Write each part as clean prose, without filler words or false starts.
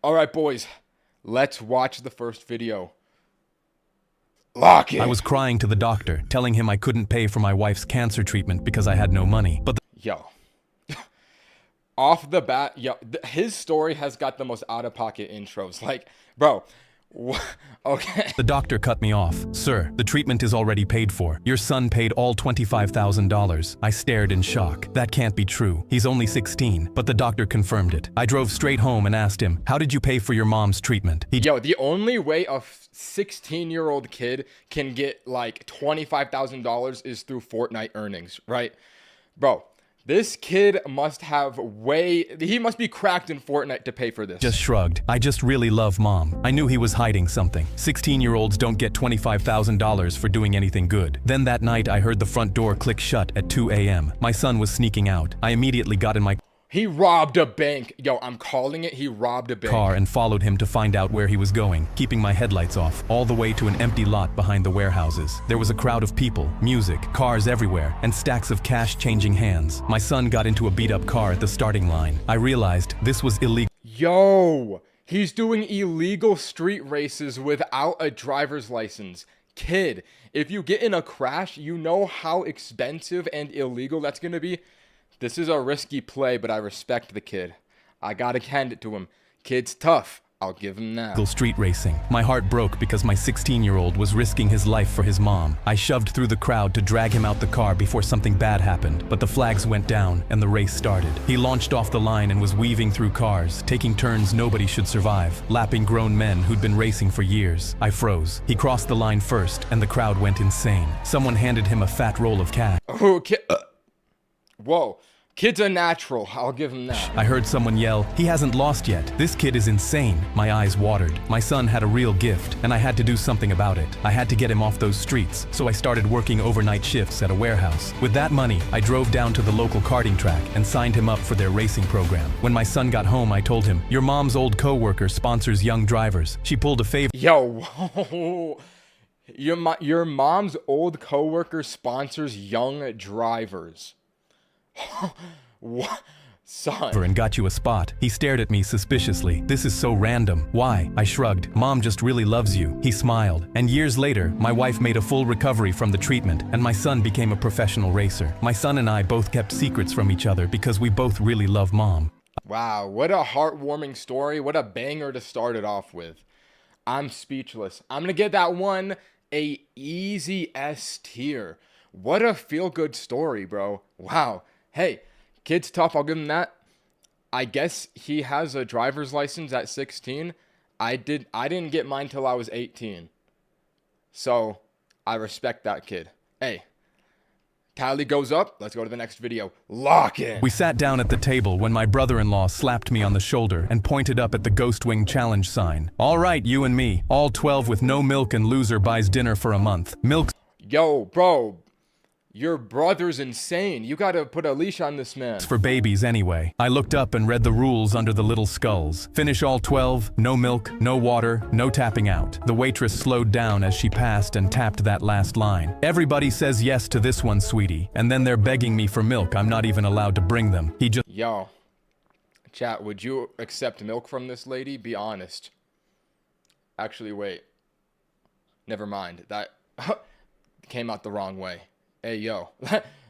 All right, boys, let's watch the first video. Lock it. I was crying to the doctor, telling him I couldn't pay for my wife's cancer treatment because I had no money. But Yo. Off the bat, yo, his story has got the most out-of-pocket intros. Like, bro, okay. the doctor cut me off. Sir, the treatment is already paid for. Your son paid all $25,000. I stared in shock. That can't be true. He's only 16, but the doctor confirmed it. I drove straight home and asked him, how did you pay for your mom's treatment? Yo, the only way a 16-year-old kid can get like $25,000 is through Fortnite earnings, right? Bro. This kid must have he must be cracked in Fortnite to pay for this. Just shrugged. I just really love mom. I knew he was hiding something. 16-year-olds don't get $25,000 for doing anything good. Then that night I heard the front door click shut at 2 a.m. My son was sneaking out. I immediately got in my He robbed a bank. Yo, I'm calling it. He robbed a bank. Car and followed him to find out where he was going, keeping my headlights off, all the way to an empty lot behind the warehouses. There was a crowd of people, music, cars everywhere, and stacks of cash changing hands. My son got into a beat-up car at the starting line. I realized this was illegal. Yo, he's doing illegal street races without a driver's license. Kid, if you get in a crash, you know how expensive and illegal that's gonna be. This is a risky play, but I respect the kid. I gotta hand it to him. Kid's tough. I'll give him that. Street racing. My heart broke because my 16-year-old was risking his life for his mom. I shoved through the crowd to drag him out the car before something bad happened, but the flags went down and the race started. He launched off the line and was weaving through cars, taking turns nobody should survive, lapping grown men who'd been racing for years. I froze. He crossed the line first, and the crowd went insane. Someone handed him a fat roll of cash. Okay. Whoa. Kid's a natural. I'll give him that. I heard someone yell, he hasn't lost yet. This kid is insane. My eyes watered. My son had a real gift, and I had to do something about it. I had to get him off those streets, so I started working overnight shifts at a warehouse. With that money, I drove down to the local karting track and signed him up for their racing program. When my son got home, I told him, your mom's old co-worker sponsors young drivers. She pulled a favor. Yo, your mom's old co-worker sponsors young drivers. What? Son. And got you a spot. He stared at me suspiciously. This is so random. Why? I shrugged. Mom just really loves you. He smiled. And years later, my wife made a full recovery from the treatment, and my son became a professional racer. My son and I both kept secrets from each other because we both really love mom. Wow, what a heartwarming story. What a banger to start it off with. I'm speechless. I'm gonna give that one a easy S tier. What a feel-good story, bro. Wow. Hey, kid's tough, I'll give him that. I guess he has a driver's license at 16. I didn't get mine till I was 18. So, I respect that kid. Hey, tally goes up. Let's go to the next video. Lock in. We sat down at the table when my brother-in-law slapped me on the shoulder and pointed up at the Ghost Wing Challenge sign. All right, you and me, all 12 with no milk and loser buys dinner for a month. Milk. Yo, bro. Your brother's insane. You gotta put a leash on this man. For babies anyway. I looked up and read the rules under the little skulls. Finish all 12, no milk, no water, no tapping out. The waitress slowed down as she passed and tapped that last line. Everybody says yes to this one, sweetie. And then they're begging me for milk. I'm not even allowed to bring them. He just... Yo. Chat, would you accept milk from this lady? Be honest. Actually, wait. Never mind. That came out the wrong way. Hey, yo,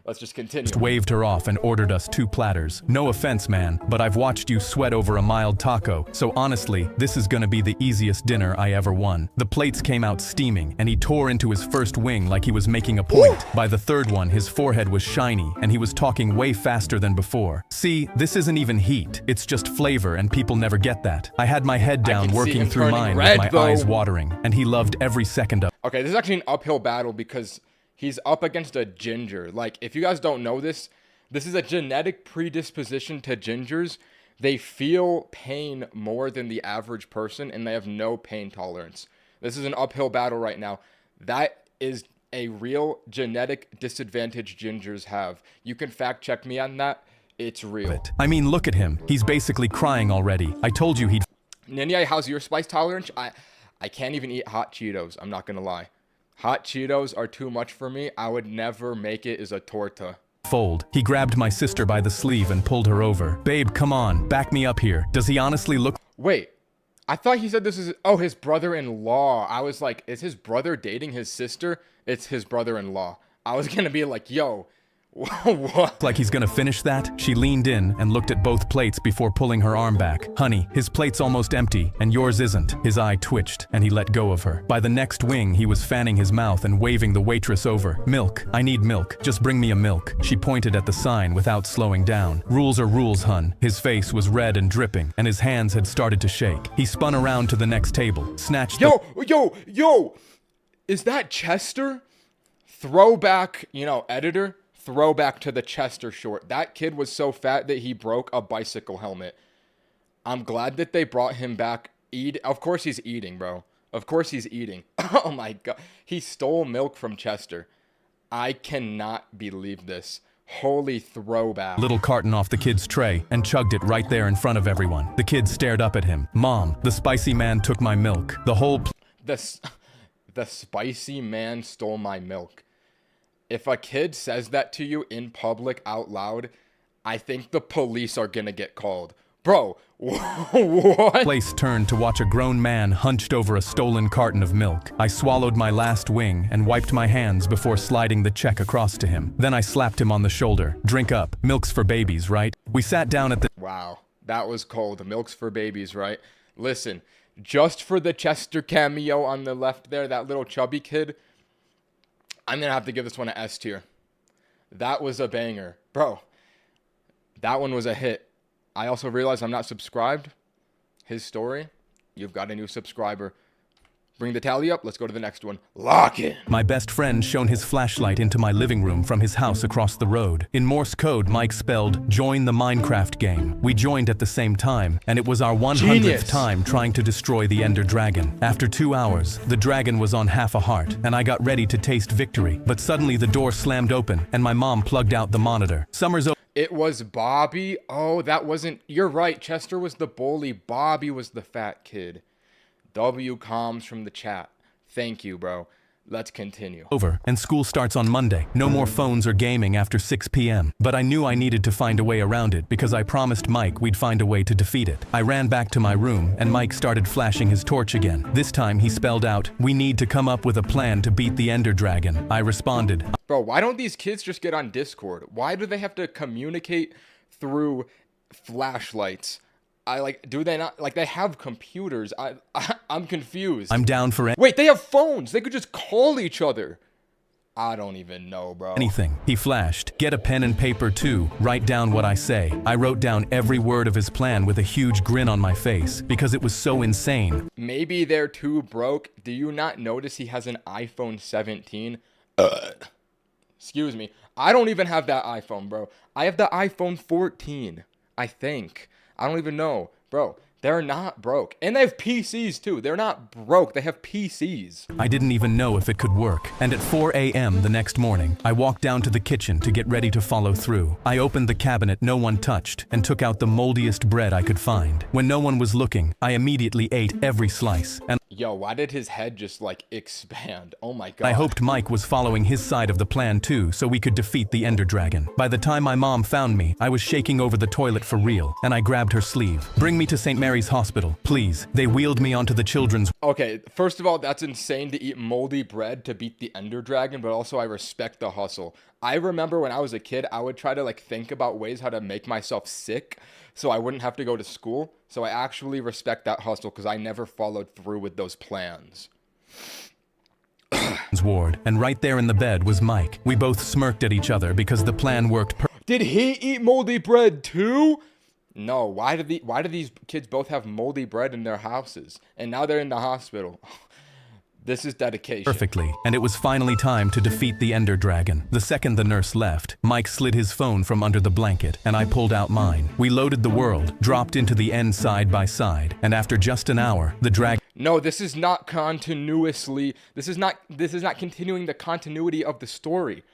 let's just continue. Waved her off and ordered us 2 platters. No offense, man, but I've watched you sweat over a mild taco, so honestly, this is gonna be the easiest dinner I ever won. The plates came out steaming, and he tore into his first wing like he was making a point. By the third one, his forehead was shiny, and he was talking way faster than before. See, this isn't even heat, it's just flavor, and people never get that. I had my head down working through mine with my eyes watering, and he loved every second of it. Okay, this is actually an uphill battle because he's up against a ginger. Like, if you guys don't know this, this is a genetic predisposition to gingers. They feel pain more than the average person, and they have no pain tolerance. This is an uphill battle right now. That is a real genetic disadvantage gingers have. You can fact check me on that. It's real. I mean, look at him. He's basically crying already. I told you he'd... Ninye, how's your spice tolerance? I can't even eat hot Cheetos. I'm not gonna lie. Hot Cheetos are too much for me. I would never make it as a torta. Fold. He grabbed my sister by the sleeve and pulled her over. Babe, come on, back me up here. Does he honestly look... Wait, I thought he said this is, oh, his brother-in-law. I was like, is his brother dating his sister? It's his brother-in-law. I was gonna be like, yo, what? Like he's gonna finish that, she leaned in and looked at both plates before pulling her arm back. Honey, his plate's almost empty, and yours isn't. His eye twitched, and he let go of her. By the next wing, he was fanning his mouth and waving the waitress over. Milk. I need milk. Just bring me a milk. She pointed at the sign without slowing down. Rules are rules, hun. His face was red and dripping, and his hands had started to shake. He spun around to the next table, snatched Yo! Is that Chester? Throwback, editor? Throwback to the Chester short. That kid was so fat that he broke a bicycle helmet. I'm glad that they brought him back. Of course he's eating, bro. Of course he's eating. Oh my god. He stole milk from Chester. I cannot believe this. Holy throwback. little carton off the kid's tray and chugged it right there in front of everyone. The kid stared up at him. Mom, the spicy man took my milk. The whole The spicy man stole my milk. If a kid says that to you in public out loud, I think the police are gonna get called. Bro, what? place turned to watch a grown man hunched over a stolen carton of milk. I swallowed my last wing and wiped my hands before sliding the check across to him. Then I slapped him on the shoulder. Drink up. Milk's for babies, right? We sat down at the Wow, that was cold. Milk's for babies, right? Listen, just for the Chester cameo on the left there, that little chubby kid, I'm going to have to give this one an S tier. That was a banger. Bro, that one was a hit. I also realized I'm not subscribed. His story, you've got a new subscriber. Bring the tally up. Let's go to the next one. Lock in. My best friend shone his flashlight into my living room from his house across the road. In Morse code, Mike spelled, "Join the Minecraft game." We joined at the same time, and it was our 100th Genius. time trying to destroy the Ender Dragon. After 2 hours, the dragon was on half a heart, and I got ready to taste victory. But suddenly the door slammed open, and my mom plugged out the monitor. Summer's over. It was Bobby. Oh, that wasn't... You're right. Chester was the bully. Bobby was the fat kid. W comms from the chat. Thank you, bro. Let's continue. And school starts on Monday. No more phones or gaming after 6 p.m. But I knew I needed to find a way around it because I promised Mike we'd find a way to defeat it. I ran back to my room and Mike started flashing his torch again. This time he spelled out, "We need to come up with a plan to beat the Ender Dragon." I responded, Bro, why don't these kids just get on Discord? Why do they have to communicate through flashlights? Do they not, they have computers. I'm confused. "I'm down for Wait, they have phones. They could just call each other. I don't even know, bro. anything." He flashed, "Get a pen and paper too. Write down what I say." I wrote down every word of his plan with a huge grin on my face because it was so insane. Maybe they're too broke. Do you not notice he has an iPhone 17? Excuse me. I don't even have that iPhone, bro. I have the iPhone 14, I think. I don't even know. Bro, they're not broke. And they have PCs too. They're not broke. They have PCs. I didn't even know if it could work. And at 4 a.m. the next morning, I walked down to the kitchen to get ready to follow through. I opened the cabinet no one touched and took out the moldiest bread I could find. When no one was looking, I immediately ate every slice. And Yo, why did his head just expand? Oh my god. I hoped Mike was following his side of the plan too, so we could defeat the Ender Dragon. By the time my mom found me, I was shaking over the toilet for real, and I grabbed her sleeve. "Bring me to St. Mary's Hospital, please." They wheeled me onto the children's. Okay, first of all, that's insane to eat moldy bread to beat the Ender Dragon, but also I respect the hustle. I remember when I was a kid, I would try to think about ways how to make myself sick so I wouldn't have to go to school. So I actually respect that hustle because I never followed through with those plans. Ward, and right there in the bed was Mike. We both smirked at each other because the plan worked Did he eat moldy bread too? No, why do these kids both have moldy bread in their houses? And now they're in the hospital. This is dedication. perfectly, and it was finally time to defeat the Ender Dragon. The second the nurse left, Mike slid his phone from under the blanket, and I pulled out mine. We loaded the world, dropped into the end side by side, and after just an hour, the dragon... No, this is not continuously. This is not continuing the continuity of the story.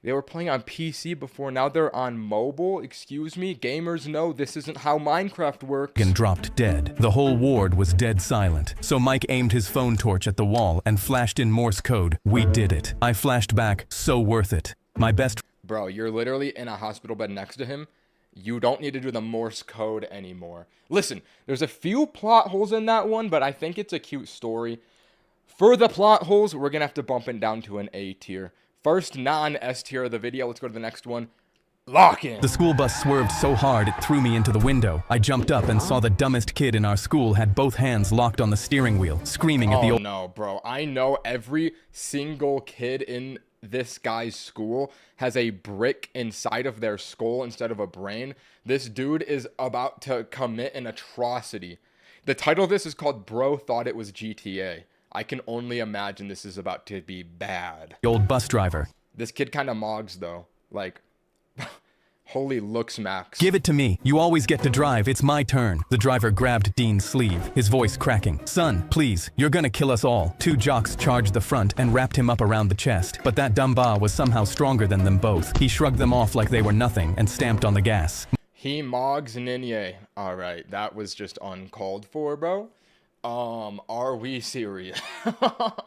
They were playing on PC before, now they're on mobile. Excuse me, gamers know this isn't how Minecraft works. And dropped dead. The whole ward was dead silent. So Mike aimed his phone torch at the wall and flashed in Morse code, "We did it." I flashed back, "So worth it." My best... Bro, you're literally in a hospital bed next to him. You don't need to do the Morse code anymore. Listen, there's a few plot holes in that one, but I think it's a cute story. For the plot holes, we're going to have to bump it down to an A tier. First non-S tier of the video. Let's go to the next one. Lock in. The school bus swerved so hard it threw me into the window. I jumped up and saw the dumbest kid in our school had both hands locked on the steering wheel, screaming at the Oh old... no, bro. I know every single kid in this guy's school has a brick inside of their skull instead of a brain. This dude is about to commit an atrocity. The title of this is called Bro Thought It Was GTA. I can only imagine this is about to be bad. The old bus driver. This kid kind of mogs though. Like, holy looks, Max. Give it to me. You always get to drive. It's my turn. The driver grabbed Dean's sleeve, his voice cracking. Son, please, you're gonna kill us all. Two jocks charged the front and wrapped him up around the chest. But that dumba was somehow stronger than them both. He shrugged them off like they were nothing and stamped on the gas. He mogs Ninye. All right, that was just uncalled for, bro. Are we serious?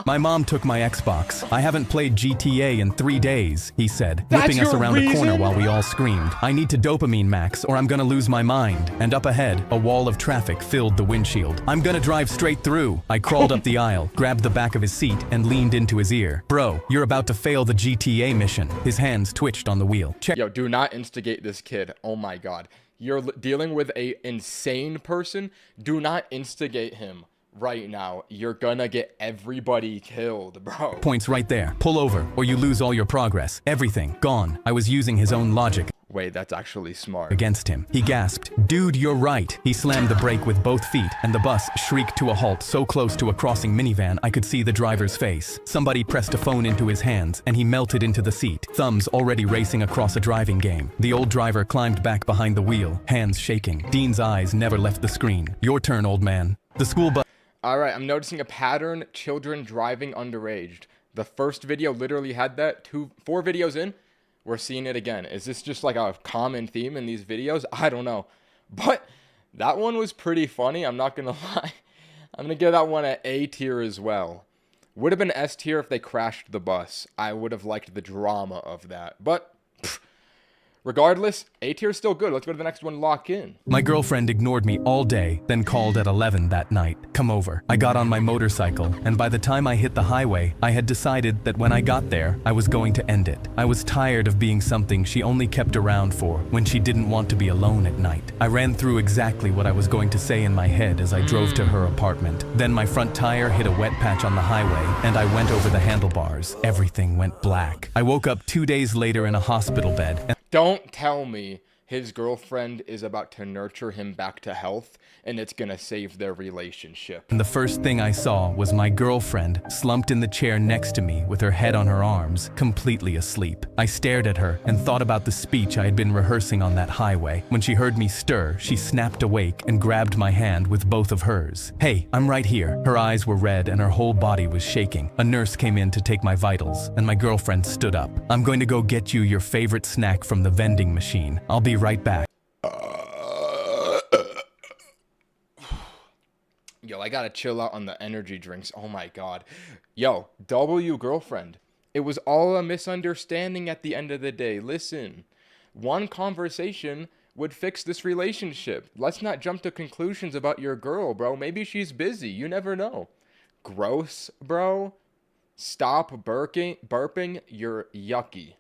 My mom took my Xbox. I haven't played GTA in 3 days, he said, That's whipping us your around a corner reason? while we all screamed. I need to dopamine max or I'm gonna lose my mind. And up ahead, a wall of traffic filled the windshield. I'm gonna drive straight through. I crawled up the aisle, grabbed the back of his seat, and leaned into his ear. Bro, you're about to fail the GTA mission. His hands twitched on the wheel. Check. Yo, do not instigate this kid. Oh my god. You're dealing with a insane person. Do not instigate him right now. You're gonna get everybody killed, bro. Points right there. Pull over, or you lose all your progress. Everything. Gone. I was using his own logic Wait, that's actually smart. against him. He gasped, "Dude, you're right." He slammed the brake with both feet, and the bus shrieked to a halt so close to a crossing minivan I could see the driver's face. Somebody pressed a phone into his hands, and he melted into the seat, thumbs already racing across a driving game. The old driver climbed back behind the wheel, hands shaking. Dean's eyes never left the screen. Your turn, old man. The school bus... All right, I'm noticing a pattern. Children driving underaged. The first video literally had that. 4 videos in, we're seeing it again. Is this just like a common theme in these videos? I don't know. But that one was pretty funny. I'm not going to lie. I'm going to give that one an A tier as well. Would have been S tier if they crashed the bus. I would have liked the drama of that. But regardless, A tier is still good. Let's go to the next one, Lock In. My girlfriend ignored me all day, then called at 11 that night. Come over. I got on my motorcycle, and by the time I hit the highway, I had decided that when I got there, I was going to end it. I was tired of being something she only kept around for when she didn't want to be alone at night. I ran through exactly what I was going to say in my head as I drove to her apartment. Then my front tire hit a wet patch on the highway, and I went over the handlebars. Everything went black. I woke up 2 days later in a hospital bed, and Don't tell me his girlfriend is about to nurture him back to health and it's gonna save their relationship. the first thing I saw was my girlfriend slumped in the chair next to me with her head on her arms, completely asleep. I stared at her and thought about the speech I had been rehearsing on that highway. When she heard me stir, she snapped awake and grabbed my hand with both of hers. Hey, I'm right here. Her eyes were red and her whole body was shaking. A nurse came in to take my vitals, and my girlfriend stood up. I'm going to go get you your favorite snack from the vending machine. I'll be right back. Yo, I gotta chill out on the energy drinks. Oh my god. Yo, W girlfriend. It was all a misunderstanding at the end of the day. Listen, one conversation would fix this relationship. Let's not jump to conclusions about your girl, bro. Maybe she's busy. You never know. Gross, bro. Stop burping. You're yucky.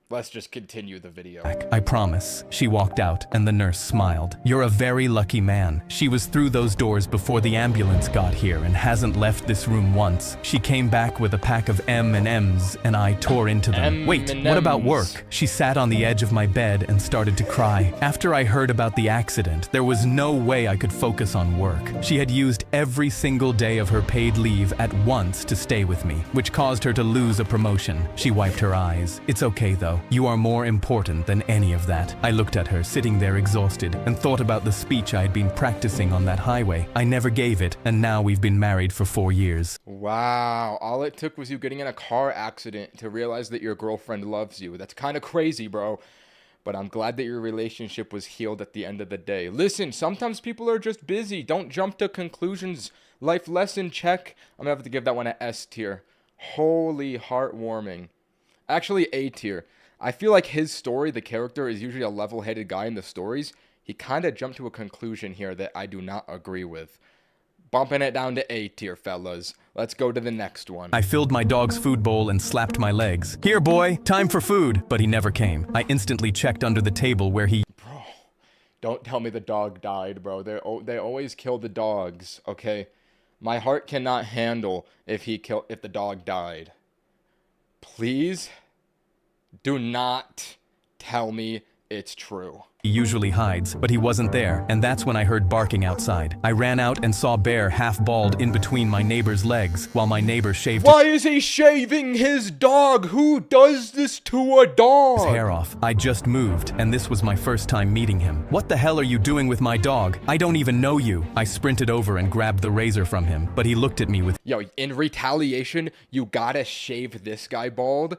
Let's just continue the video. I promise. She walked out, and the nurse smiled. You're a very lucky man. She was through those doors before the ambulance got here and hasn't left this room once. She came back with a pack of M&Ms, and I tore into them. Wait, what about work? She sat on the edge of my bed and started to cry. After I heard about the accident, there was no way I could focus on work. She had used every single day of her paid leave at once to stay with me, which caused her to lose a promotion. She wiped her eyes. It's okay, though. You are more important than any of that. I looked at her, sitting there exhausted, and thought about the speech I had been practicing on that highway. I never gave it, and now we've been married for 4 years. Wow. All it took was you getting in a car accident to realize that your girlfriend loves you. That's kind of crazy, bro. But I'm glad that your relationship was healed at the end of the day. Listen, sometimes people are just busy. Don't jump to conclusions. Life lesson check. I'm going to have to give that one an S tier. Holy heartwarming. Actually, A tier. I feel like his story, the character is usually a level-headed guy in the stories. He kind of jumped to a conclusion here that I do not agree with. Bumping it down to A tier, fellas. Let's go to the next one. I filled my dog's food bowl and slapped my legs. Here, boy, time for food. But he never came. I instantly checked under the table where he... Bro, don't tell me the dog died, bro. They always kill the dogs, okay? My heart cannot handle if the dog died. Please do not tell me it's true. usually hides, but he wasn't there, and that's when I heard barking outside. I ran out and saw Bear half bald in between my neighbor's legs, while my neighbor shaved Why is he shaving his dog? Who does this to a dog? his hair off. I just moved, and this was my first time meeting him. What the hell are you doing with my dog? I don't even know you. I sprinted over and grabbed the razor from him, but he looked at me with... Yo, in retaliation, you gotta shave this guy bald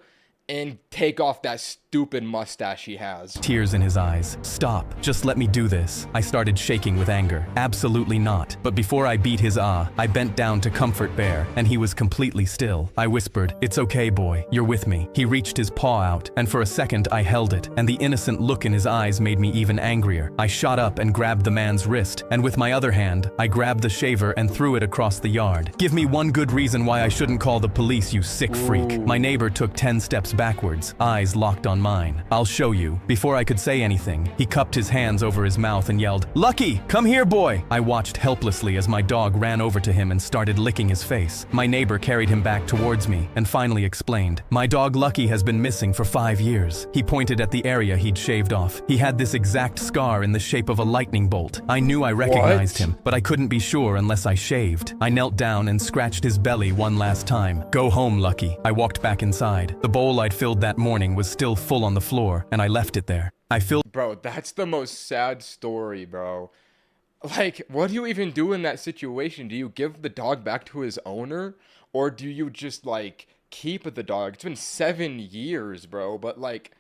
and take off that stupid mustache he has. Tears in his eyes. Stop. Just let me do this. I started shaking with anger. Absolutely not. But before I beat his I bent down to comfort Bear, and he was completely still. I whispered, "It's okay, boy. You're with me." He reached his paw out, and for a second I held it, and the innocent look in his eyes made me even angrier. I shot up and grabbed the man's wrist, and with my other hand, I grabbed the shaver and threw it across the yard. Give me one good reason why I shouldn't call the police, you sick freak. My neighbor took 10 steps backwards, eyes locked on mine. I'll show you. Before I could say anything, he cupped his hands over his mouth and yelled, "Lucky, come here, boy!" I watched helplessly as my dog ran over to him and started licking his face. My neighbor carried him back towards me and finally explained, "My dog Lucky has been missing for 5 years." He pointed at the area he'd shaved off. He had this exact scar in the shape of a lightning bolt. I knew I recognized him, but I couldn't be sure unless I shaved. I knelt down and scratched his belly one last time. "Go home, Lucky." I walked back inside. The bowl I'd filled that morning was still full on the floor, and I left it there. Bro, that's the most sad story, bro. Like, what do you even do in that situation? Do you give the dog back to his owner? Or do you just, like, keep the dog? It's been 7 years, bro. But, like,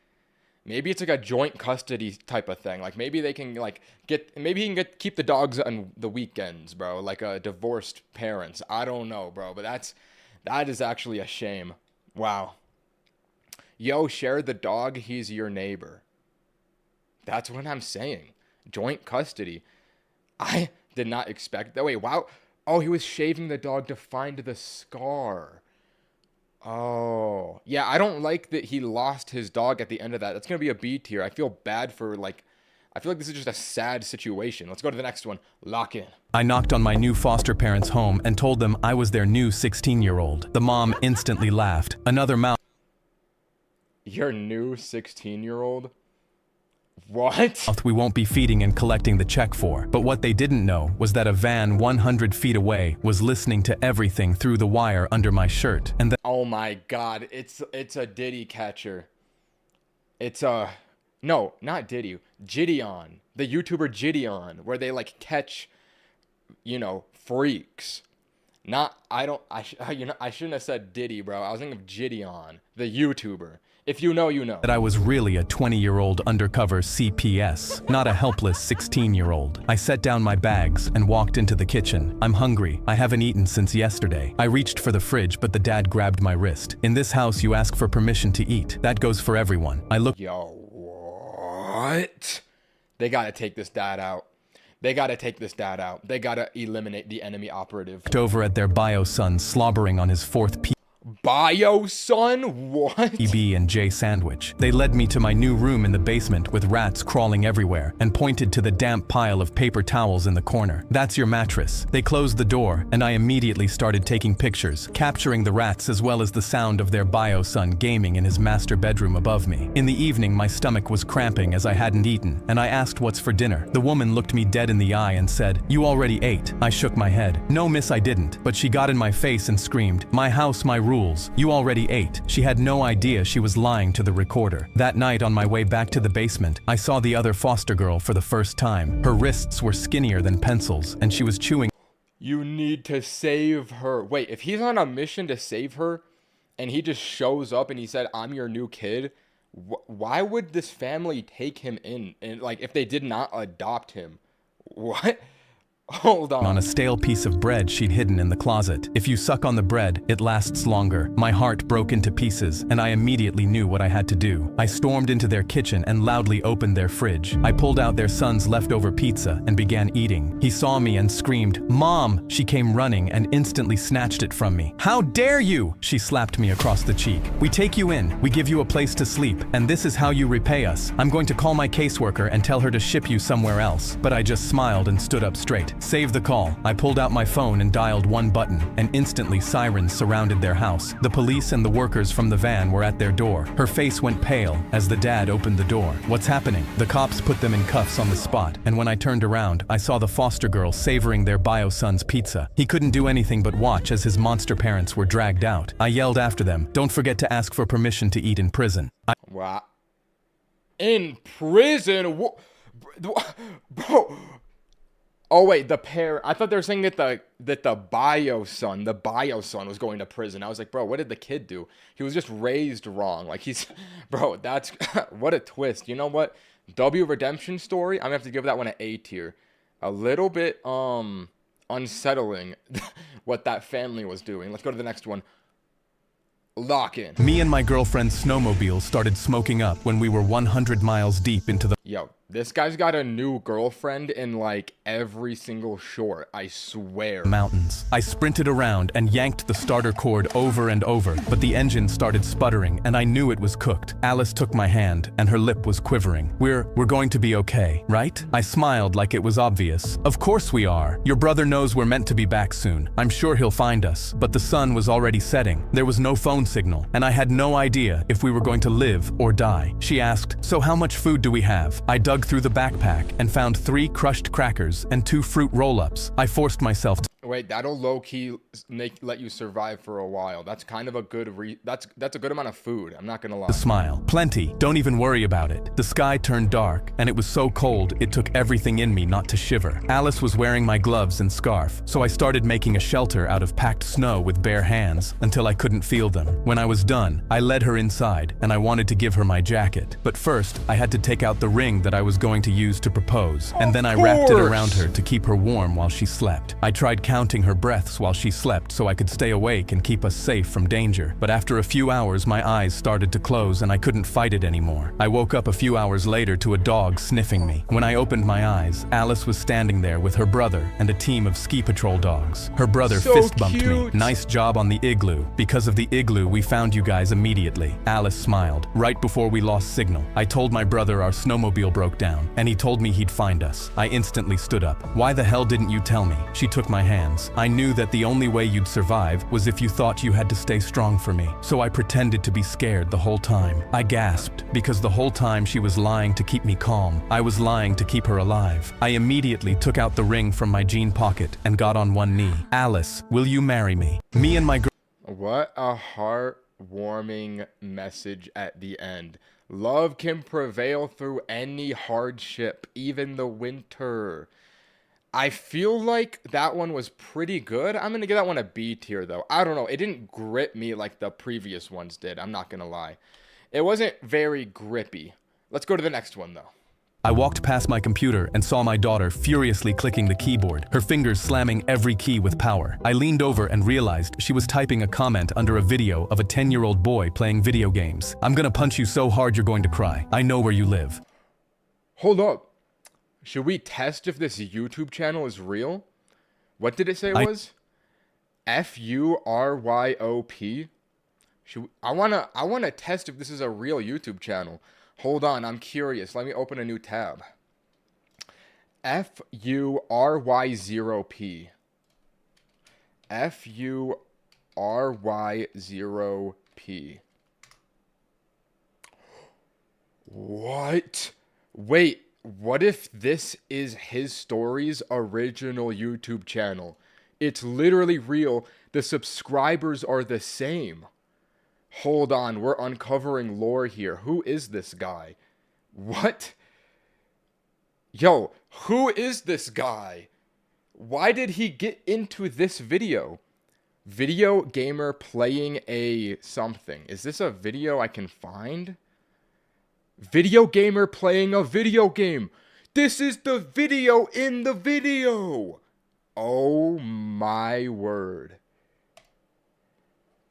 maybe it's like a joint custody type of thing. Like, maybe they can, like, keep the dogs on the weekends, bro. Like, divorced parents. I don't know, bro. But that is actually a shame. Wow. Yo, share the dog. He's your neighbor. That's what I'm saying. Joint custody. I did not expect that. Wait, wow. Oh, he was shaving the dog to find the scar. Oh. Yeah, I don't like that he lost his dog at the end of that. That's going to be a B tier. I feel bad for, like, I feel like this is just a sad situation. Let's go to the next one. Lock in. I knocked on my new foster parents' home and told them I was their new 16-year-old. The mom instantly laughed. Another mouth. Your new 16-year-old? What? We won't be feeding and collecting the check for. But what they didn't know was that a van 100 feet away was listening to everything through the wire under my shirt. And oh my god, it's a Diddy catcher. No, not Diddy. Gideon. The YouTuber Gideon, where they like catch, freaks. I shouldn't have said Diddy, bro. I was thinking of Gideon, the YouTuber. If you know, you know. That I was really a 20-year-old undercover CPS, not a helpless 16-year-old. I set down my bags and walked into the kitchen. I'm hungry. I haven't eaten since yesterday. I reached for the fridge, but the dad grabbed my wrist. In this house, you ask for permission to eat. That goes for everyone. I looked. Yo, what? They gotta take this dad out. They gotta eliminate the enemy operative. Over at their bio son slobbering on his fourth Bio son? What? PB and J sandwich. They led me to my new room in the basement with rats crawling everywhere and pointed to the damp pile of paper towels in the corner. "That's your mattress." They closed the door and I immediately started taking pictures, capturing the rats as well as the sound of their bio son gaming in his master bedroom above me. In the evening, my stomach was cramping as I hadn't eaten, and I asked what's for dinner. The woman looked me dead in the eye and said, "You already ate." I shook my head. "No, miss, I didn't." But she got in my face and screamed, "My house, my rules. You already ate." She had no idea she was lying to the recorder. That night on my way back to the basement, I saw the other foster girl for the first time. Her wrists were skinnier than pencils, and she was chewing. You need to save her. Wait, if he's on a mission to save her, and he just shows up and he said, "I'm your new kid," why would this family take him in? And like, if they did not adopt him, what? Hold on a on. stale piece of bread she'd hidden in the closet. If you suck on the bread, it lasts longer. My heart broke into pieces, and I immediately knew what I had to do. I stormed into their kitchen and loudly opened their fridge. I pulled out their son's leftover pizza and began eating. He saw me and screamed, "Mom!" She came running and instantly snatched it from me. "How dare you!" She slapped me across the cheek. "We take you in, we give you a place to sleep, and this is how you repay us. I'm going to call my caseworker and tell her to ship you somewhere else." But I just smiled and stood up straight. Save the call. I pulled out my phone and dialed one button, and instantly sirens surrounded their house. The police and the workers from the van were at their door. Her face went pale as the dad opened the door. "What's happening?" The cops put them in cuffs on the spot, and when I turned around, I saw the foster girl savoring their bio son's pizza. He couldn't do anything but watch as his monster parents were dragged out. I yelled after them, "Don't forget to ask for permission to eat in prison." Wow. In prison? Bro. Oh wait, the pair. I thought they were saying that the bio son was going to prison. I was like, bro, what did the kid do? He was just raised wrong. Like bro, that's what a twist. You know what? W redemption story. I'm gonna have to give that one an A tier. A little bit unsettling what that family was doing. Let's go to the next one. Lock in. Me and my girlfriend's snowmobile started smoking up when we were 100 miles deep into the Yo, this guy's got a new girlfriend in like every single short, I swear. mountains. I sprinted around and yanked the starter cord over and over, but the engine started sputtering and I knew it was cooked. Alice took my hand and her lip was quivering. We're going to be okay, right? I smiled like it was obvious. Of course we are. Your brother knows we're meant to be back soon. I'm sure he'll find us. But the sun was already setting. There was no phone signal, and I had no idea if we were going to live or die. She asked, "So how much food do we have?" I dug through the backpack and found 3 crushed crackers and 2 fruit roll-ups. I forced myself to Wait, that'll low-key let you survive for a while. That's kind of a good that's a good amount of food. I'm not gonna lie. smile. Plenty. Don't even worry about it. The sky turned dark, and it was so cold it took everything in me not to shiver. Alice was wearing my gloves and scarf, so I started making a shelter out of packed snow with bare hands until I couldn't feel them. When I was done, I led her inside, and I wanted to give her my jacket. But first, I had to take out the ring that I was going to use to propose, and then I wrapped it around her to keep her warm while she slept. I tried counting her breaths while she slept so I could stay awake and keep us safe from danger. But after a few hours, my eyes started to close and I couldn't fight it anymore. I woke up a few hours later to a dog sniffing me. When I opened my eyes, Alice was standing there with her brother and a team of ski patrol dogs. Her brother So fist bumped me. cute. "Nice job on the igloo. Because of the igloo, we found you guys immediately." Alice smiled. "Right before we lost signal, I told my brother our snowmobile broke down, and he told me he'd find us." I instantly stood up. "Why the hell didn't you tell me?" She took my hands. "I knew that the only way you'd survive was if you thought you had to stay strong for me. So I pretended to be scared the whole time." I gasped, because the whole time she was lying to keep me calm. I was lying to keep her alive. I immediately took out the ring from my jean pocket and got on one knee. "Alice, will you marry me?" Me and my What a heartwarming message at the end. Love can prevail through any hardship, even the winter. I feel like that one was pretty good. I'm going to give that one a B tier, though. I don't know. It didn't grip me like the previous ones did. I'm not going to lie. It wasn't very grippy. Let's go to the next one, though. I walked past my computer and saw my daughter furiously clicking the keyboard, her fingers slamming every key with power. I leaned over and realized she was typing a comment under a video of a 10-year-old boy playing video games. "I'm gonna punch you so hard you're going to cry. I know where you live." Hold up. Should we test if this YouTube channel is real? What did it say it was? FURYOP? I wanna test if this is a real YouTube channel. Hold on, I'm curious. Let me open a new tab. FURY0P. FURY0P. What? Wait, what if this is his story's original YouTube channel? It's literally real. The subscribers are the same. Hold on, we're uncovering lore here. Who is this guy? What? Yo, who is this guy? Why did he get into this video? Video gamer playing a something. Is this a video I can find? Video gamer playing a video game. This is the video in the video. Oh my word.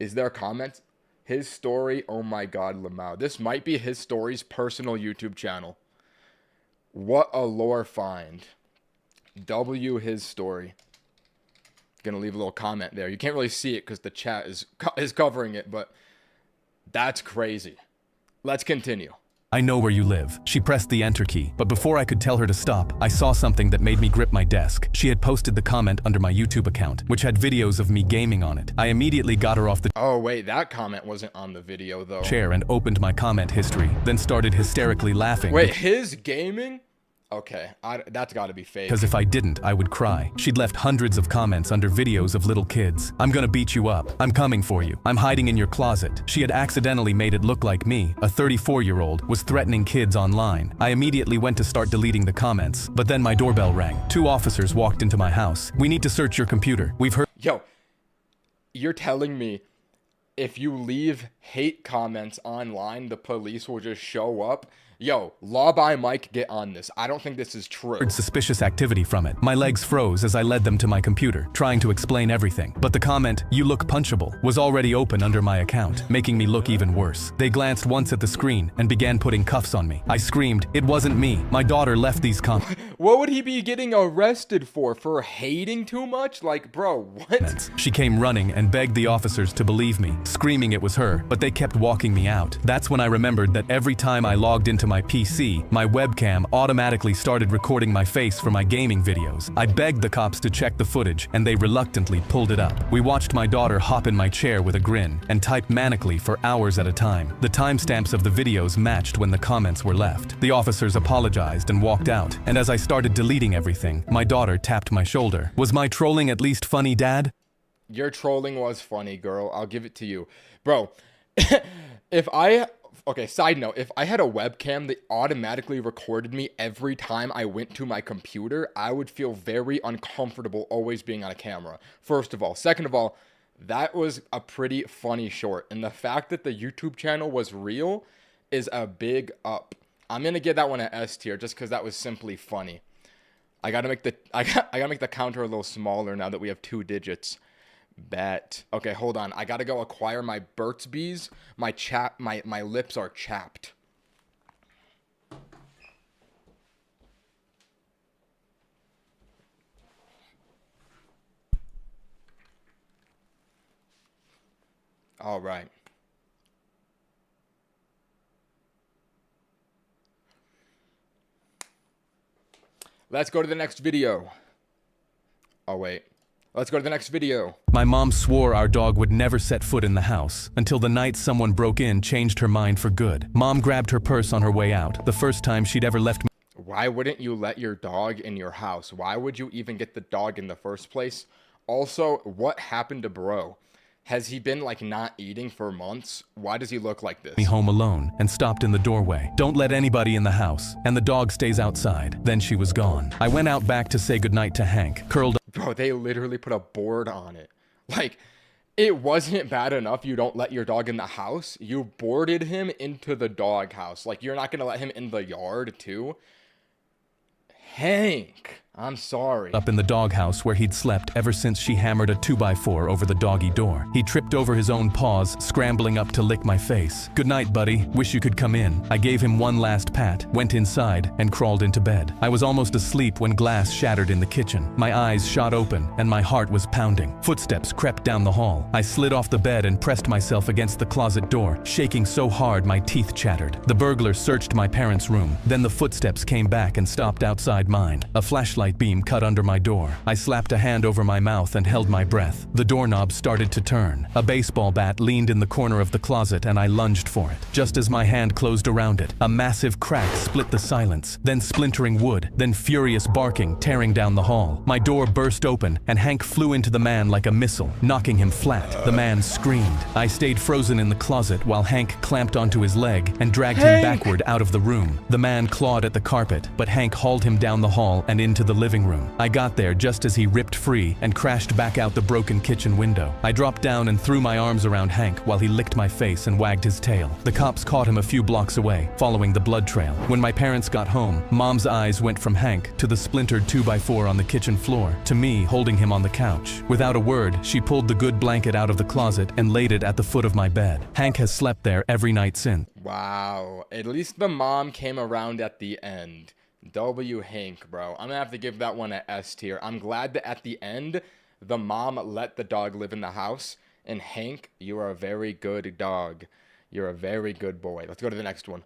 Is there a comment? His story. Oh my God, Lamau. This might be his story's personal YouTube channel. What a lore find. W his story. Gonna leave a little comment there. You can't really see it because the chat is covering it, but that's crazy. Let's continue. I know where you live. She pressed the enter key, but before I could tell her to stop, I saw something that made me grip my desk. She had posted the comment under my YouTube account, which had videos of me gaming on it. I immediately got her off the Oh wait, that comment wasn't on the video though. chair and opened my comment history, then started hysterically laughing. Wait, his gaming? Okay, that's gotta be fake. Because if I didn't, I would cry. She'd left hundreds of comments under videos of little kids. I'm gonna beat you up. I'm coming for you. I'm hiding in your closet. She had accidentally made it look like me, a 34-year-old, was threatening kids online. I immediately went to start deleting the comments, but then my doorbell rang. 2 officers walked into my house. We need to search your computer. We've heard— Yo, you're telling me if you leave hate comments online, the police will just show up? Yo, Law by Mike, get on this. I don't think this is true. suspicious activity from it. My legs froze as I led them to my computer, trying to explain everything. But the comment, "You look punchable," was already open under my account, making me look even worse. They glanced once at the screen and began putting cuffs on me. I screamed, "It wasn't me. My daughter left these comments." What would he be getting arrested for? For hating too much? Like, bro, what? She came running and begged the officers to believe me, screaming it was her, but they kept walking me out. That's when I remembered that every time I logged into my PC, my webcam automatically started recording my face for my gaming videos. I begged the cops to check the footage, and they reluctantly pulled it up. We watched my daughter hop in my chair with a grin and type manically for hours at a time. The timestamps of the videos matched when the comments were left. The officers apologized and walked out, and as I started deleting everything, my daughter tapped my shoulder. "Was my trolling at least funny, Dad?" Your trolling was funny, girl. I'll give it to you. Bro, Okay, side note, if I had a webcam that automatically recorded me every time I went to my computer, I would feel very uncomfortable always being on a camera, first of all. Second of all, that was a pretty funny short, and the fact that the YouTube channel was real is a big up. I'm gonna give that one an S tier just because that was simply funny. I gotta make the counter a little smaller now that we have 2 digits. Bet. Okay, hold on. I gotta go acquire my Burt's Bees. My lips are chapped. All right. Let's go to the next video. Oh, wait. Let's go to the next video. My mom swore our dog would never set foot in the house until the night someone broke in changed her mind for good. Mom grabbed her purse on her way out, the first time she'd ever left me. Why wouldn't you let your dog in your house? Why would you even get the dog in the first place? Also, what happened to bro? Has he been like not eating for months? Why does he look like this? Me home alone and stopped in the doorway. "Don't let anybody in the house, and the dog stays outside." Then she was gone. I went out back to say goodnight to Hank, curled up. Bro, they literally put a board on it. Like, it wasn't bad enough you don't let your dog in the house. You boarded him into the dog house. Like, you're not gonna let him in the yard too? Hank, I'm sorry. Up in the doghouse where he'd slept ever since she hammered a 2x4 over the doggy door. He tripped over his own paws, scrambling up to lick my face. "Good night, buddy. Wish you could come in." I gave him one last pat, went inside, and crawled into bed. I was almost asleep when glass shattered in the kitchen. My eyes shot open, and my heart was pounding. Footsteps crept down the hall. I slid off the bed and pressed myself against the closet door, shaking so hard my teeth chattered. The burglar searched my parents' room. Then the footsteps came back and stopped outside mine. A flashlight beam cut under my door. I slapped a hand over my mouth and held my breath. The doorknob started to turn. A baseball bat leaned in the corner of the closet and I lunged for it. Just as my hand closed around it, a massive crack split the silence, then splintering wood, then furious barking tearing down the hall. My door burst open and Hank flew into the man like a missile, knocking him flat. The man screamed. I stayed frozen in the closet while Hank clamped onto his leg and dragged him backward out of the room. The man clawed at the carpet, but Hank hauled him down the hall and into the living room. I got there just as he ripped free and crashed back out the broken kitchen window. I dropped down and threw my arms around Hank while he licked my face and wagged his tail. The cops caught him a few blocks away, following the blood trail. When my parents got home, Mom's eyes went from Hank to the splintered 2x4 on the kitchen floor, to me holding him on the couch. Without a word, she pulled the good blanket out of the closet and laid it at the foot of my bed. Hank has slept there every night since. Wow. At least the mom came around at the end. W Hank, bro. I'm gonna have to give that one a S tier. I'm glad that at the end, the mom let the dog live in the house. And Hank, you are a very good dog. You're a very good boy. Let's go to the next one.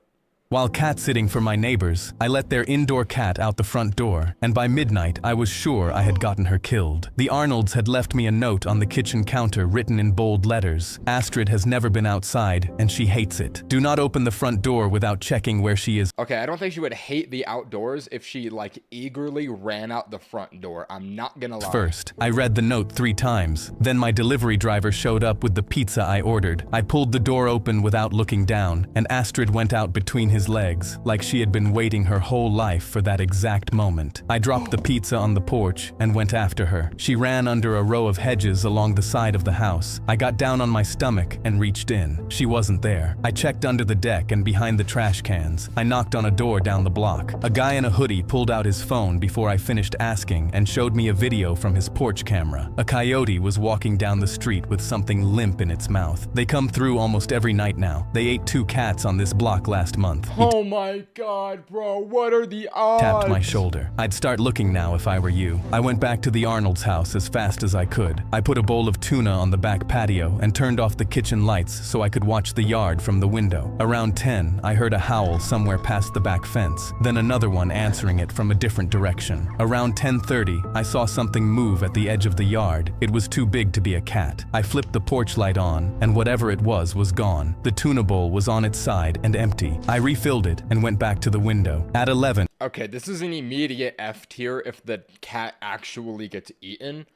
While cat-sitting for my neighbors, I let their indoor cat out the front door, and by midnight I was sure I had gotten her killed. The Arnolds had left me a note on the kitchen counter written in bold letters. Astrid has never been outside, and she hates it. Do not open the front door without checking where she is. Okay, I don't think she would hate the outdoors if she, like, eagerly ran out the front door. I'm not gonna lie. First, I read the note 3 times. Then my delivery driver showed up with the pizza I ordered. I pulled the door open without looking down, and Astrid went out between his legs, like she had been waiting her whole life for that exact moment. I dropped the pizza on the porch and went after her. She ran under a row of hedges along the side of the house. I got down on my stomach and reached in. She wasn't there. I checked under the deck and behind the trash cans. I knocked on a door down the block. A guy in a hoodie pulled out his phone before I finished asking and showed me a video from his porch camera. A coyote was walking down the street with something limp in its mouth. They come through almost every night now. They ate 2 cats on this block last month. Oh my god, bro, what are the odds? Tapped my shoulder. I'd start looking now if I were you. I went back to the Arnold's house as fast as I could. I put a bowl of tuna on the back patio and turned off the kitchen lights so I could watch the yard from the window. Around 10, I heard a howl somewhere past the back fence, then another one answering it from a different direction. Around 10:30, I saw something move at the edge of the yard. It was too big to be a cat. I flipped the porch light on, and whatever it was gone. The tuna bowl was on its side and empty. I refilled it and went back to the window. At 11, Okay, this is an immediate F tier if the cat actually gets eaten.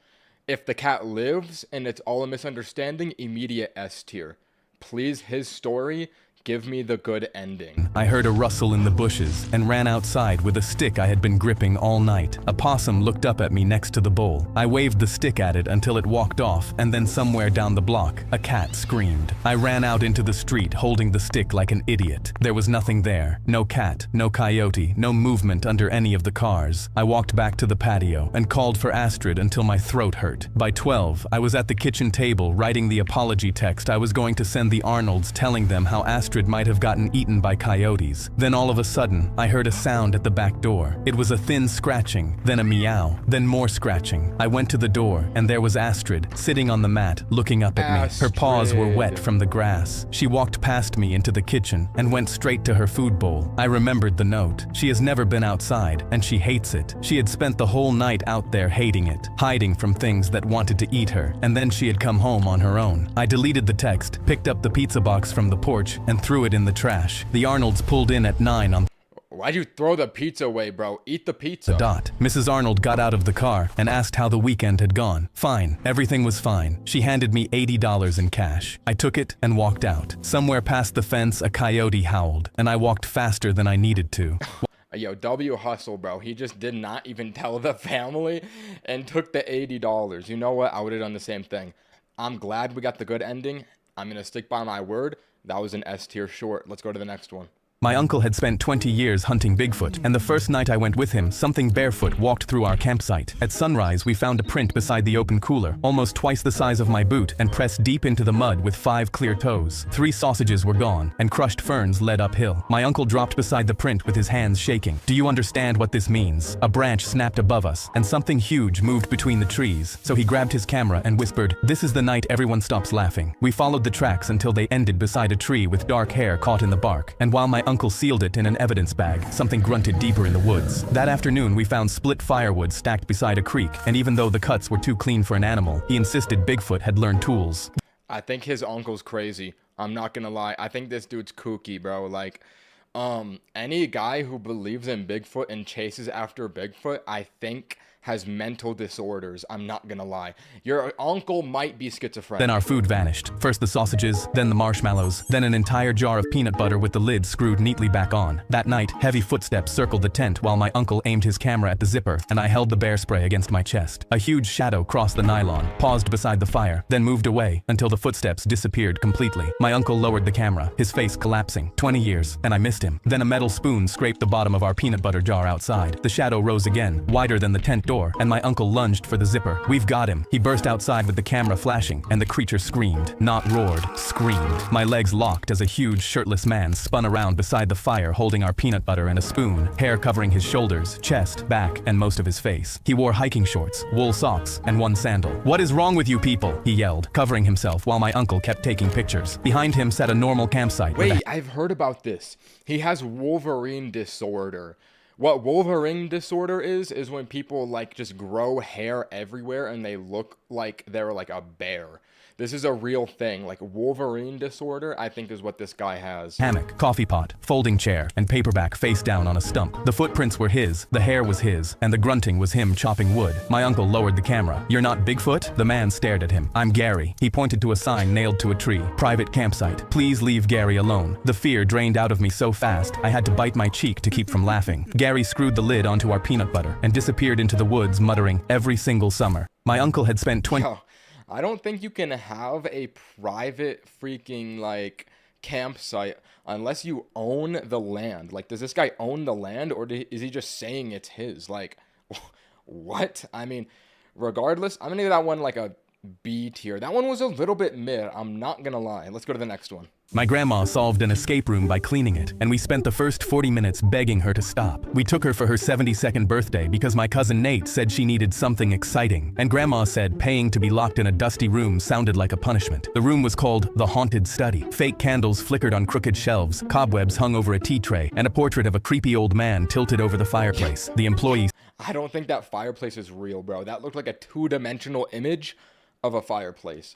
If the cat lives and it's all a misunderstanding, immediate S tier. Please, his story, give me the good ending. I heard a rustle in the bushes and ran outside with a stick I had been gripping all night. A possum looked up at me next to the bowl. I waved the stick at it until it walked off, and then somewhere down the block, a cat screamed. I ran out into the street holding the stick like an idiot. There was nothing there. No cat, no coyote, no movement under any of the cars. I walked back to the patio and called for Astrid until my throat hurt. By 12, I was at the kitchen table writing the apology text I was going to send the Arnolds, telling them how Astrid might have gotten eaten by coyotes. Then all of a sudden, I heard a sound at the back door. It was a thin scratching, then a meow, then more scratching. I went to the door, and there was Astrid, sitting on the mat, looking up at me. Her paws were wet from the grass. She walked past me into the kitchen and went straight to her food bowl. I remembered the note. She has never been outside, and she hates it. She had spent the whole night out there hating it, hiding from things that wanted to eat her, and then she had come home on her own. I deleted the text, picked up the pizza box from the porch, and threw it in the trash. The Arnolds pulled in at 9 on Why'd you throw the pizza away, bro? Eat the pizza. the dot. Mrs. Arnold got out of the car and asked how the weekend had gone. Fine. Everything was fine. She handed me $80 in cash. I took it and walked out. Somewhere past the fence, a coyote howled, and I walked faster than I needed to. Yo, W hustle, bro. He just did not even tell the family and took the $80. You know what? I would have done the same thing. I'm glad we got the good ending. I'm going to stick by my word. That was an S tier short. Let's go to the next one. My uncle had spent 20 years hunting Bigfoot, and the first night I went with him, something barefoot walked through our campsite. At sunrise, we found a print beside the open cooler, almost twice the size of my boot, and pressed deep into the mud with 5 clear toes. 3 sausages were gone, and crushed ferns led uphill. My uncle dropped beside the print with his hands shaking. Do you understand what this means? A branch snapped above us, and something huge moved between the trees. So he grabbed his camera and whispered, "This is the night everyone stops laughing." We followed the tracks until they ended beside a tree with dark hair caught in the bark, and while my uncle sealed it in an evidence bag, something grunted deeper in the woods. That afternoon, we found split firewood stacked beside a creek, and even though the cuts were too clean for an animal, he insisted Bigfoot had learned tools. I think his uncle's crazy. I'm not gonna lie. I think this dude's kooky, bro. Like, any guy who believes in Bigfoot and chases after Bigfoot, I think has mental disorders. I'm not gonna lie. Your uncle might be schizophrenic. Then our food vanished. First the sausages, then the marshmallows, then an entire jar of peanut butter with the lid screwed neatly back on. That night, heavy footsteps circled the tent while my uncle aimed his camera at the zipper and I held the bear spray against my chest. A huge shadow crossed the nylon, paused beside the fire, then moved away until the footsteps disappeared completely. My uncle lowered the camera, his face collapsing. 20 years, and I missed him. Then a metal spoon scraped the bottom of our peanut butter jar outside. The shadow rose again, wider than the tent door, and my uncle lunged for the zipper. We've got him. He burst outside with the camera flashing, and the creature screamed. Not roared, screamed. My legs locked as a huge shirtless man spun around beside the fire holding our peanut butter and a spoon, hair covering his shoulders, chest, back, and most of his face. He wore hiking shorts, wool socks, and one sandal. "What is wrong with you people?" he yelled, covering himself while my uncle kept taking pictures. Behind him sat a normal campsite. Wait, I've heard about this. He has Wolverine disorder. What Wolverine disorder is when people like just grow hair everywhere and they look like they're like a bear. This is a real thing. Like Wolverine disorder, I think is what this guy has. Hammock, coffee pot, folding chair, and paperback face down on a stump. The footprints were his, the hair was his, and the grunting was him chopping wood. My uncle lowered the camera. "You're not Bigfoot?" The man stared at him. "I'm Gary." He pointed to a sign nailed to a tree. "Private campsite. Please leave Gary alone." The fear drained out of me so fast, I had to bite my cheek to keep from laughing. Gary screwed the lid onto our peanut butter and disappeared into the woods muttering, "Every single summer." My uncle had spent 20- Yo, I don't think you can have a private freaking like campsite unless you own the land. Like, does this guy own the land or is he just saying it's his? Like, what? I mean, regardless, I'm gonna give that one like a B tier. That one was a little bit mid. I'm not gonna lie. Let's go to the next one. My grandma solved an escape room by cleaning it, and we spent the first 40 minutes begging her to stop. We took her for her 72nd birthday because my cousin Nate said she needed something exciting, and grandma said paying to be locked in a dusty room sounded like a punishment. The room was called The Haunted Study. Fake candles flickered on crooked shelves, cobwebs hung over a tea tray, and a portrait of a creepy old man tilted over the fireplace. The employees I don't think that fireplace is real, bro. That looked like a two-dimensional image of a fireplace.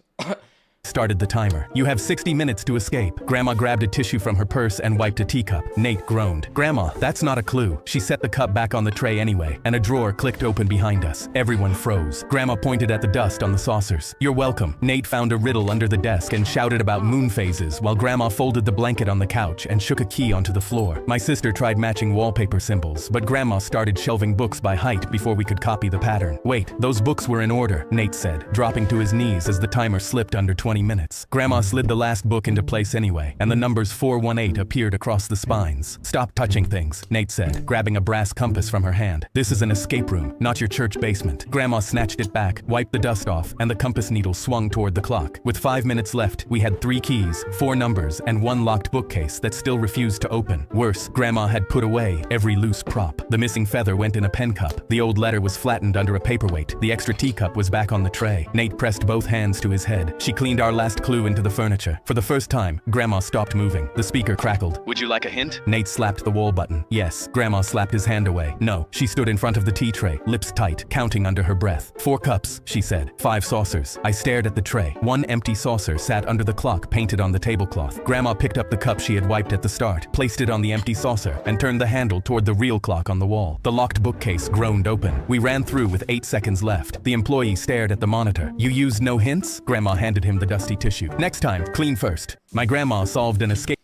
started the timer. "You have 60 minutes to escape." Grandma grabbed a tissue from her purse and wiped a teacup. Nate groaned. "Grandma, that's not a clue." She set the cup back on the tray anyway, and a drawer clicked open behind us. Everyone froze. Grandma pointed at the dust on the saucers. "You're welcome." Nate found a riddle under the desk and shouted about moon phases while Grandma folded the blanket on the couch and shook a key onto the floor. My sister tried matching wallpaper symbols, but Grandma started shelving books by height before we could copy the pattern. "Wait, those books were in order," Nate said, dropping to his knees as the timer slipped under 20 minutes. Grandma slid the last book into place anyway, and the numbers 418 appeared across the spines. "Stop touching things," Nate said, grabbing a brass compass from her hand. "This is an escape room, not your church basement." Grandma snatched it back, wiped the dust off, and the compass needle swung toward the clock. With 5 minutes left, we had 3 keys, 4 numbers, and 1 locked bookcase that still refused to open. Worse, Grandma had put away every loose prop. The missing feather went in a pen cup. The old letter was flattened under a paperweight. The extra teacup was back on the tray. Nate pressed both hands to his head. She cleaned our last clue into the furniture. For the first time, Grandma stopped moving. The speaker crackled. "Would you like a hint?" Nate slapped the wall button. "Yes." Grandma slapped his hand away. "No." She stood in front of the tea tray, lips tight, counting under her breath. 4 cups, she said. 5 saucers. I stared at the tray. 1 empty saucer sat under the clock painted on the tablecloth. Grandma picked up the cup she had wiped at the start, placed it on the empty saucer, and turned the handle toward the real clock on the wall. The locked bookcase groaned open. We ran through with 8 seconds left. The employee stared at the monitor. "You used no hints?" Grandma handed him the dusty tissue. "Next time, clean first." My grandma solved an escape.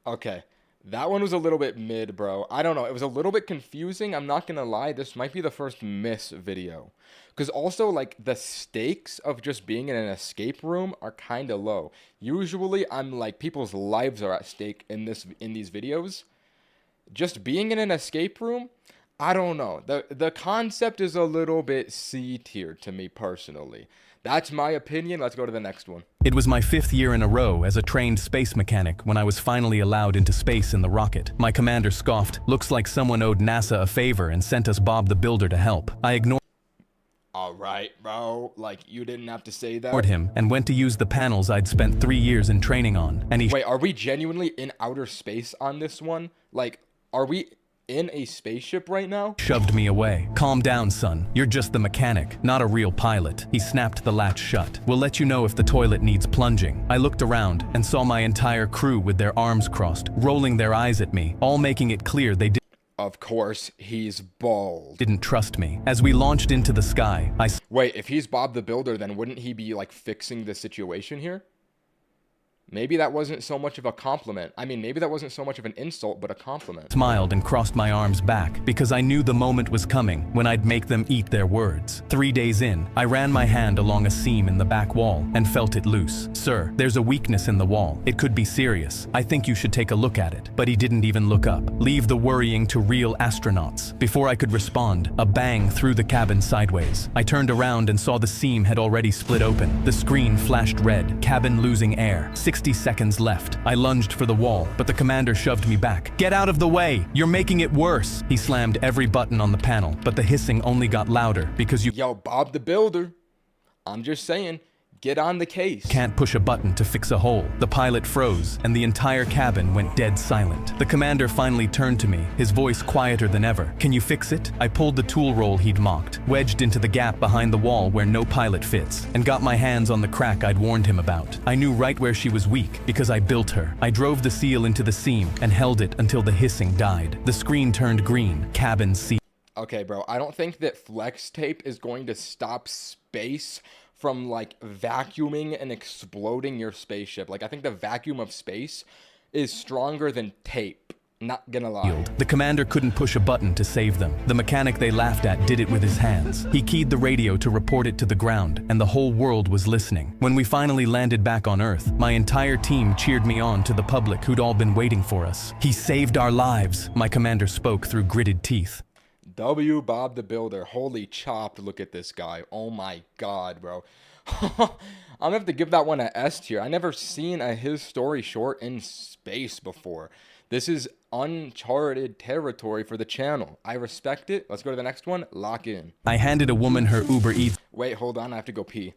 Okay, that one was a little bit mid, bro. I don't know. It was a little bit confusing. I'm not gonna lie. This might be the first miss video. Because also, like, the stakes of just being in an escape room are kind of low. Usually, I'm like, people's lives are at stake in these videos. Just being in an escape room, I don't know. The concept is a little bit C tier to me personally. That's my opinion. Let's go to the next one. It was my 5th year in a row as a trained space mechanic when I was finally allowed into space in the rocket. My commander scoffed. "Looks like someone owed NASA a favor and sent us Bob the Builder to help." I ignored All right, bro. Like, you didn't have to say that. him and went to use the panels I'd spent 3 years in training on, and he Wait, are we genuinely in outer space on this one? Like, are we in a spaceship right now? shoved me away. "Calm down, son. You're just the mechanic, not a real pilot." He snapped the latch shut. "We'll let you know if the toilet needs plunging." I looked around and saw my entire crew with their arms crossed, rolling their eyes at me, all making it clear they didn't Of course, he's bald. Didn't trust me. As we launched into the sky, Wait, if he's Bob the Builder, then wouldn't he be, like, fixing the situation here? Maybe that wasn't so much of a compliment. I mean, maybe that wasn't so much of an insult, but a compliment. Smiled and crossed my arms back because I knew the moment was coming when I'd make them eat their words. 3 days in, I ran my hand along a seam in the back wall and felt it loose. Sir, there's a weakness in the wall. It could be serious. I think you should take a look at it. But he didn't even look up. Leave the worrying to real astronauts. Before I could respond, a bang threw the cabin sideways. I turned around and saw the seam had already split open. The screen flashed red, cabin losing air. 60 seconds left. I lunged for the wall, but the commander shoved me back. Get out of the way! You're making it worse! He slammed every button on the panel, but the hissing only got louder because you Yo, Bob the Builder. I'm just saying, get on the case. can't push a button to fix a hole. The pilot froze, and the entire cabin went dead silent. The commander finally turned to me, his voice quieter than ever. Can you fix it? I pulled the tool roll he'd mocked, wedged into the gap behind the wall where no pilot fits, and got my hands on the crack I'd warned him about. I knew right where she was weak, because I built her. I drove the seal into the seam and held it until the hissing died. The screen turned green, cabin sealed. Okay, bro, I don't think that flex tape is going to stop space from, like, vacuuming and exploding your spaceship. Like, I think the vacuum of space is stronger than tape. Not gonna lie. The commander couldn't push a button to save them. The mechanic they laughed at did it with his hands. He keyed the radio to report it to the ground, and the whole world was listening. When we finally landed back on Earth, my entire team cheered me on to the public who'd all been waiting for us. He saved our lives, my commander spoke through gritted teeth. W. Bob the Builder. Holy chopped, look at this guy. Oh my god, bro. I'm gonna have to give that one a S tier. I never seen a his story short in space before. This is uncharted territory for the channel. I respect it. Let's go to the next one. Lock in. I handed a woman her Uber Eats. Wait, hold on. I have to go pee.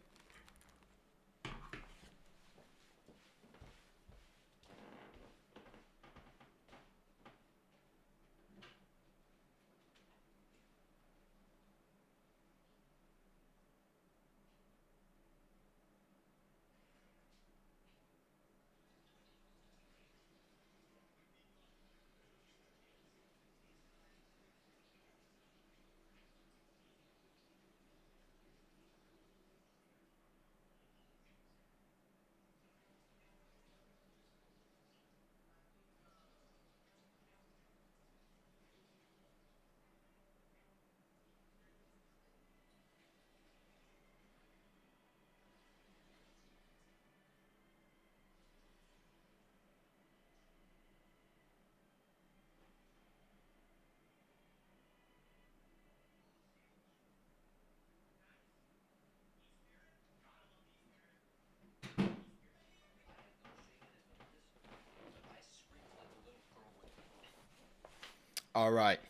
All right.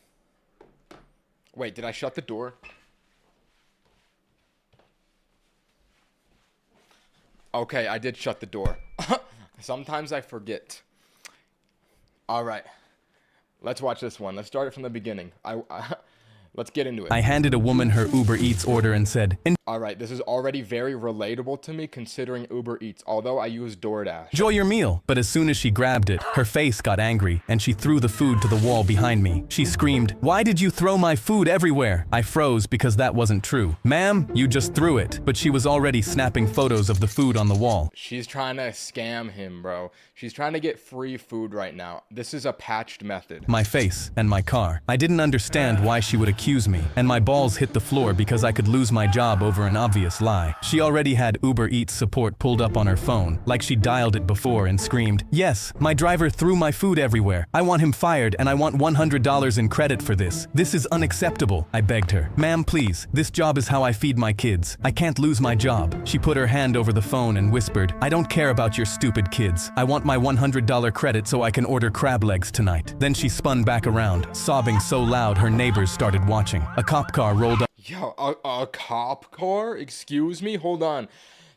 Wait, did I shut the door? Okay, I did shut the door. Sometimes I forget. All right. Let's watch this one. Let's start it from the beginning. Let's get into it. I handed a woman her Uber Eats order and said, All right, this is already very relatable to me considering Uber Eats, although I use DoorDash. enjoy your meal. But as soon as she grabbed it, her face got angry and she threw the food to the wall behind me. She screamed, "Why did you throw my food everywhere?" I froze because that wasn't true. "Ma'am, you just threw it." But she was already snapping photos of the food on the wall. She's trying to scam him, bro. She's trying to get free food right now. This is a patched method. My face and my car. I didn't understand why she would accuse me, and my balls hit the floor because I could lose my job over an obvious lie. She already had Uber Eats support pulled up on her phone, like she dialed it before, and screamed, "Yes, my driver threw my food everywhere. I want him fired and I want $100 in credit for this. This is unacceptable." I begged her. "Ma'am, please, this job is how I feed my kids. I can't lose my job." She put her hand over the phone and whispered, "I don't care about your stupid kids. I want my $100 credit so I can order crab legs tonight." Then she spun back around, sobbing so loud her neighbors started watching. A cop car rolled up. Yo, a cop car? Excuse me? Hold on.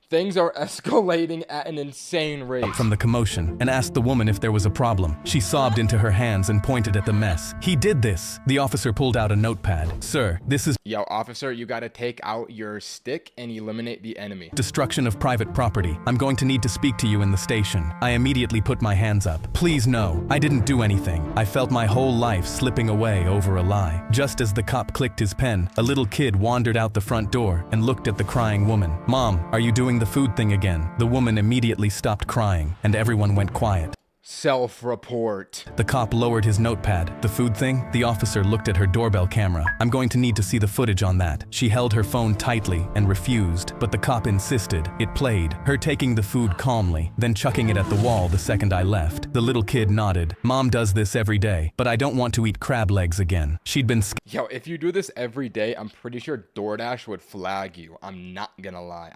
Things are escalating at an insane rate. From the commotion and asked the woman if there was a problem. She sobbed into her hands and pointed at the mess. He did this. The officer pulled out a notepad. Sir, this is Yo, officer, you gotta take out your stick and eliminate the enemy. destruction of private property. I'm going to need to speak to you in the station. I immediately put my hands up. Please no, I didn't do anything. I felt my whole life slipping away over a lie. Just as the cop clicked his pen, a little kid wandered out the front door and looked at the crying woman. Mom, are you doing the food thing again? The woman immediately stopped crying and everyone went quiet. Self-report. The cop lowered his notepad. The food thing? The officer looked at her doorbell camera. I'm going to need to see the footage on that. She held her phone tightly and refused, but the cop insisted. It played, her taking the food calmly, then chucking it at the wall the second I left. The little kid nodded. Mom does this every day, but I don't want to eat crab legs again. She'd been Yo, if you do this every day, I'm pretty sure DoorDash would flag you. I'm not gonna lie.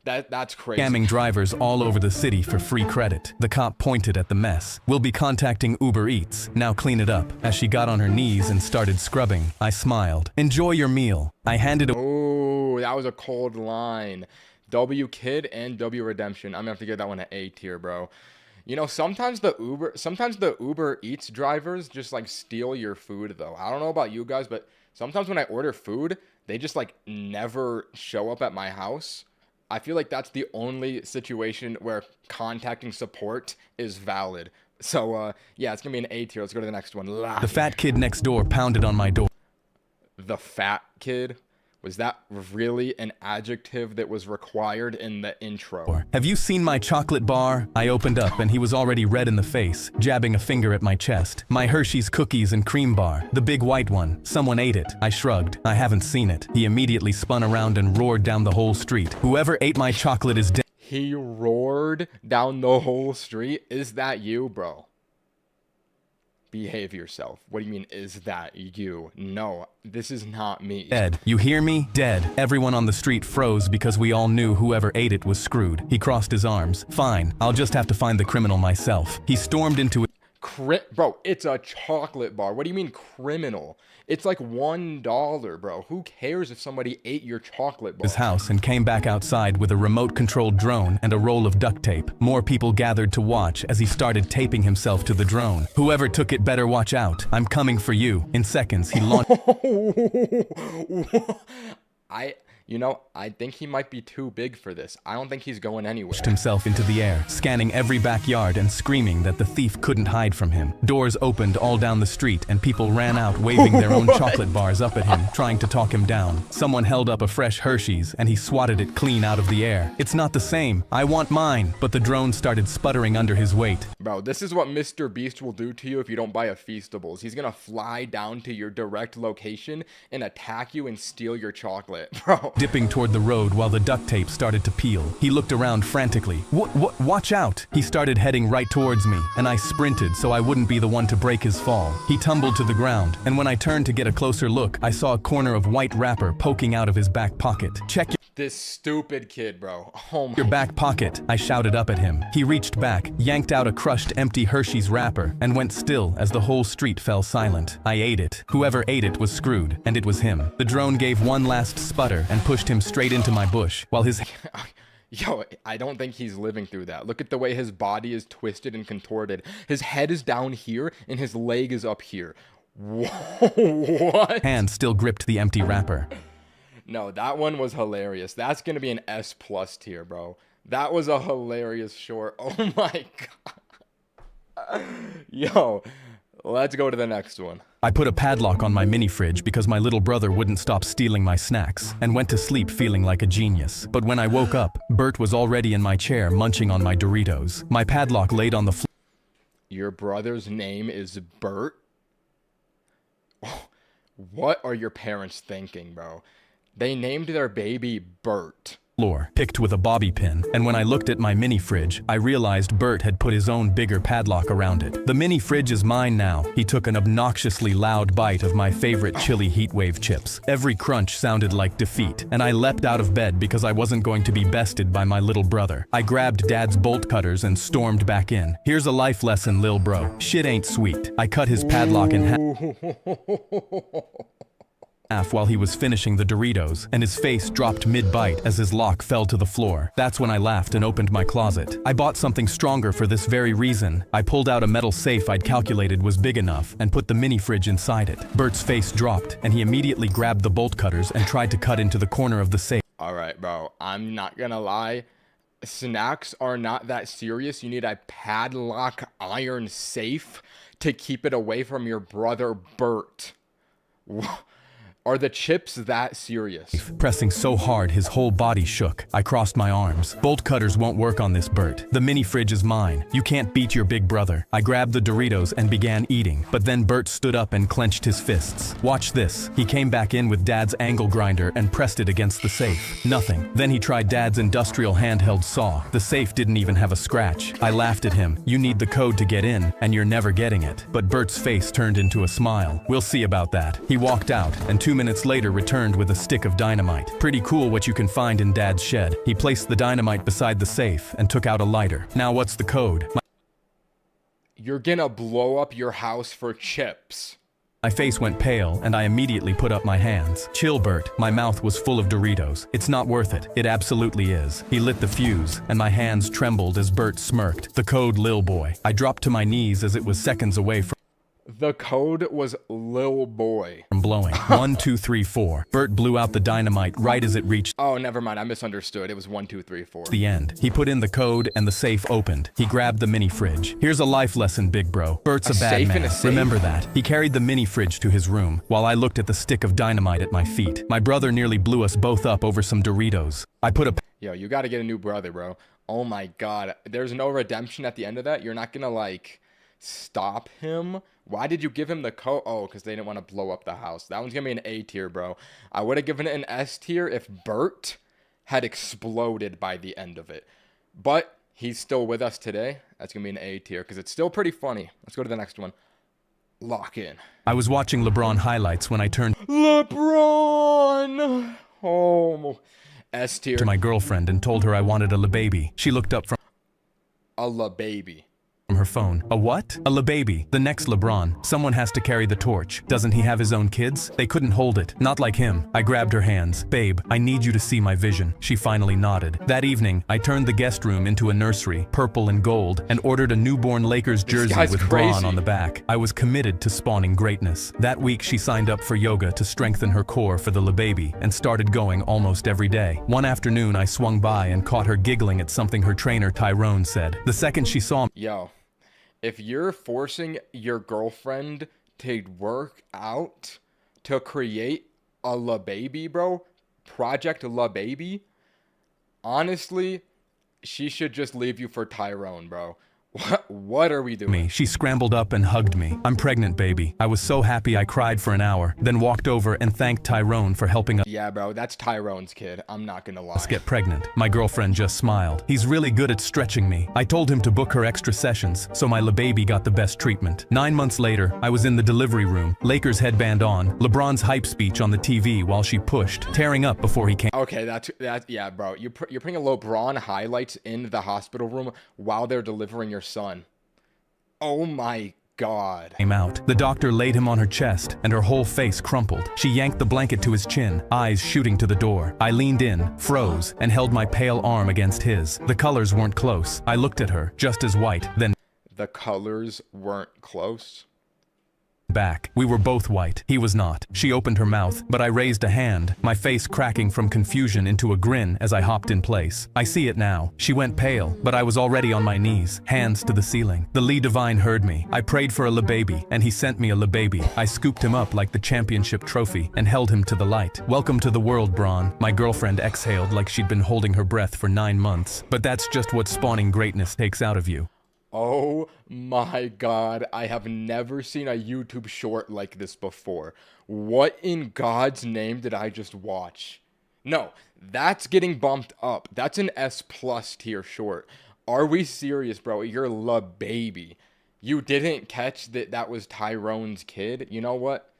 That's crazy. scamming drivers all over the city for free credit. The cop pointed at the mess. We'll be contacting Uber Eats. Now clean it up. As she got on her knees and started scrubbing, I smiled. Enjoy your meal. I handed Oh, that was a cold line. W Kid and W Redemption. I'm gonna have to give that one an A tier, bro. You know, sometimes the Uber Eats drivers just like steal your food though. I don't know about you guys, but sometimes when I order food, they just like never show up at my house. I feel like that's the only situation where contacting support is valid. So, yeah, it's going to be an A tier. Let's go to the next one. The fat kid next door pounded on my door. The fat kid? Was that really an adjective that was required in the intro? Have you seen my chocolate bar? I opened up and he was already red in the face, jabbing a finger at my chest. My Hershey's cookies and cream bar, the big white one. Someone ate it. I shrugged. I haven't seen it. He immediately spun around and roared down the whole street. Whoever ate my chocolate is dead. He roared down the whole street? Is that you, bro? Behave yourself. What do you mean, is that you? No, this is not me. Dead. You hear me? Dead. Everyone on the street froze because we all knew whoever ate it was screwed. He crossed his arms. Fine, I'll just have to find the criminal myself. He stormed into it. Bro, it's a chocolate bar. What do you mean criminal? It's like $1, bro. Who cares if somebody ate your chocolate bar? His house and came back outside with a remote-controlled drone and a roll of duct tape. More people gathered to watch as he started taping himself to the drone. Whoever took it better watch out. I'm coming for you. In seconds, he launched. I think he might be too big for this. I don't think he's going anywhere. Himself into the air, scanning every backyard and screaming that the thief couldn't hide from him. Doors opened all down the street and people ran out waving their own chocolate bars up at him, trying to talk him down. Someone held up a fresh Hershey's and he swatted it clean out of the air. It's not the same. I want mine. But the drone started sputtering under his weight. Bro, this is what Mr. Beast will do to you if you don't buy a Feastables. He's gonna fly down to your direct location and attack you and steal your chocolate, bro. Dipping toward the road while the duct tape started to peel. He looked around frantically. Watch out! He started heading right towards me, and I sprinted so I wouldn't be the one to break his fall. He tumbled to the ground, and when I turned to get a closer look, I saw a corner of white wrapper poking out of his back pocket. Check this stupid kid, bro. Oh my. Your back pocket, I shouted up at him. He reached back, yanked out a crushed empty Hershey's wrapper, and went still as the whole street fell silent. I ate it. Whoever ate it was screwed, and it was him. The drone gave one last sputter and pushed him straight into my bush, while his Yo, I don't think he's living through that. Look at the way his body is twisted and contorted. His head is down here, and his leg is up here. What? hand still gripped the empty wrapper. No, that one was hilarious. That's gonna be an S+ tier, bro. That was a hilarious short. Oh my god. Yo, let's go to the next one. I put a padlock on my mini fridge because my little brother wouldn't stop stealing my snacks, and went to sleep feeling like a genius. But when I woke up, Bert was already in my chair munching on my Doritos. My padlock laid on the floor. Your brother's name is Bert? What are your parents thinking, bro? They named their baby Bert. Picked with a bobby pin, and when I looked at my mini fridge, I realized Bert had put his own bigger padlock around it. The mini fridge is mine now. He took an obnoxiously loud bite of my favorite chili heatwave chips. Every crunch sounded like defeat, and I leapt out of bed because I wasn't going to be bested by my little brother. I grabbed Dad's bolt cutters and stormed back in. Here's a life lesson, lil bro. Shit ain't sweet. I cut his padlock in half. laugh while he was finishing the Doritos, and his face dropped mid-bite as his lock fell to the floor. That's when I laughed and opened my closet. I bought something stronger for this very reason. I pulled out a metal safe I'd calculated was big enough and put the mini fridge inside it. Bert's face dropped, and he immediately grabbed the bolt cutters and tried to cut into the corner of the safe. All right, bro. I'm not gonna lie. Snacks are not that serious. You need a padlock iron safe to keep it away from your brother Bert. Are the chips that serious? Pressing so hard his whole body shook. I crossed my arms. Bolt cutters won't work on this, Bert. The mini fridge is mine. You can't beat your big brother. I grabbed the Doritos and began eating, but then Bert stood up and clenched his fists. Watch this. He came back in with Dad's angle grinder and pressed it against the safe. Nothing. Then he tried Dad's industrial handheld saw. The safe didn't even have a scratch. I laughed at him. You need the code to get in, and you're never getting it. But Bert's face turned into a smile. We'll see about that. He walked out, and 2 minutes later returned with a stick of dynamite. Pretty cool what you can find in Dad's shed. He placed the dynamite beside the safe and took out a lighter. Now what's the code? You're gonna blow up your house for chips. My face went pale, and I immediately put up my hands. Chill, Bert. My mouth was full of Doritos. It's not worth it. It absolutely is. He lit the fuse, and my hands trembled as Bert smirked. The code, Lil Boy. I dropped to my knees as it was seconds away from The code was Lil Boy. blowing. 1, 2, 3, 4. Bert blew out the dynamite right as it reached Oh, never mind. I misunderstood. It was 1, 2, 3, 4. the end. He put in the code and the safe opened. He grabbed the mini fridge. Here's a life lesson, big bro. Bert's a bad safe and man. a safe? Remember that. He carried the mini fridge to his room while I looked at the stick of dynamite at my feet. My brother nearly blew us both up over some Doritos. I put a Yo, you gotta get a new brother, bro. Oh my god. There's no redemption at the end of that. You're not gonna, like, stop him. Why did you give him the code? Oh, because they didn't want to blow up the house. That one's gonna be an A tier, bro. I would have given it an S tier if Bert had exploded by the end of it. But he's still with us today. That's gonna be an A tier because it's still pretty funny. Let's go to the next one. Lock in. I was watching LeBron highlights when I turned LeBron. Oh, S tier. to my girlfriend and told her I wanted a baby. She looked up from A baby. her phone. A what? A baby. The next LeBron. Someone has to carry the torch. Doesn't he have his own kids? They couldn't hold it. Not like him. I grabbed her hands. Babe, I need you to see my vision. She finally nodded. That evening, I turned the guest room into a nursery, purple and gold, and ordered a newborn Lakers jersey guy's with crazy. Braun on the back. I was committed to spawning greatness. That week, she signed up for yoga to strengthen her core for the baby and started going almost every day. One afternoon, I swung by and caught her giggling at something her trainer Tyrone said. The second she saw me, Yo, if you're forcing your girlfriend to work out to create a baby, bro, Project Baby, honestly, she should just leave you for Tyrone, bro. What are we doing? she scrambled up and hugged me. I'm pregnant, baby. I was so happy I cried for an hour, then walked over and thanked Tyrone for helping Yeah, bro, that's Tyrone's kid. I'm not gonna lie. us get pregnant. My girlfriend just smiled. He's really good at stretching me. I told him to book her extra sessions, so my baby got the best treatment. 9 months later, I was in the delivery room, Lakers headband on, LeBron's hype speech on the TV while she pushed, tearing up before he came Okay, that's yeah, bro. You're putting a LeBron highlights in the hospital room while they're delivering your son. Oh my god. out. The doctor laid him on her chest, and her whole face crumpled. She yanked the blanket to his chin, eyes shooting to the door. I leaned in, froze, and held my pale arm against his. The colors weren't close. I looked at her, just as white, then The colors weren't close. back. We were both white. He was not. She opened her mouth, but I raised a hand, my face cracking from confusion into a grin as I hopped in place. I see it now. She went pale, but I was already on my knees, hands to the ceiling. The Lee Divine heard me. I prayed for a baby, and he sent me a baby. I scooped him up like the championship trophy and held him to the light. Welcome to the world, Braun. My girlfriend exhaled like she'd been holding her breath for 9 months. But that's just what spawning greatness takes out of you. Oh my god, I have never seen a YouTube short like this before. What in God's name did I just watch? No, that's getting bumped up. That's an S+ tier short. Are we serious, bro? You're baby. You didn't catch that was Tyrone's kid? You know what?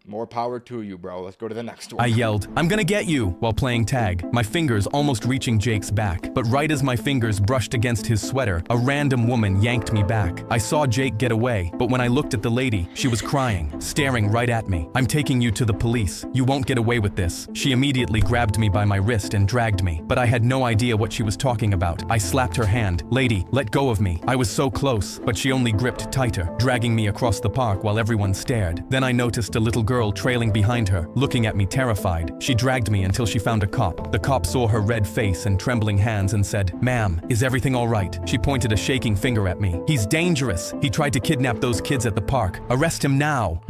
More power to you, bro. Let's go to the next I one. yelled, "I'm gonna get you," while playing tag, my fingers almost reaching Jake's back. But right as my fingers brushed against his sweater, a random woman yanked me back. I saw Jake get away, but when I looked at the lady, she was crying, staring right at me. "I'm taking you to the police. You won't get away with this." She immediately grabbed me by my wrist and dragged me, but I had no idea what she was talking about. I slapped her hand. "Lady, let go of me." I was so close, but she only gripped tighter, dragging me across the park while everyone stared. Then I noticed a little girl trailing behind her, looking at me terrified. She dragged me until she found a cop. The cop saw her red face and trembling hands and said, "Ma'am, is everything all right?" She pointed a shaking finger at me. "He's dangerous. He tried to kidnap those kids at the park. Arrest him now."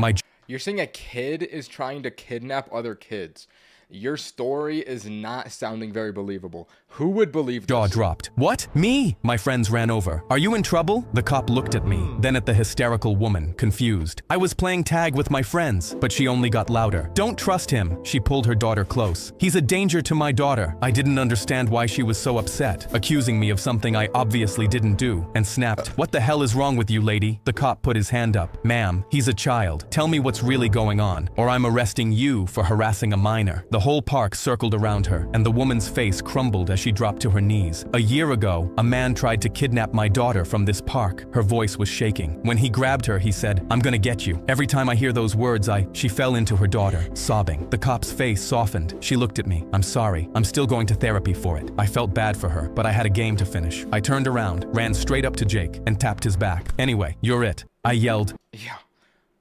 You're saying a kid is trying to kidnap other kids. Your story is not sounding very believable. Who would believe jaw this? dropped. "What? Me?" My friends ran over. "Are you in trouble?" The cop looked at me, then at the hysterical woman, confused. "I was playing tag with my friends," but she only got louder. "Don't trust him." She pulled her daughter close. "He's a danger to my daughter." I didn't understand why she was so upset, accusing me of something I obviously didn't do, and snapped, "What the hell is wrong with you, lady?" The cop put his hand up. "Ma'am, he's a child. Tell me what's really going on, or I'm arresting you for harassing a minor." The whole park circled around her, and the woman's face crumbled as she dropped to her knees. "A year ago, a man tried to kidnap my daughter from this park." Her voice was shaking. When he grabbed her, he said, "I'm gonna get you." Every time I hear those words, she fell into her daughter, sobbing. The cop's face softened. She looked at me. "I'm sorry. I'm still going to therapy for it." I felt bad for her, but I had a game to finish. I turned around, ran straight up to Jake, and tapped his back. "Anyway, you're it," I yelled. Yeah.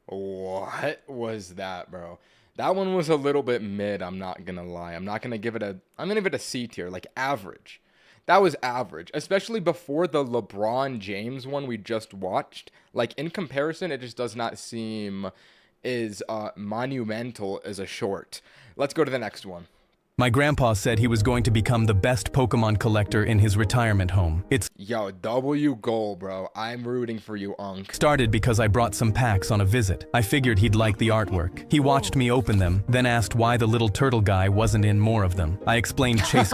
What was that, bro? That one was a little bit mid, I'm not gonna lie. I'm gonna give it a C tier, like average. That was average, especially before the LeBron James one we just watched. Like, in comparison, it just does not seem as monumental as a short. Let's go to the next one. My grandpa said he was going to become the best Pokemon collector in his retirement home. Yo, W goal, bro. I'm rooting for you, Unc. Started because I brought some packs on a visit. I figured he'd like the artwork. He watched me open them, then asked why the little turtle guy wasn't in more of them. I explained chase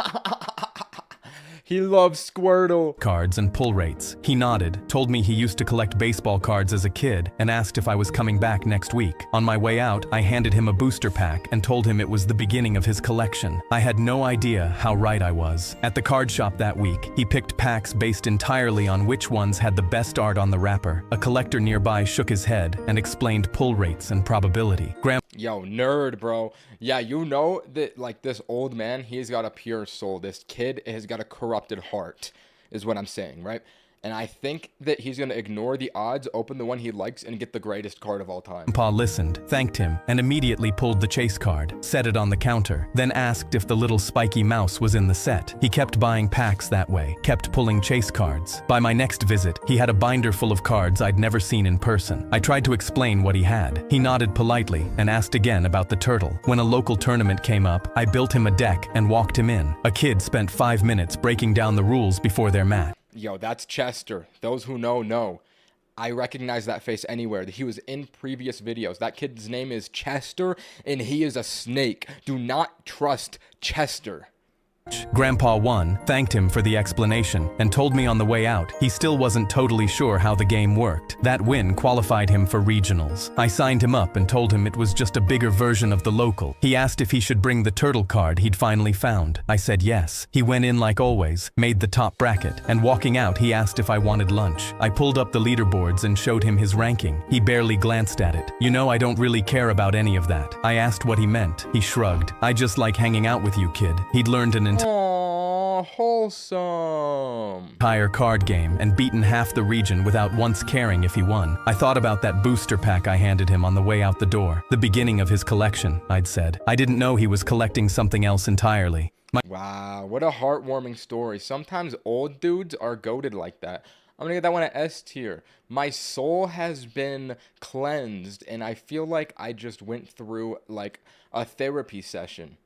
He loves Squirtle cards and pull rates. He nodded, told me he used to collect baseball cards as a kid, and asked if I was coming back next week. On my way out, I handed him a booster pack and told him it was the beginning of his collection. I had no idea how right I was. At the card shop that week, he picked packs based entirely on which ones had the best art on the wrapper. A collector nearby shook his head and explained pull rates and probability. Yo, nerd, bro. Yeah, you know that, like, this old man, he's got a pure soul. This kid has got a corrupted heart, is what I'm saying, right? And I think that he's going to ignore the odds, open the one he likes, and get the greatest card of all time. Pa listened, thanked him, and immediately pulled the chase card, set it on the counter, then asked if the little spiky mouse was in the set. He kept buying packs that way, kept pulling chase cards. By my next visit, he had a binder full of cards I'd never seen in person. I tried to explain what he had. He nodded politely and asked again about the turtle. When a local tournament came up, I built him a deck and walked him in. A kid spent 5 minutes breaking down the rules before their match. Yo, that's Chester. Those who know. I recognize that face anywhere. He was in previous videos. That kid's name is Chester, and he is a snake. Do not trust Chester. Grandpa won, thanked him for the explanation, and told me on the way out he still wasn't totally sure how the game worked. That win qualified him for regionals. I signed him up and told him it was just a bigger version of the local. He asked if he should bring the turtle card he'd finally found. I said yes. He went in like always, made the top bracket, and walking out he asked if I wanted lunch. I pulled up the leaderboards and showed him his ranking. He barely glanced at it. "You know, I don't really care about any of that." I asked what he meant. He shrugged. "I just like hanging out with you, kid." He'd learned an Aww, wholesome. entire card game and beaten half the region without once caring if he won. I thought about that booster pack I handed him on the way out the door. The beginning of his collection, I'd said. I didn't know he was collecting something else entirely. Wow, what a heartwarming story. Sometimes old dudes are goated like that. I'm gonna get that one at S tier. My soul has been cleansed, and I feel like I just went through, like, a therapy session.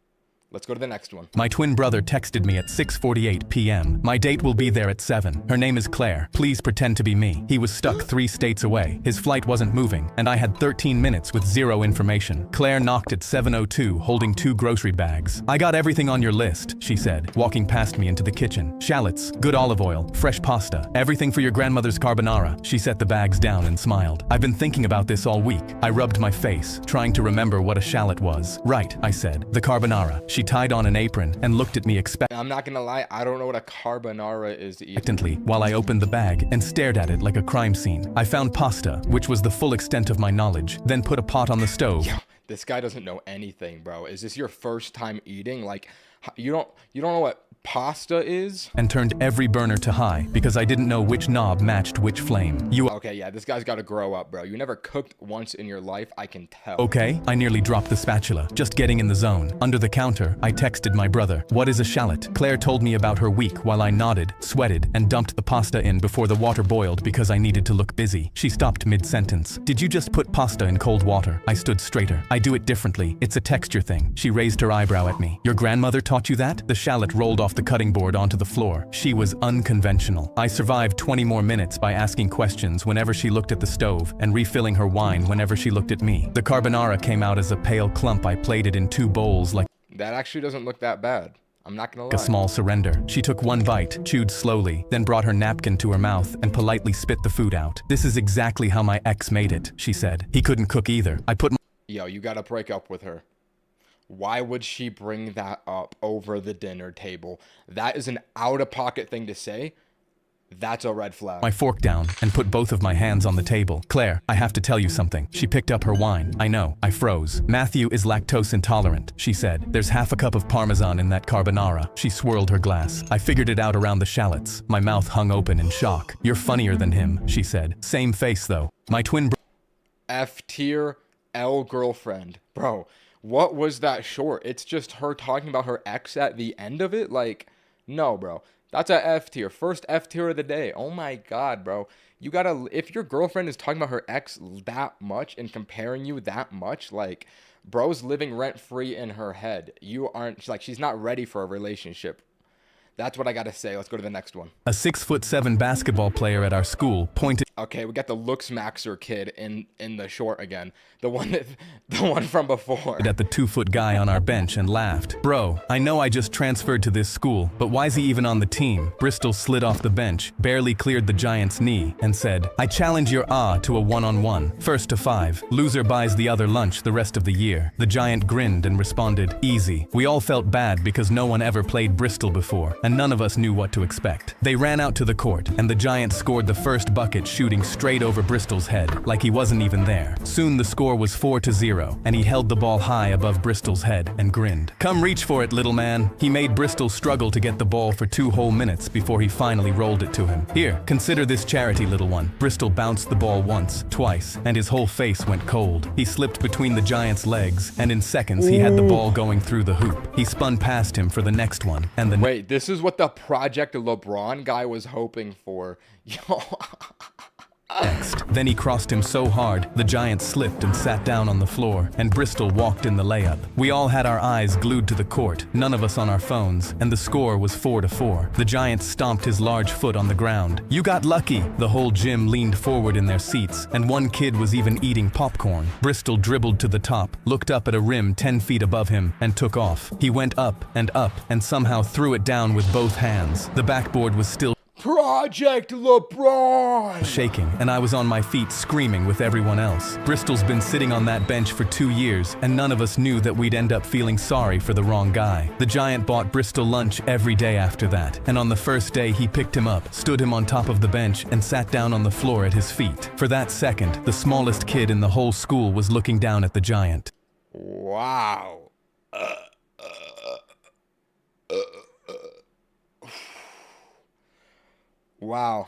Let's go to the next one. My twin brother texted me at 6:48 p.m. My date will be there at 7. Her name is Claire. Please pretend to be me. He was stuck 3 states away. His flight wasn't moving, and I had 13 minutes with zero information. Claire knocked at 7:02, holding 2 grocery bags. I got everything on your list, she said, walking past me into the kitchen. Shallots, good olive oil, fresh pasta, everything for your grandmother's carbonara. She set the bags down and smiled. I've been thinking about this all week. I rubbed my face, trying to remember what a shallot was. Right, I said. The carbonara. She tied on an apron and looked at me I'm not gonna lie, I don't know what a carbonara is either. expectantly while I opened the bag and stared at it like a crime scene. I found pasta, which was the full extent of my knowledge, then put a pot on the stove. Yo, this guy doesn't know anything, bro. Is this your first time eating? Like, you don't know what pasta is? And turned every burner to high because I didn't know which knob matched which flame. You Okay, yeah, this guy's gotta grow up, bro. You never cooked once in your life, I can tell. okay? I nearly dropped the spatula, just getting in the zone. Under the counter, I texted my brother, what is a shallot? Claire told me about her week while I nodded, sweated, and dumped the pasta in before the water boiled because I needed to look busy. She stopped mid-sentence. Did you just put pasta in cold water? I stood straighter. I do it differently. It's a texture thing. She raised her eyebrow at me. Your grandmother taught you that? The shallot rolled off the cutting board onto the floor. She was unconventional. I survived 20 more minutes by asking questions whenever she looked at the stove and refilling her wine whenever she looked at me. The carbonara came out as a pale clump. I played it in 2 bowls like That actually doesn't look that bad. I'm not gonna lie. a small surrender. She took 1 bite, chewed slowly, then brought her napkin to her mouth and politely spit the food out. This is exactly how my ex made it, she said. He couldn't cook either. I put Yo, you gotta break up with her. Why would she bring that up over the dinner table? That is an out-of-pocket thing to say. That's a red flag. my fork down and put both of my hands on the table. Claire, I have to tell you something. She picked up her wine. I know. I froze. Matthew is lactose intolerant, she said. There's half a cup of Parmesan in that carbonara. She swirled her glass. I figured it out around the shallots. My mouth hung open in shock. You're funnier than him, she said. Same face though. My twin F tier L girlfriend. Bro, what was that short? It's just her talking about her ex at the end of it? Like, no, bro. That's a F tier. First F tier of the day. Oh my God, bro. You gotta, if your girlfriend is talking about her ex that much and comparing you that much, like, bro's living rent free in her head. You aren't, like, she's not ready for a relationship. That's what I gotta say. Let's go to the next one. a 6'7" basketball player at our school pointed Okay, we got the looks maxer kid in the short again. The one from before. at the 2-foot guy on our bench and laughed. Bro, I know I just transferred to this school, but why's he even on the team? Bristol slid off the bench, barely cleared the giant's knee, and said, I challenge your to a 1-on-1. First to 5. Loser buys the other lunch the rest of the year. The giant grinned and responded, easy. We all felt bad because no one ever played Bristol before, and none of us knew what to expect. They ran out to the court, and the giant scored the first bucket shooting straight over Bristol's head, like he wasn't even there. Soon the score was 4-0, and he held the ball high above Bristol's head and grinned. Come reach for it, little man. He made Bristol struggle to get the ball for 2 whole minutes before he finally rolled it to him. Here, consider this charity, little one. Bristol bounced the ball once, twice, and his whole face went cold. He slipped between the giant's legs, and in seconds he had the ball going through the hoop. He spun past him for the next one, and the Wait, this is what the Project LeBron guy was hoping for. Yo. next. Then he crossed him so hard, the giant slipped and sat down on the floor, and Bristol walked in the layup. We all had our eyes glued to the court, none of us on our phones, and the score was 4-4. The giant stomped his large foot on the ground. You got lucky! The whole gym leaned forward in their seats, and one kid was even eating popcorn. Bristol dribbled to the top, looked up at a rim 10 feet above him, and took off. He went up, and somehow threw it down with both hands. The backboard was still Project LeBron! shaking, and I was on my feet screaming with everyone else. Bristol's been sitting on that bench for 2 years, and none of us knew that we'd end up feeling sorry for the wrong guy. The giant bought Bristol lunch every day after that, and on the first day he picked him up, stood him on top of the bench, and sat down on the floor at his feet. For that second, the smallest kid in the whole school was looking down at the giant. Wow. Wow.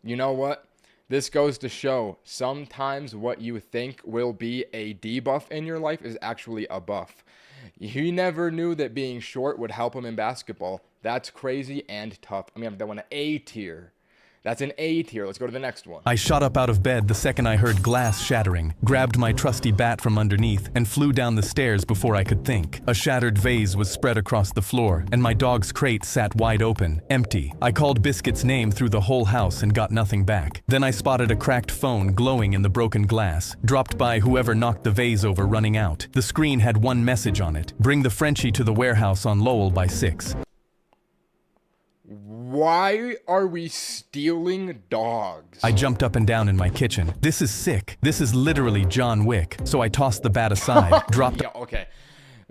You know what? This goes to show sometimes what you think will be a debuff in your life is actually a buff. He never knew that being short would help him in basketball. That's crazy and tough. I mean, that one A tier. That's an A tier. Let's go to the next one. I shot up out of bed the second I heard glass shattering, grabbed my trusty bat from underneath, and flew down the stairs before I could think. A shattered vase was spread across the floor, and my dog's crate sat wide open, empty. I called Biscuit's name through the whole house and got nothing back. Then I spotted a cracked phone glowing in the broken glass, dropped by whoever knocked the vase over running out. The screen had one message on it: bring the Frenchie to the warehouse on Lowell by 6. Why are we stealing dogs? I jumped up and down in my kitchen. This is sick. This is literally John Wick. So I tossed the bat aside, dropped. Yeah, okay.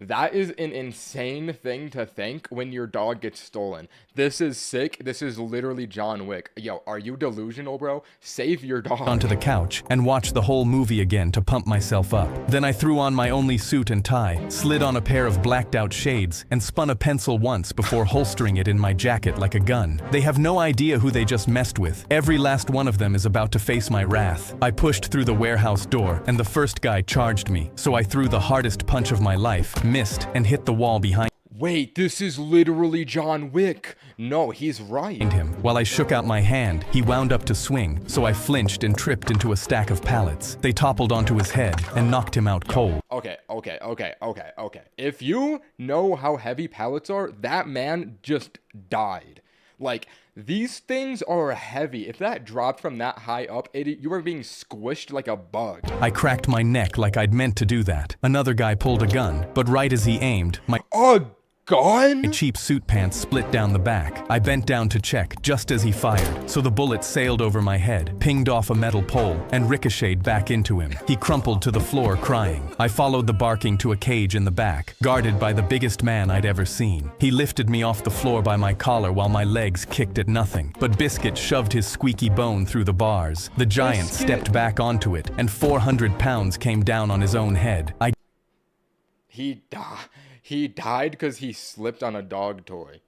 That is an insane thing to think when your dog gets stolen. This is sick. This is literally John Wick. Yo, are you delusional, bro? Save your dog. Onto the couch and watched the whole movie again to pump myself up. Then I threw on my only suit and tie, slid on a pair of blacked out shades, and spun a pencil once before holstering it in my jacket like a gun. They have no idea who they just messed with. Every last one of them is about to face my wrath. I pushed through the warehouse door, and the first guy charged me, so I threw the hardest punch of my life, missed, and hit the wall behind Wait, this is literally John Wick. No, he's right. him. While I shook out my hand, he wound up to swing, so I flinched and tripped into a stack of pallets. They toppled onto his head and knocked him out cold. Okay. If you know how heavy pallets are, that man just died. Like, these things are heavy. If that dropped from that high up, you were being squished like a bug. I cracked my neck like I'd meant to do that. Another guy pulled a gun, but right as he aimed, my Gun? cheap suit pants split down the back. I bent down to check just as he fired, so the bullet sailed over my head, pinged off a metal pole, and ricocheted back into him. He crumpled to the floor crying. I followed the barking to a cage in the back, guarded by the biggest man I'd ever seen. He lifted me off the floor by my collar while my legs kicked at nothing, but Biscuit shoved his squeaky bone through the bars. The giant stepped back onto it, and 400 pounds came down on his own head. He died because he slipped on a dog toy.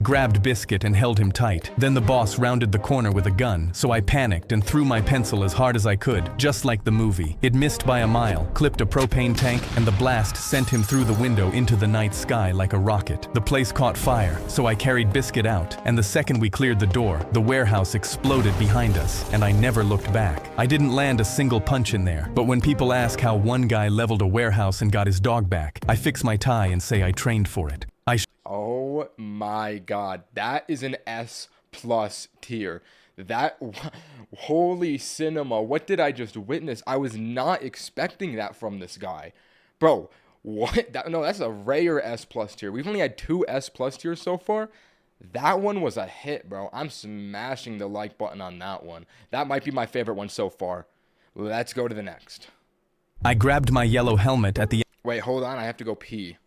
Grabbed Biscuit and held him tight. Then the boss rounded the corner with a gun, so I panicked and threw my pencil as hard as I could, just like the movie. It missed by a mile, clipped a propane tank, and the blast sent him through the window into the night sky like a rocket. The place caught fire, so I carried Biscuit out, and the second we cleared the door, the warehouse exploded behind us, and I never looked back. I didn't land a single punch in there, but when people ask how one guy leveled a warehouse and got his dog back, I fix my tie and say I trained for it. Oh my god, that is an S+ tier. Holy cinema, what did I just witness? I was not expecting that from this guy. Bro, what? No, that's a rare S+ tier. We've only had 2 S+ tiers so far. That one was a hit, bro. I'm smashing the like button on that one. That might be my favorite one so far. Let's go to the next. I grabbed my yellow helmet at the Wait, hold on, I have to go pee.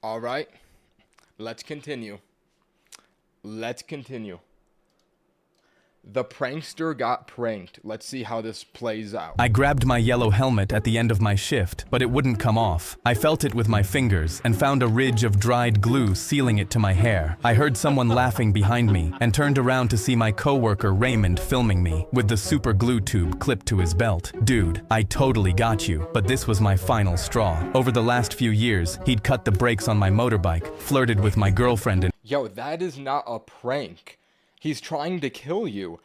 All right, let's continue. The prankster got pranked. Let's see how this plays out. I grabbed my yellow helmet at the end of my shift, but it wouldn't come off. I felt it with my fingers and found a ridge of dried glue sealing it to my hair. I heard someone laughing behind me and turned around to see my coworker Raymond filming me with the super glue tube clipped to his belt. Dude, I totally got you, but this was my final straw. Over the last few years, he'd cut the brakes on my motorbike, flirted with my girlfriend, and Yo, that is not a prank. He's trying to kill you.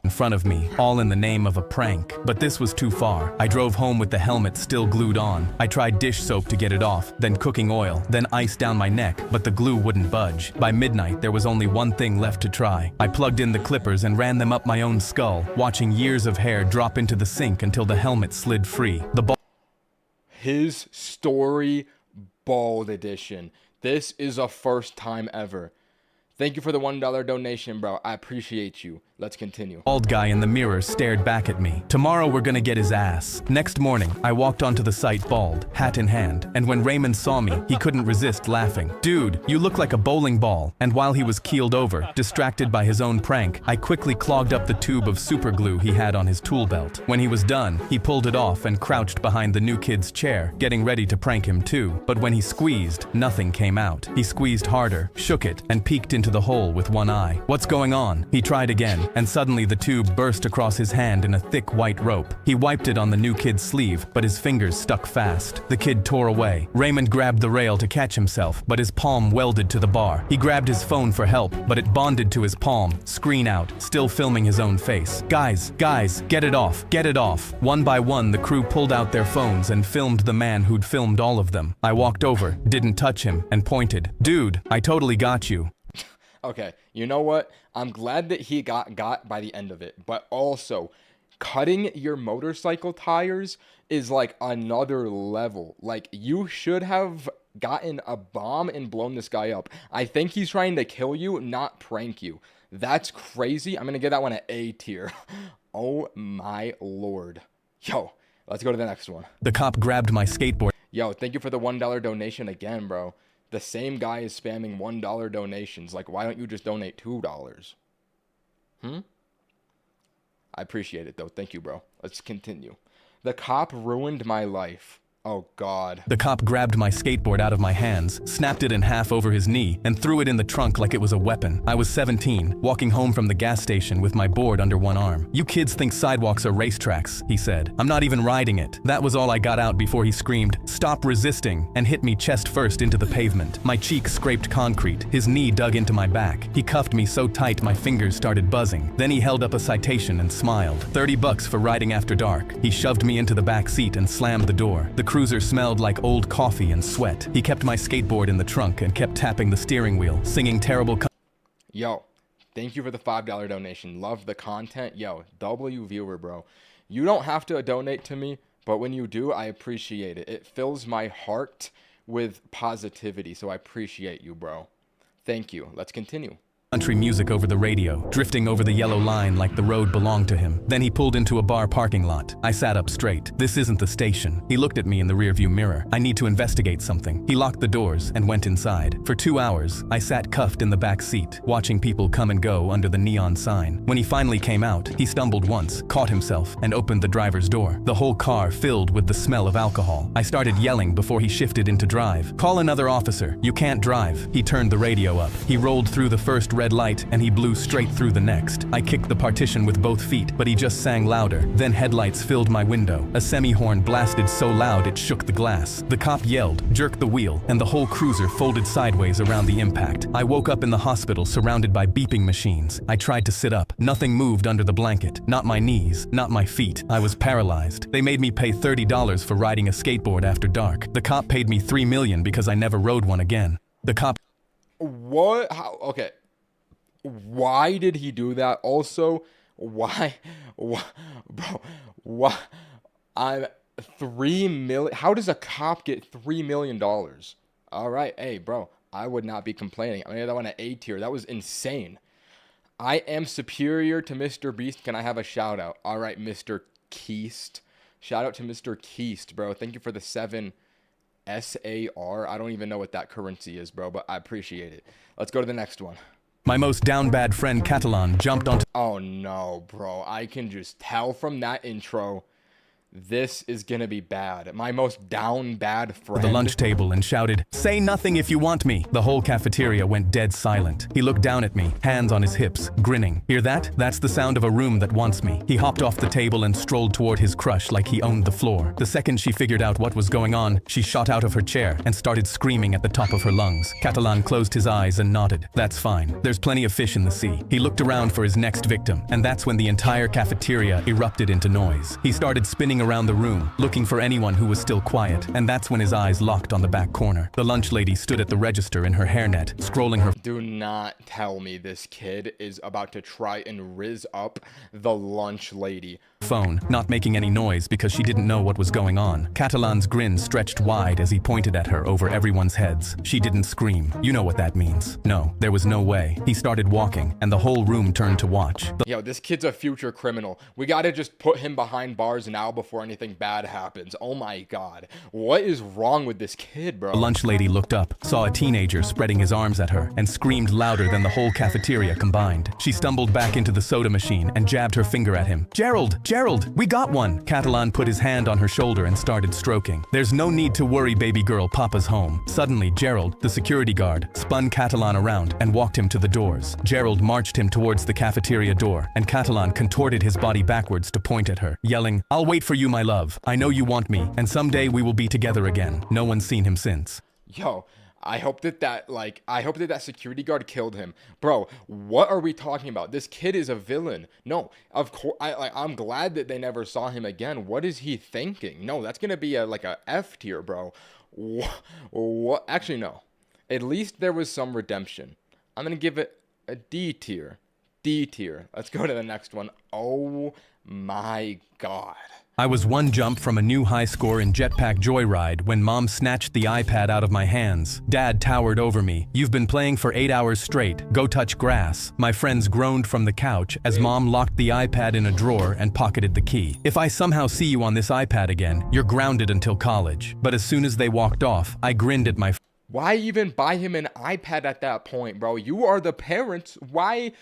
In front of me, all in the name of a prank. But this was too far. I drove home with the helmet still glued on. I tried dish soap to get it off, then cooking oil, then ice down my neck, but the glue wouldn't budge. By midnight, there was only one thing left to try. I plugged in the clippers and ran them up my own skull, watching years of hair drop into the sink until the helmet slid free. His story bald edition. This is a first time ever. Thank you for the $1 donation, bro. I appreciate you. Let's continue. Bald guy in the mirror stared back at me. Tomorrow we're gonna get his ass. Next morning, I walked onto the site bald, hat in hand, and when Raymond saw me, he couldn't resist laughing. Dude, you look like a bowling ball. And while he was keeled over, distracted by his own prank, I quickly clogged up the tube of super glue he had on his tool belt. When he was done, he pulled it off and crouched behind the new kid's chair, getting ready to prank him too. But when he squeezed, nothing came out. He squeezed harder, shook it, and peeked into the hole with one eye. What's going on? He tried again, and suddenly the tube burst across his hand in a thick white rope. He wiped it on the new kid's sleeve, but his fingers stuck fast. The kid tore away. Raymond grabbed the rail to catch himself, but his palm welded to the bar. He grabbed his phone for help, but it bonded to his palm, screen out, still filming his own face. Guys, get it off, get it off. One by one, the crew pulled out their phones and filmed the man who'd filmed all of them. I walked over, didn't touch him, and pointed. Dude, I totally got you. Okay, you know what? I'm glad that he got by the end of it, but also cutting your motorcycle tires is like another level. Like, you should have gotten a bomb and blown this guy up. I think he's trying to kill you, not prank you. That's crazy. I'm gonna give that one an A tier. Oh my lord. Yo, let's go to the next one. The cop grabbed my skateboard. Yo, thank you for the $1 donation again, bro. The same guy is spamming $1 donations. Like, why don't you just donate $2? I appreciate it, though. Thank you, bro. Let's continue. The cop ruined my life. Oh, God. The cop grabbed my skateboard out of my hands, snapped it in half over his knee, and threw it in the trunk like it was a weapon. I was 17, walking home from the gas station with my board under one arm. You kids think sidewalks are racetracks, he said. I'm not even riding it. That was all I got out before he screamed, "Stop resisting," and hit me chest first into the pavement. My cheek scraped concrete. His knee dug into my back. He cuffed me so tight my fingers started buzzing. Then he held up a citation and smiled. $30 for riding after dark. He shoved me into the back seat and slammed the door. The cruiser smelled like old coffee and sweat. He kept my skateboard in the trunk and kept tapping the steering wheel, singing terrible. Yo, thank you for the $5 donation. Love the content. Yo, W viewer, bro. You don't have to donate to me, but when you do, I appreciate it. It fills my heart with positivity, so I appreciate you, bro. Thank you. Let's continue. Country music over the radio, drifting over the yellow line like the road belonged to him. Then he pulled into a bar parking lot. I sat up straight. This isn't the station. He looked at me in the rearview mirror. I need to investigate something. He locked the doors and went inside. For 2 hours, I sat cuffed in the back seat, watching people come and go under the neon sign. When he finally came out, he stumbled once, caught himself, and opened the driver's door. The whole car filled with the smell of alcohol. I started yelling before he shifted into drive. Call another officer. You can't drive. He turned the radio up. He rolled through the first red light and he blew straight through the next. I kicked the partition with both feet, but he just sang louder. Then headlights filled my window. A semi-horn blasted so loud it shook the glass. The cop yelled, jerked the wheel, and the whole cruiser folded sideways around the impact. I woke up in the hospital surrounded by beeping machines. I tried to sit up. Nothing moved under the blanket. Not my knees, not my feet. I was paralyzed. They made me pay $30 for riding a skateboard after dark. The cop paid me $3 million because I never rode one again. The cop... What? How? Okay. Why did he do that? Also, why bro, why? I'm 3 million. How does a cop get $3 million? All right. Hey, bro, I would not be complaining. I mean, that one an A tier. That was insane. I am superior to Mr. Beast. Can I have a shout out? All right, Mr. Keast. Shout out to Mr. Keast, bro. Thank you for the 7 SAR. I don't even know what that currency is, bro, but I appreciate it. Let's go to the next one. My most down bad friend Catalan jumped onto... Oh no, bro. I can just tell from that intro This is gonna be bad. My most down bad friend. The lunch table and shouted, "Say nothing if you want me." The whole cafeteria went dead silent. He looked down at me, hands on his hips, grinning. Hear that? That's the sound of a room that wants me. He hopped off the table and strolled toward his crush like he owned the floor. The second she figured out what was going on, she shot out of her chair and started screaming at the top of her lungs. Catalan closed his eyes and nodded. That's fine. There's plenty of fish in the sea. He looked around for his next victim, and that's when the entire cafeteria erupted into noise. He started spinning around the room, looking for anyone who was still quiet, and that's when his eyes locked on the back corner. The lunch lady stood at the register in her hairnet, scrolling her Do not tell me this kid is about to try and rizz up the lunch lady. phone, not making any noise because she didn't know what was going on. Catalan's grin stretched wide as he pointed at her over everyone's heads. She didn't scream. You know what that means. No, there was no way. He started walking, and the whole room turned to watch. Yo, this kid's a future criminal. We gotta just put him behind bars now before anything bad happens. Oh my god. What is wrong with this kid, bro? The lunch lady looked up, saw a teenager spreading his arms at her, and screamed louder than the whole cafeteria combined. She stumbled back into the soda machine and jabbed her finger at him. Gerald, we got one! Catalan put his hand on her shoulder and started stroking. There's no need to worry, baby girl, Papa's home. Suddenly, Gerald, the security guard, spun Catalan around and walked him to the doors. Gerald marched him towards the cafeteria door, and Catalan contorted his body backwards to point at her, yelling, "I'll wait for you, my love. I know you want me, and someday we will be together again." No one's seen him since. Yo, I hope that security guard killed him. Bro, what are we talking about? This kid is a villain. No, of course, I'm glad that they never saw him again. What is he thinking? No, that's gonna be a F tier, bro. What? Actually, no. At least there was some redemption. I'm gonna give it a D tier. D tier. Let's go to the next one. Oh my god. I was one jump from a new high score in Jetpack Joyride when Mom snatched the iPad out of my hands. Dad towered over me. "You've been playing for 8 hours straight. Go touch grass." My friends groaned from the couch as Mom locked the iPad in a drawer and pocketed the key. "If I somehow see you on this iPad again, you're grounded until college." But as soon as they walked off, I grinned at my Why even buy him an iPad at that point, bro? You are the parents. Why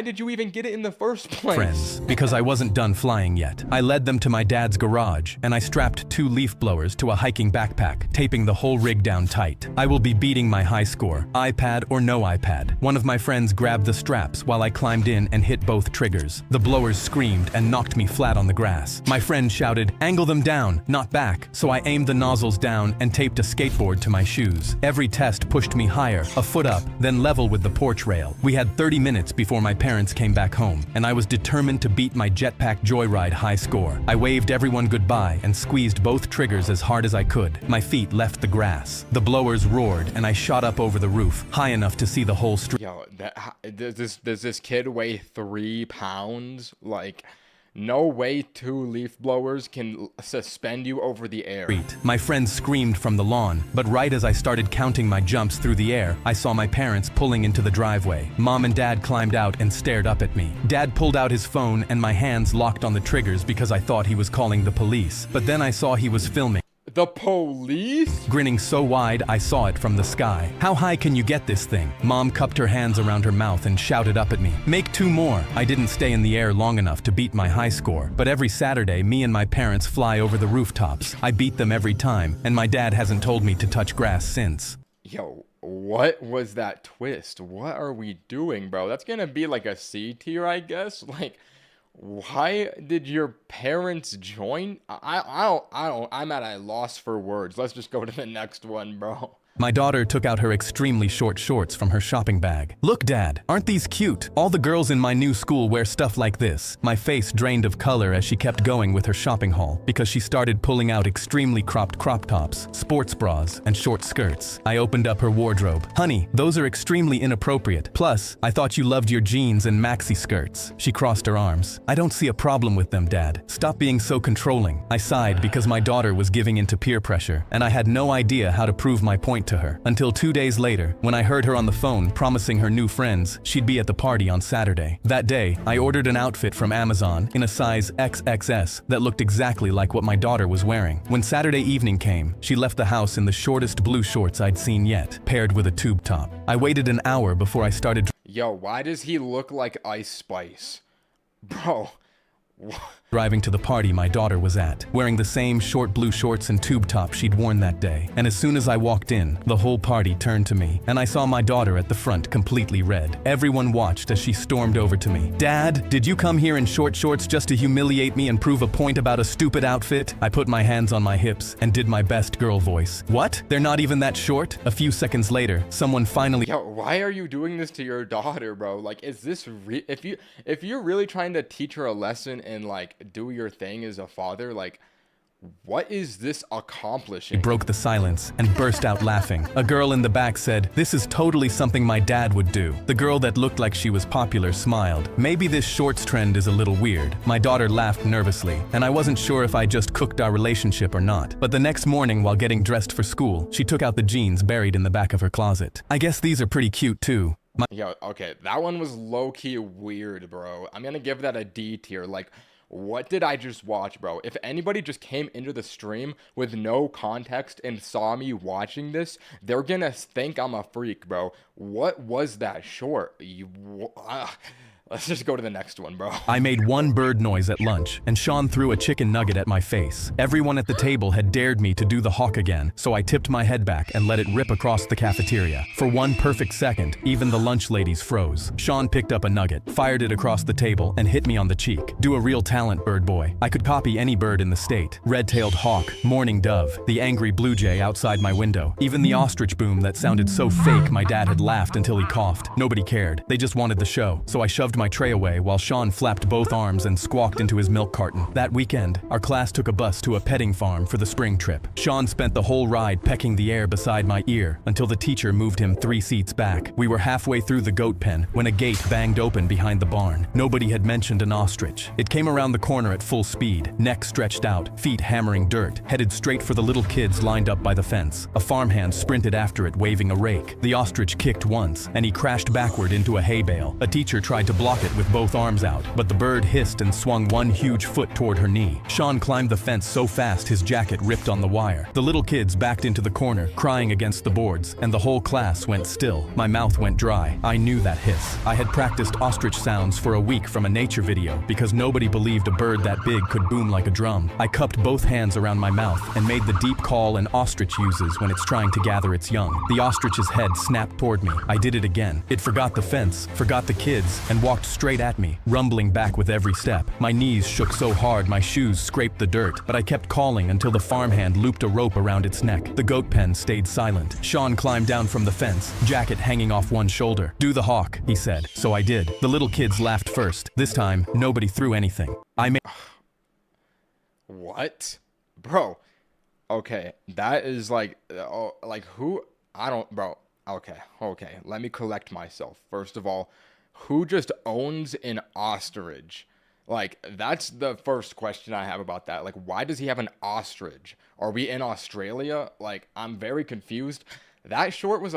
did you even get it in the first place? friends, because I wasn't done flying yet. I led them to my dad's garage, and I strapped 2 leaf blowers to a hiking backpack, taping the whole rig down tight. I will be beating my high score, iPad or no iPad. One of my friends grabbed the straps while I climbed in and hit both triggers. The blowers screamed and knocked me flat on the grass. My friend shouted, "Angle them down, not back." So I aimed the nozzles down and taped a skateboard to my shoes. Every test pushed me higher, a foot up, then level with the porch rail. We had 30 minutes before my parents came back home, and I was determined to beat my Jetpack Joyride high score. I waved everyone goodbye and squeezed both triggers as hard as I could. My feet left the grass. The blowers roared, and I shot up over the roof, high enough to see the whole street. Yo, does this kid weigh 3 pounds? No way 2 leaf blowers can suspend you over the air. My friends screamed from the lawn, but right as I started counting my jumps through the air, I saw my parents pulling into the driveway. Mom and Dad climbed out and stared up at me. Dad pulled out his phone and my hands locked on the triggers because I thought he was calling the police. But then I saw he was filming. The police? Grinning so wide, I saw it from the sky. "How high can you get this thing?" Mom cupped her hands around her mouth and shouted up at me, "Make 2 more." I didn't stay in the air long enough to beat my high score, but every Saturday, me and my parents fly over the rooftops. I beat them every time, and my dad hasn't told me to touch grass since. Yo, what was that twist? What are we doing, bro? That's gonna be like a C tier, I guess. Why did your parents join? I'm at a loss for words. Let's just go to the next one, bro. My daughter took out her extremely short shorts from her shopping bag. "Look, Dad, aren't these cute? All the girls in my new school wear stuff like this." My face drained of color as she kept going with her shopping haul, because she started pulling out extremely cropped crop tops, sports bras, and short skirts. I opened up her wardrobe. "Honey, those are extremely inappropriate. Plus, I thought you loved your jeans and maxi skirts." She crossed her arms. "I don't see a problem with them, Dad. Stop being so controlling." I sighed because my daughter was giving into peer pressure, and I had no idea how to prove my point to her. Until 2 days later, when I heard her on the phone promising her new friends she'd be at the party on Saturday. That day, I ordered an outfit from Amazon in a size XXS that looked exactly like what my daughter was wearing. When Saturday evening came, she left the house in the shortest blue shorts I'd seen yet, paired with a tube top. I waited an hour before I started Yo, why does he look like Ice Spice? Bro. driving to the party my daughter was at, wearing the same short blue shorts and tube top she'd worn that day. And as soon as I walked in, the whole party turned to me, and I saw my daughter at the front completely red. Everyone watched as she stormed over to me. "Dad, did you come here in short shorts just to humiliate me and prove a point about a stupid outfit?" I put my hands on my hips and did my best girl voice. "What? They're not even that short?" A few seconds later, someone finally— Yo, why are you doing this to your daughter, bro? Like, is this if you're really trying to teach her a lesson and like do your thing as a father, like, what is this accomplishing? broke the silence and burst out laughing. A girl in the back said, "This is totally something my dad would do." The girl that looked like she was popular smiled. "Maybe this shorts trend is a little weird." My daughter laughed nervously, and I wasn't sure if I just cooked our relationship or not. But the next morning, while getting dressed for school, she took out the jeans buried in the back of her closet. "I guess these are pretty cute too." Yo, okay, that one was low-key weird, bro. I'm gonna give that a D tier. Like, what did I just watch, bro? If anybody just came into the stream with no context and saw me watching this, they're gonna think I'm a freak, bro. What was that short? Let's just go to the next one, bro. I made one bird noise at lunch, and Sean threw a chicken nugget at my face. Everyone at the table had dared me to do the hawk again, so I tipped my head back and let it rip across the cafeteria. For one perfect second, even the lunch ladies froze. Sean picked up a nugget, fired it across the table, and hit me on the cheek. Do a real talent, bird boy. I could copy any bird in the state. Red-tailed hawk, mourning dove, the angry blue jay outside my window. Even the ostrich boom that sounded so fake my dad had laughed until he coughed. Nobody cared. They just wanted the show, so I shoved my tray away while Sean flapped both arms and squawked into his milk carton. That weekend, our class took a bus to a petting farm for the spring trip. Sean spent the whole ride pecking the air beside my ear until the teacher moved him 3 seats back. We were halfway through the goat pen when a gate banged open behind the barn. Nobody had mentioned an ostrich. It came around the corner at full speed, neck stretched out, feet hammering dirt, headed straight for the little kids lined up by the fence. A farmhand sprinted after it, waving a rake. The ostrich kicked once, and he crashed backward into a hay bale. A teacher tried to block it with both arms out, but the bird hissed and swung one huge foot toward her knee. Sean climbed the fence so fast his jacket ripped on the wire. The little kids backed into the corner, crying against the boards, and the whole class went still. My mouth went dry. I knew that hiss. I had practiced ostrich sounds for a week from a nature video because nobody believed a bird that big could boom like a drum. I cupped both hands around my mouth and made the deep call an ostrich uses when it's trying to gather its young. The ostrich's head snapped toward me. I did it again. It forgot the fence, forgot the kids, and walked straight at me, rumbling back with every step. My knees shook so hard my shoes scraped the dirt, but I kept calling until the farmhand looped a rope around its neck. The goat pen stayed silent. Sean climbed down from the fence, jacket hanging off one shoulder. "Do the hawk," he said. So I did. The little kids laughed first. This time, nobody threw anything. I made— What? Bro. Okay, that is like who? I don't, bro. Okay. Let me collect myself. First of all, who just owns an ostrich? Like, that's the first question I have about that. Like, why does he have an ostrich? Are we in Australia? Like, I'm very confused. That short was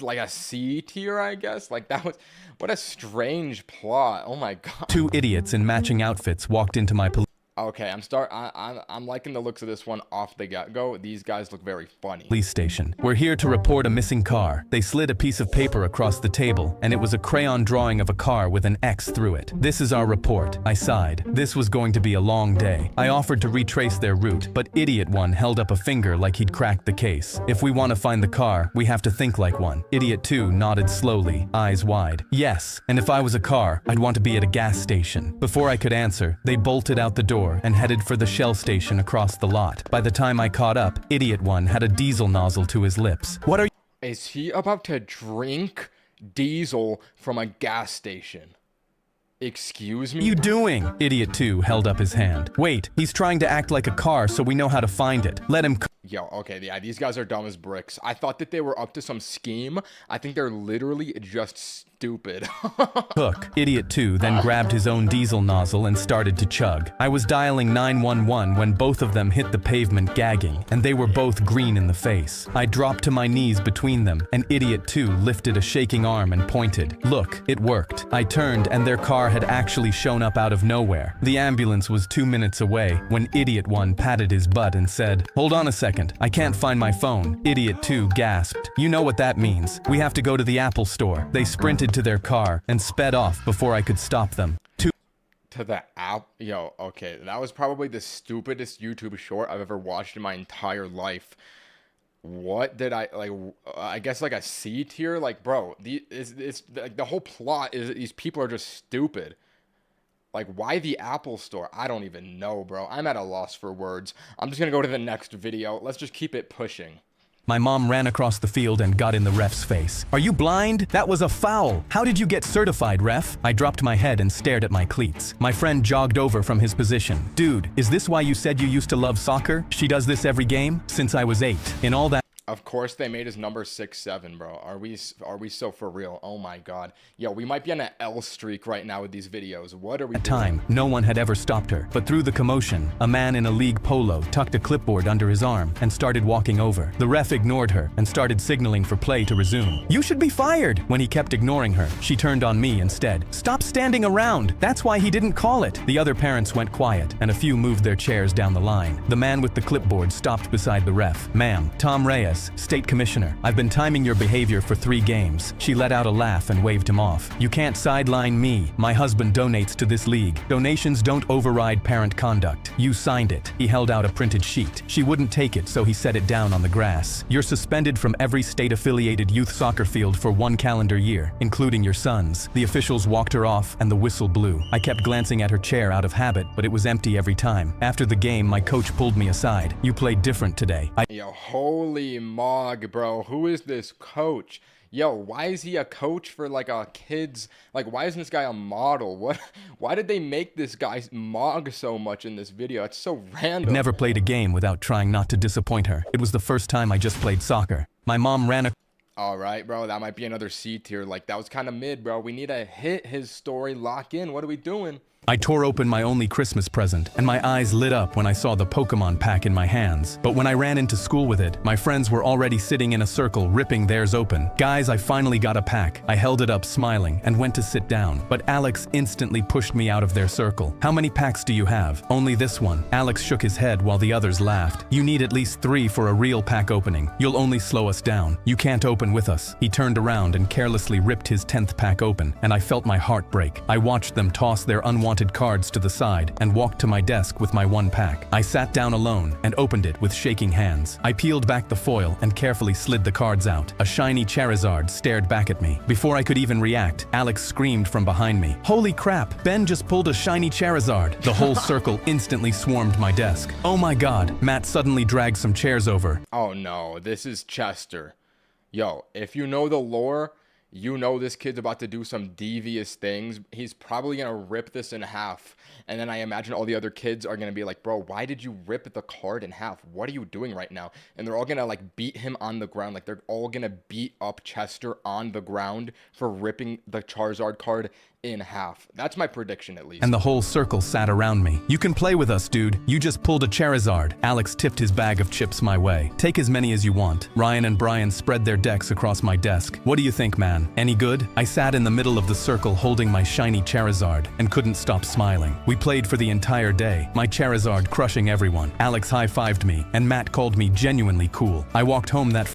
like a C tier, I guess. Like, that was, what a strange plot. Oh my god. Two idiots in matching outfits walked into my Okay, I'm liking the looks of this one off the get-go. These guys look very funny. police station. "We're here to report a missing car." They slid a piece of paper across the table, and it was a crayon drawing of a car with an X through it. "This is our report." I sighed. This was going to be a long day. I offered to retrace their route, but Idiot One held up a finger like he'd cracked the case. "If we want to find the car, we have to think like one." Idiot Two nodded slowly, eyes wide. "Yes, and if I was a car, I'd want to be at a gas station." Before I could answer, they bolted out the door and headed for the Shell station across the lot. By the time I caught up, Idiot One had a diesel nozzle to his lips. "What are you— Is he about to drink diesel from a gas station? Excuse me? you doing?" Idiot Two held up his hand. "Wait, he's trying to act like a car so we know how to find it. Let him Yo, okay, yeah, these guys are dumb as bricks. I thought that they were up to some scheme. I think they're literally just stupid. cook." Idiot Two then grabbed his own diesel nozzle and started to chug. I was dialing 911 when both of them hit the pavement gagging, and they were both green in the face. I dropped to my knees between them, and Idiot Two lifted a shaking arm and pointed. Look, it worked. I turned, and their car had actually shown up out of nowhere. The ambulance was 2 minutes away when Idiot One patted his butt and said, "Hold on a second. I can't find my phone." Idiot Two gasped. "You know what that means. We have to go to the Apple store." They sprinted to their car and sped off before I could stop them. to the app. Yo, okay, that was probably the stupidest YouTube short I've ever watched in my entire life. What did I like? I guess like a C tier. Like, bro, it's like the whole plot is that these people are just stupid. Like, why the Apple Store? I don't even know, bro. I'm at a loss for words. I'm just gonna go to the next video. Let's just keep it pushing. My mom ran across the field and got in the ref's face. Are you blind? That was a foul. How did you get certified, ref? I dropped my head and stared at my cleats. My friend jogged over from his position. Dude, is this why you said you used to love soccer? She does this every game? Since I was 8. In all that Of course they made his number 6'7", bro. Are we so for real? Oh my god. Yo, we might be on an L streak right now with these videos. What are we doing? time, no one had ever stopped her. But through the commotion, a man in a league polo tucked a clipboard under his arm and started walking over. The ref ignored her and started signaling for play to resume. You should be fired! When he kept ignoring her, she turned on me instead. Stop standing around! That's why he didn't call it! The other parents went quiet, and a few moved their chairs down the line. The man with the clipboard stopped beside the ref. Ma'am, Tom Reyes, State Commissioner. I've been timing your behavior for 3 games. She let out a laugh and waved him off. You can't sideline me. My husband donates to this league. Donations don't override parent conduct. You signed it. He held out a printed sheet. She wouldn't take it, so he set it down on the grass. You're suspended from every state-affiliated youth soccer field for 1 calendar year, including your son's. The officials walked her off, and the whistle blew. I kept glancing at her chair out of habit, but it was empty every time. After the game, my coach pulled me aside. You played different today. Yo, holy mog, bro. Who is this coach? Yo, why is he a coach for like a kid's, like why isn't this guy a model? Why did they make this guy mog so much in this video? It's so random. Never played a game without trying not to disappoint her. It was the first time I just played soccer. My mom ran a All right, bro, that might be another C tier. Like, that was kind of mid, bro. We need to hit his story, lock in. What are we doing? I tore open my only Christmas present, and my eyes lit up when I saw the Pokemon pack in my hands. But when I ran into school with it, my friends were already sitting in a circle, ripping theirs open. Guys, I finally got a pack. I held it up, smiling, and went to sit down. But Alex instantly pushed me out of their circle. How many packs do you have? Only this one. Alex shook his head while the others laughed. You need at least 3 for a real pack opening. You'll only slow us down. You can't open with us. He turned around and carelessly ripped his 10th pack open, and I felt my heart break. I watched them toss their unwanted cards to the side and walked to my desk with my 1 pack. I sat down alone and opened it with shaking hands. I peeled back the foil and carefully slid the cards out. A shiny Charizard stared back at me. Before I could even react, Alex screamed from behind me. Holy crap, Ben just pulled a shiny Charizard. The whole circle instantly swarmed my desk. Oh my god, Matt suddenly dragged some chairs over. Oh no, this is Chester. Yo, if you know the lore, you know this kid's about to do some devious things. He's probably going to rip this in half. And then I imagine all the other kids are going to be like, bro, why did you rip the card in half? What are you doing right now? And they're all going to like beat him on the ground. Like they're all going to beat up Chester on the ground for ripping the Charizard card in half. That's my prediction, at least. And the whole circle sat around me. You can play with us, dude. You just pulled a Charizard. Alex tipped his bag of chips my way. Take as many as you want. Ryan and Brian spread their decks across my desk. What do you think, man? Any good? I sat in the middle of the circle holding my shiny Charizard and couldn't stop smiling. We played for the entire day, my Charizard crushing everyone. Alex high-fived me, and Matt called me genuinely cool. I walked home that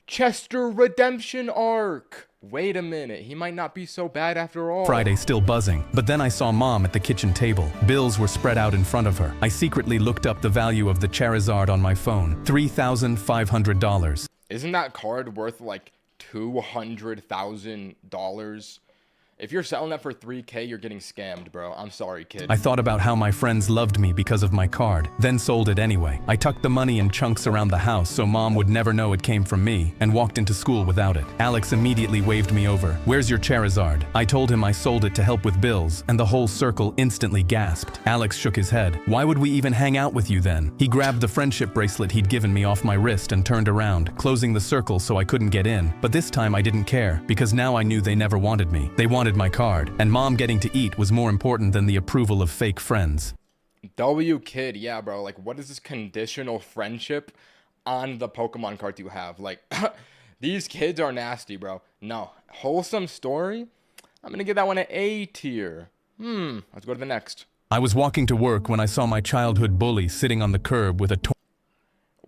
Chester redemption arc. Wait a minute, he might not be so bad after all. Friday still buzzing, but then I saw Mom at the kitchen table. Bills were spread out in front of her. I secretly looked up the value of the Charizard on my phone. $3,500. Isn't that card worth like $200,000? If you're selling that for $3K, you're getting scammed, bro. I'm sorry, kid. I thought about how my friends loved me because of my card, then sold it anyway. I tucked the money in chunks around the house so Mom would never know it came from me, and walked into school without it. Alex immediately waved me over. Where's your Charizard? I told him I sold it to help with bills, and the whole circle instantly gasped. Alex shook his head. Why would we even hang out with you then? He grabbed the friendship bracelet he'd given me off my wrist and turned around, closing the circle so I couldn't get in. But this time I didn't care, because now I knew they never wanted me. They wanted my card, and Mom getting to eat was more important than the approval of fake friends. W kid, yeah, bro. Like, what is this conditional friendship on the Pokemon card you have? Like, these kids are nasty, bro. No, wholesome story. I'm gonna give that one an A tier. Let's go to the next. I was walking to work when I saw my childhood bully sitting on the curb with a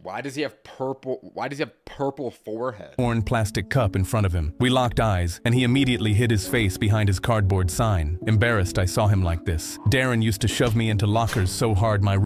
Why does he have purple forehead? Torn plastic cup in front of him. We locked eyes, and he immediately hid his face behind his cardboard sign. Embarrassed, I saw him like this. Darren used to shove me into lockers so hard my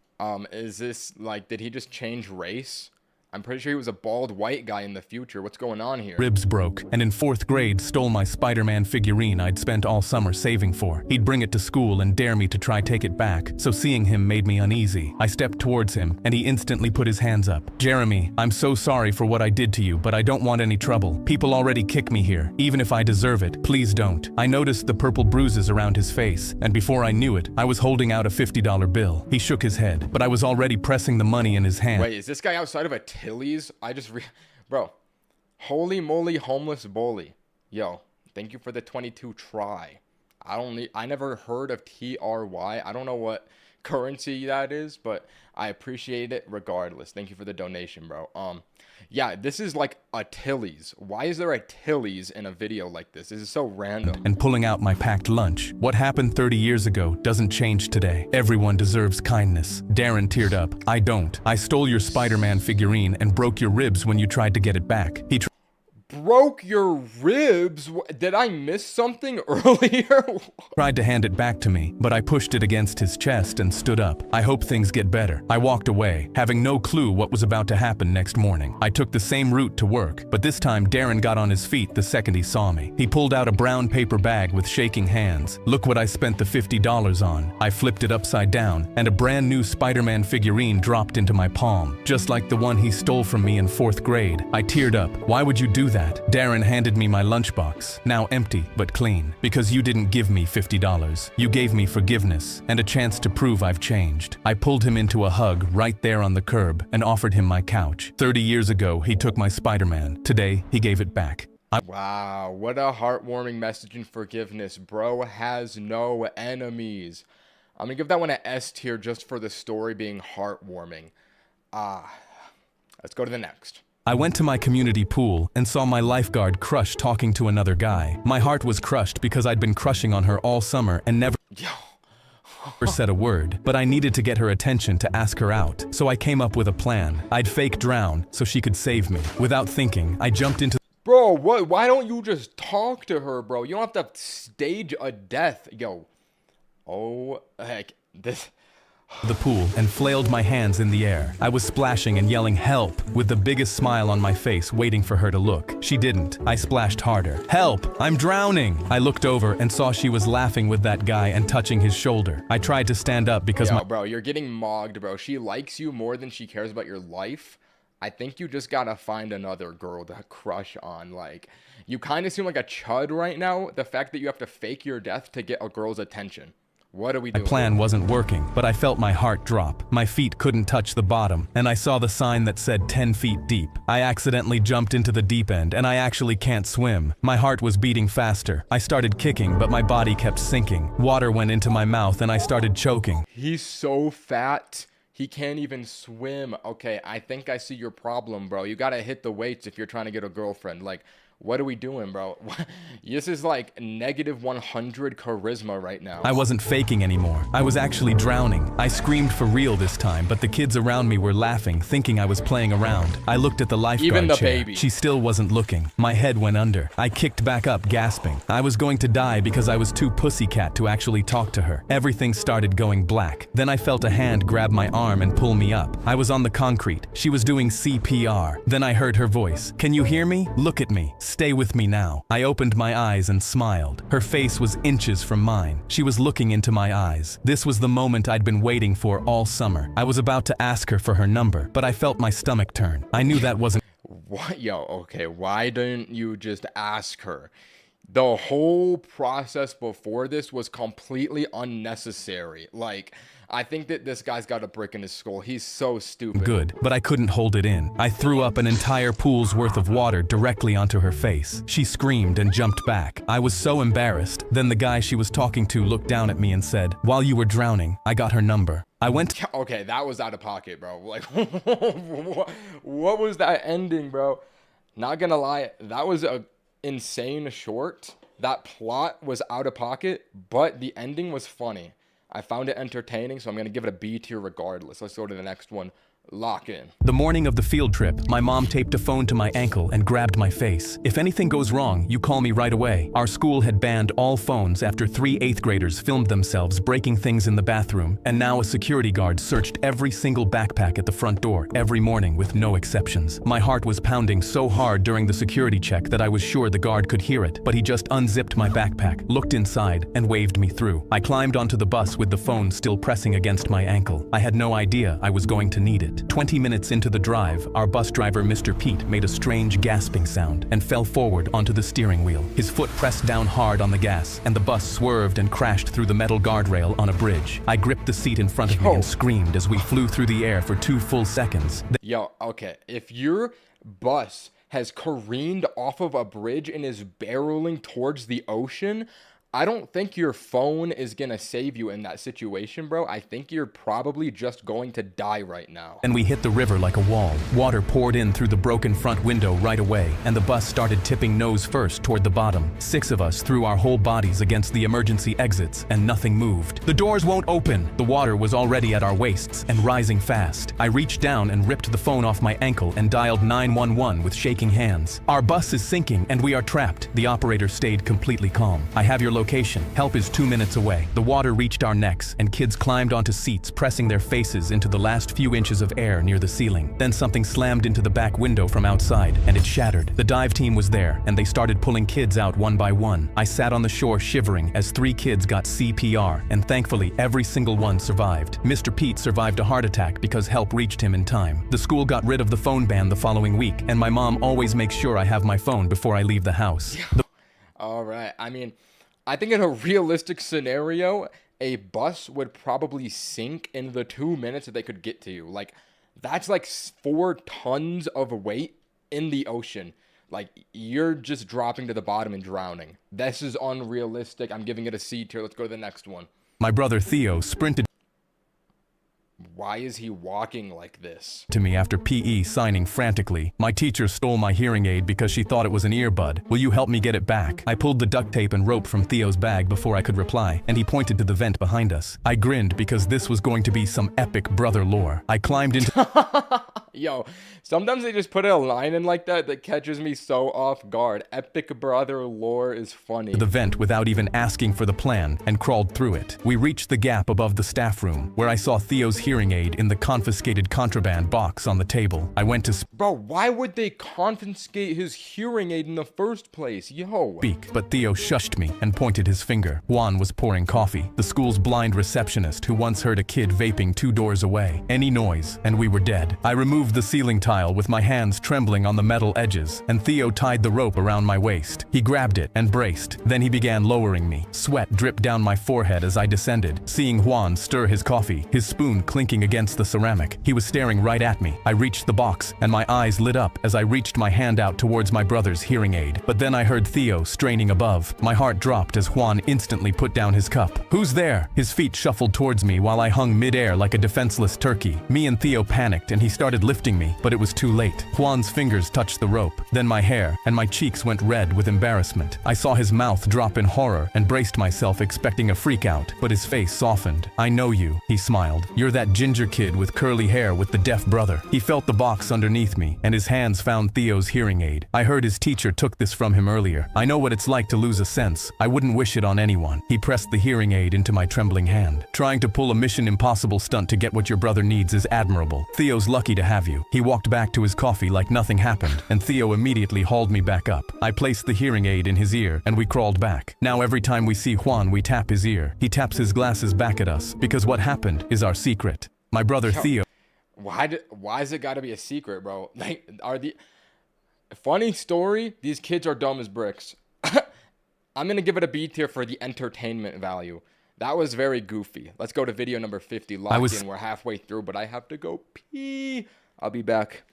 Is this like, did he just change race? I'm pretty sure he was a bald white guy in the future. What's going on here? ribs broke, and in 4th grade stole my Spider-Man figurine I'd spent all summer saving for. He'd bring it to school and dare me to try take it back, so seeing him made me uneasy. I stepped towards him, and he instantly put his hands up. Jeremy, I'm so sorry for what I did to you, but I don't want any trouble. People already kick me here, even if I deserve it. Please don't. I noticed the purple bruises around his face, and before I knew it, I was holding out a $50 bill. He shook his head, but I was already pressing the money in his hand. Wait, is this guy outside of a Tilly's? Bro, holy moly, homeless bully. Yo, thank you for the 22 try. I never heard of TRY. I don't know what currency that is, but I appreciate it regardless. Thank you for the donation, bro. Yeah, this is like a Tilly's. Why is there a Tilly's in a video like this? This is so random. And pulling out my packed lunch. What happened 30 years ago doesn't change today. Everyone deserves kindness. Darren teared up. I don't. I stole your Spider-Man figurine and broke your ribs when you tried to get it back. He Broke your ribs? Did I miss something earlier? tried to hand it back to me, but I pushed it against his chest and stood up. I hope things get better. I walked away, having no clue what was about to happen next morning. I took the same route to work, but this time Darren got on his feet the second he saw me. He pulled out a brown paper bag with shaking hands. Look what I spent the $50 on. I flipped it upside down, and a brand new Spider-Man figurine dropped into my palm, just like the one he stole from me in 4th grade. I teared up. Why would you do that? Darren handed me my lunchbox, now empty but clean. Because you didn't give me $50. You gave me forgiveness and a chance to prove I've changed. I pulled him into a hug right there on the curb and offered him my couch. 30 years ago, he took my Spider-Man. Today, he gave it back. Wow, what a heartwarming message and forgiveness. Bro has no enemies. I'm gonna give that one an S tier just for the story being heartwarming. Let's go to the next. I went to my community pool and saw my lifeguard crush talking to another guy. My heart was crushed because I'd been crushing on her all summer and never said a word, but I needed to get her attention to ask her out. So I came up with a plan. I'd fake drown so she could save me. Without thinking, I jumped into Bro, what? Why don't you just talk to her, bro? You don't have to stage a death. Yo. Oh, heck. the pool and flailed my hands in the air. I was splashing and yelling help with the biggest smile on my face, waiting for her to look. She didn't. I splashed harder. Help! I'm drowning! I looked over and saw she was laughing with that guy and touching his shoulder. I tried to stand up because bro, you're getting mogged, bro. She likes you more than she cares about your life. I think you just gotta find another girl to crush on. Like, you kind of seem like a chud right now. The fact that you have to fake your death to get a girl's attention. What are we doing? My plan wasn't working, but I felt my heart drop. My feet couldn't touch the bottom, and I saw the sign that said 10 feet deep. I accidentally jumped into the deep end, and I actually can't swim. My heart was beating faster. I started kicking, but my body kept sinking. Water went into my mouth, and I started choking. He's so fat. He can't even swim. Okay, I think I see your problem, bro. You gotta hit the weights if you're trying to get a girlfriend. Like, what are we doing, bro? This is like -100 charisma right now. I wasn't faking anymore. I was actually drowning. I screamed for real this time, but the kids around me were laughing, thinking I was playing around. I looked at the lifeguard Even the chair. baby. She still wasn't looking. My head went under. I kicked back up, gasping. I was going to die because I was too pussycat to actually talk to her. Everything started going black. Then I felt a hand grab my arm and pull me up. I was on the concrete. She was doing CPR. Then I heard her voice. Can you hear me? Look at me. Stay with me now. I opened my eyes and smiled. Her face was inches from mine. She was looking into my eyes. This was the moment I'd been waiting for all summer. I was about to ask her for her number, but I felt my stomach turn. I knew that wasn't What? Yo, okay, why didn't you just ask her? The whole process before this was completely unnecessary. Like, I think that this guy's got a brick in his skull. He's so stupid. good, but I couldn't hold it in. I threw up an entire pool's worth of water directly onto her face. She screamed and jumped back. I was so embarrassed. Then the guy she was talking to looked down at me and said, "While you were drowning, I got her number." I went to Okay, that was out of pocket, bro. Like, what was that ending, bro? Not gonna lie, that was a insane short. That plot was out of pocket, but the ending was funny. I found it entertaining, so I'm gonna give it a B tier regardless. Let's go to the next one. Lock in. The morning of the field trip, my mom taped a phone to my ankle and grabbed my face. If anything goes wrong, you call me right away. Our school had banned all phones after 3 8th graders filmed themselves breaking things in the bathroom, and now a security guard searched every single backpack at the front door every morning with no exceptions. My heart was pounding so hard during the security check that I was sure the guard could hear it, but he just unzipped my backpack, looked inside, and waved me through. I climbed onto the bus with the phone still pressing against my ankle. I had no idea I was going to need it. 20 minutes into the drive, our bus driver, Mr. Pete, made a strange gasping sound and fell forward onto the steering wheel. His foot pressed down hard on the gas, and the bus swerved and crashed through the metal guardrail on a bridge. I gripped the seat in front of me and screamed as we flew through the air for 2 full seconds. Yo, okay, if your bus has careened off of a bridge and is barreling towards the ocean, I don't think your phone is gonna save you in that situation, bro. I think you're probably just going to die right now. And we hit the river like a wall. Water poured in through the broken front window right away, and the bus started tipping nose first toward the bottom. 6 of us threw our whole bodies against the emergency exits, and nothing moved. The doors won't open. The water was already at our waists and rising fast. I reached down and ripped the phone off my ankle and dialed 911 with shaking hands. Our bus is sinking and we are trapped. The operator stayed completely calm. I have your location. Help is 2 minutes away. The water reached our necks, and kids climbed onto seats, pressing their faces into the last few inches of air near the ceiling. Then something slammed into the back window from outside, and it shattered. The dive team was there, and they started pulling kids out one by one. I sat on the shore shivering as 3 kids got CPR, and thankfully every single one survived. Mr. Pete survived a heart attack because help reached him in time. The school got rid of the phone ban the following week, and my mom always makes sure I have my phone before I leave the house. All right. I mean, I think in a realistic scenario, a bus would probably sink in the 2 minutes that they could get to you. Like, that's like 4 tons of weight in the ocean. Like, you're just dropping to the bottom and drowning. This is unrealistic. I'm giving it a C tier. Let's go to the next one. My brother Theo sprinted Why is he walking like this? to me after PE, signing frantically. My teacher stole my hearing aid because she thought it was an earbud. Will you help me get it back? I pulled the duct tape and rope from Theo's bag before I could reply, and he pointed to the vent behind us. I grinned because this was going to be some epic brother lore. I climbed into Yo, sometimes they just put a line in like that that catches me so off guard. Epic brother lore is funny. the vent without even asking for the plan and crawled through it. We reached the gap above the staff room, where I saw Theo's hearing aid in the confiscated contraband box on the table. I went to Bro, why would they confiscate his hearing aid in the first place? Yo. speak, but Theo shushed me and pointed his finger. Juan was pouring coffee, the school's blind receptionist who once heard a kid vaping 2 doors away. Any noise, and we were dead. I removed the ceiling tile with my hands trembling on the metal edges, and Theo tied the rope around my waist. He grabbed it and braced. Then he began lowering me. Sweat dripped down my forehead as I descended, seeing Juan stir his coffee, his spoon clinking against the ceramic. He was staring right at me. I reached the box, and my eyes lit up as I reached my hand out towards my brother's hearing aid. But then I heard Theo straining above. My heart dropped as Juan instantly put down his cup. Who's there? His feet shuffled towards me while I hung midair like a defenseless turkey. Me and Theo panicked, and he started lifting me, but it was too late. Juan's fingers touched the rope, then my hair, and my cheeks went red with embarrassment. I saw his mouth drop in horror and braced myself expecting a freak out, but his face softened. I know you, he smiled. You're that ginger kid with curly hair with the deaf brother. He felt the box underneath me, and his hands found Theo's hearing aid. I heard his teacher took this from him earlier. I know what it's like to lose a sense. I wouldn't wish it on anyone. He pressed the hearing aid into my trembling hand. Trying to pull a Mission Impossible stunt to get what your brother needs is admirable. Theo's lucky to have you. He walked back to his coffee like nothing happened, and Theo immediately hauled me back up. I placed the hearing aid in his ear, and we crawled back. Now every time we see Juan, we tap his ear. He taps his glasses back at us, because what happened is our secret. My brother Theo. Why is it gotta be a secret, bro? Like, funny story, these kids are dumb as bricks. I'm gonna give it a B tier for the entertainment value. That was very goofy. Let's go to video number 50. Locked in. We're halfway through, but I have to go pee. I'll be back.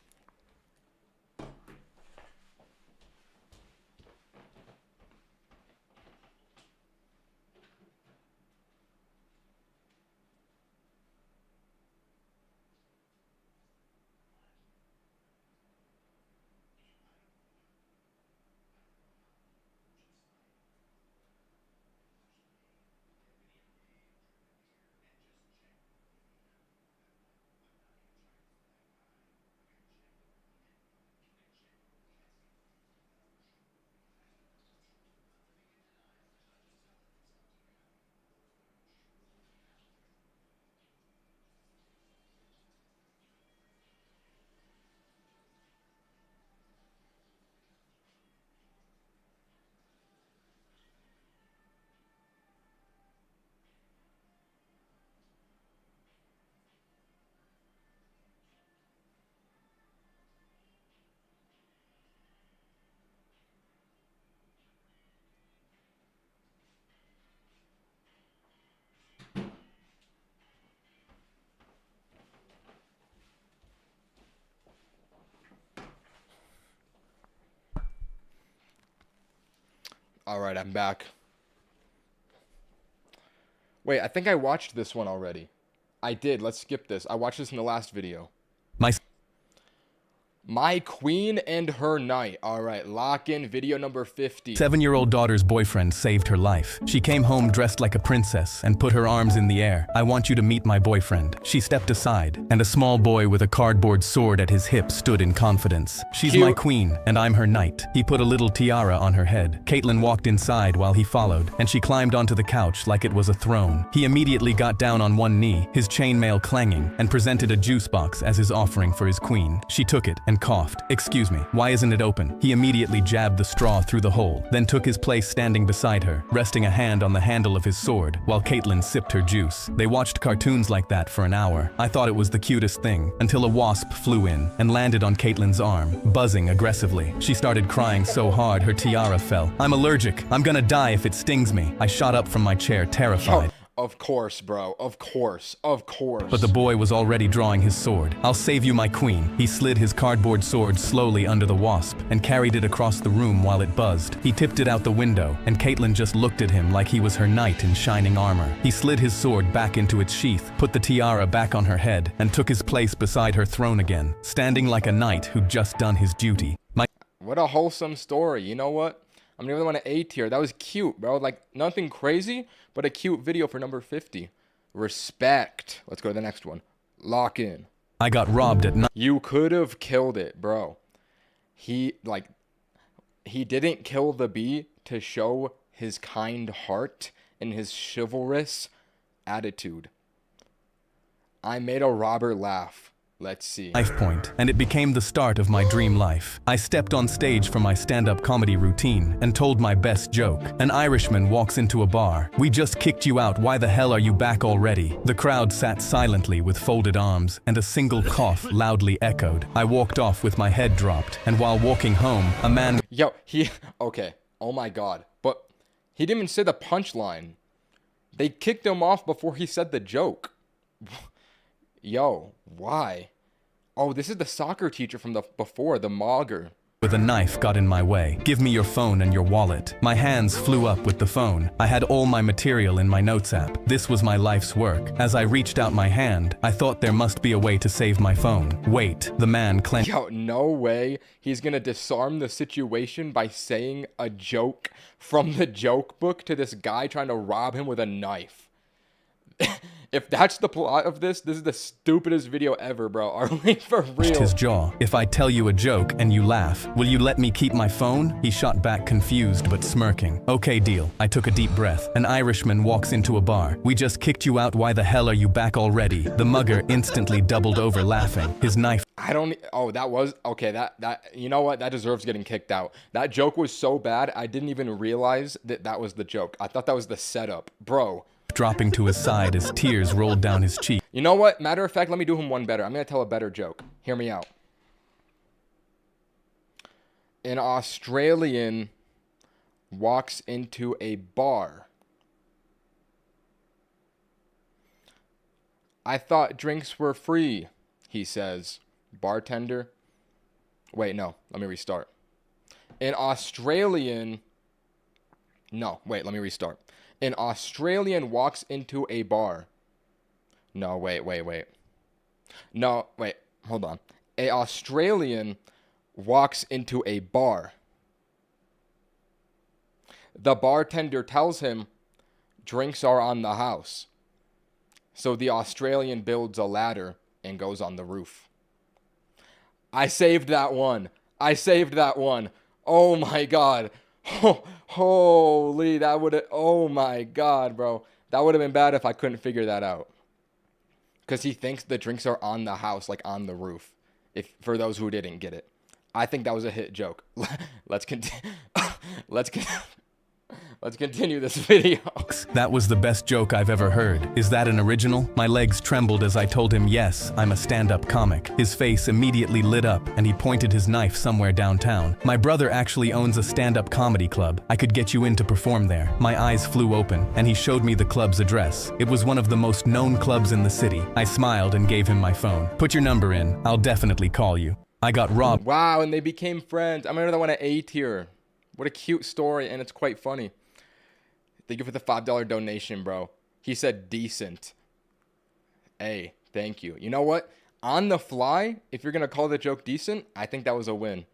All right, I'm back. Wait, I think I watched this one already. I did. Let's skip this. I watched this in the last video. My My Queen and Her Knight. All right, lock in video number 50. 7-year-old daughter's boyfriend saved her life. She came home dressed like a princess and put her arms in the air. I want you to meet my boyfriend. She stepped aside, and a small boy with a cardboard sword at his hip stood in confidence. She's Cute. my queen, and I'm her knight. He put a little tiara on her head. Caitlin walked inside while he followed, and she climbed onto the couch like it was a throne. He immediately got down on one knee, his chainmail clanging, and presented a juice box as his offering for his queen. She took it and coughed. "Excuse me, why isn't it open?" He immediately jabbed the straw through the hole, then took his place standing beside her, resting a hand on the handle of his sword, while Caitlin sipped her juice. They watched cartoons like that for an hour. I thought it was the cutest thing, until a wasp flew in and landed on Caitlin's arm, buzzing aggressively. She started crying so hard her tiara fell. "I'm allergic. I'm gonna die if it stings me." I shot up from my chair, terrified. Of course, bro. Of course. Of course. But the boy was already drawing his sword. "I'll save you, my queen." He slid his cardboard sword slowly under the wasp and carried it across the room while it buzzed. He tipped it out the window, and Caitlin just looked at him like he was her knight in shining armor. He slid his sword back into its sheath, put the tiara back on her head, and took his place beside her throne again, standing like a knight who'd just done his duty. What a wholesome story. You know what? I'm gonna give that one an A tier. That was cute, bro. Like, nothing crazy, but a cute video for number 50. Respect. Let's go to the next one. Lock in. I got robbed at night. You could have killed it, bro. He didn't kill the bee to show his kind heart and his chivalrous attitude. I made a robber laugh. Let's see. Life point, and it became the start of my dream life. I stepped on stage for my stand-up comedy routine and told my best joke. An Irishman walks into a bar. "We just kicked you out. Why the hell are you back already?" The crowd sat silently with folded arms, and a single cough loudly echoed. I walked off with my head dropped, and while walking home, a man... Okay. Oh my God. But he didn't even say the punchline. They kicked him off before he said the joke. Yo, why? Oh, this is the soccer teacher from the Mogger. With a knife got in my way. "Give me your phone and your wallet." My hands flew up with the phone. I had all my material in my notes app. This was my life's work. As I reached out my hand, I thought there must be a way to save my phone. Wait, the man clenched. Yo, no way he's gonna disarm the situation by saying a joke from the joke book to this guy trying to rob him with a knife. If that's the plot of this is the stupidest video ever, bro. Are we for real? His jaw. "If I tell you a joke and you laugh, will you let me keep my phone?" He shot back, confused but smirking. "Okay, deal." I took a deep breath. An Irishman walks into a bar. "We just kicked you out. Why the hell are you back already?" The mugger instantly doubled over laughing. His knife... You know what? That deserves getting kicked out. That joke was so bad, I didn't even realize that was the joke. I thought that was the setup. Bro. Dropping to his side as tears rolled down his cheek. You know what? Matter of fact, let me do him one better. I'm going to tell a better joke. Hear me out. An Australian walks into a bar. "I thought drinks were free," he says. Bartender. Wait, no. Let me restart. An Australian walks into a bar. No, wait. No, wait, hold on. A Australian walks into a bar. The bartender tells him drinks are on the house. So the Australian builds a ladder and goes on the roof. I saved that one. Oh my God. Holy, oh my God, bro. That would have been bad if I couldn't figure that out. Because he thinks the drinks are on the house, like on the roof. For those who didn't get it. I think that was a hit joke. Let's continue. Let's continue this video. That was the best joke I've ever heard. Is that an original? My legs trembled as I told him, yes, I'm a stand-up comic. His face immediately lit up and he pointed his knife somewhere downtown. My brother actually owns a stand-up comedy club. I could get you in to perform there. My eyes flew open and he showed me the club's address. It was one of the most known clubs in the city. I smiled and gave him my phone. "Put your number in. I'll definitely call you." I got robbed. Wow, and they became friends. I'm gonna want an A tier. What a cute story, and it's quite funny. Thank you for the $5 donation, bro. He said decent. Hey, thank you. You know what? On the fly, if you're going to call the joke decent, I think that was a win.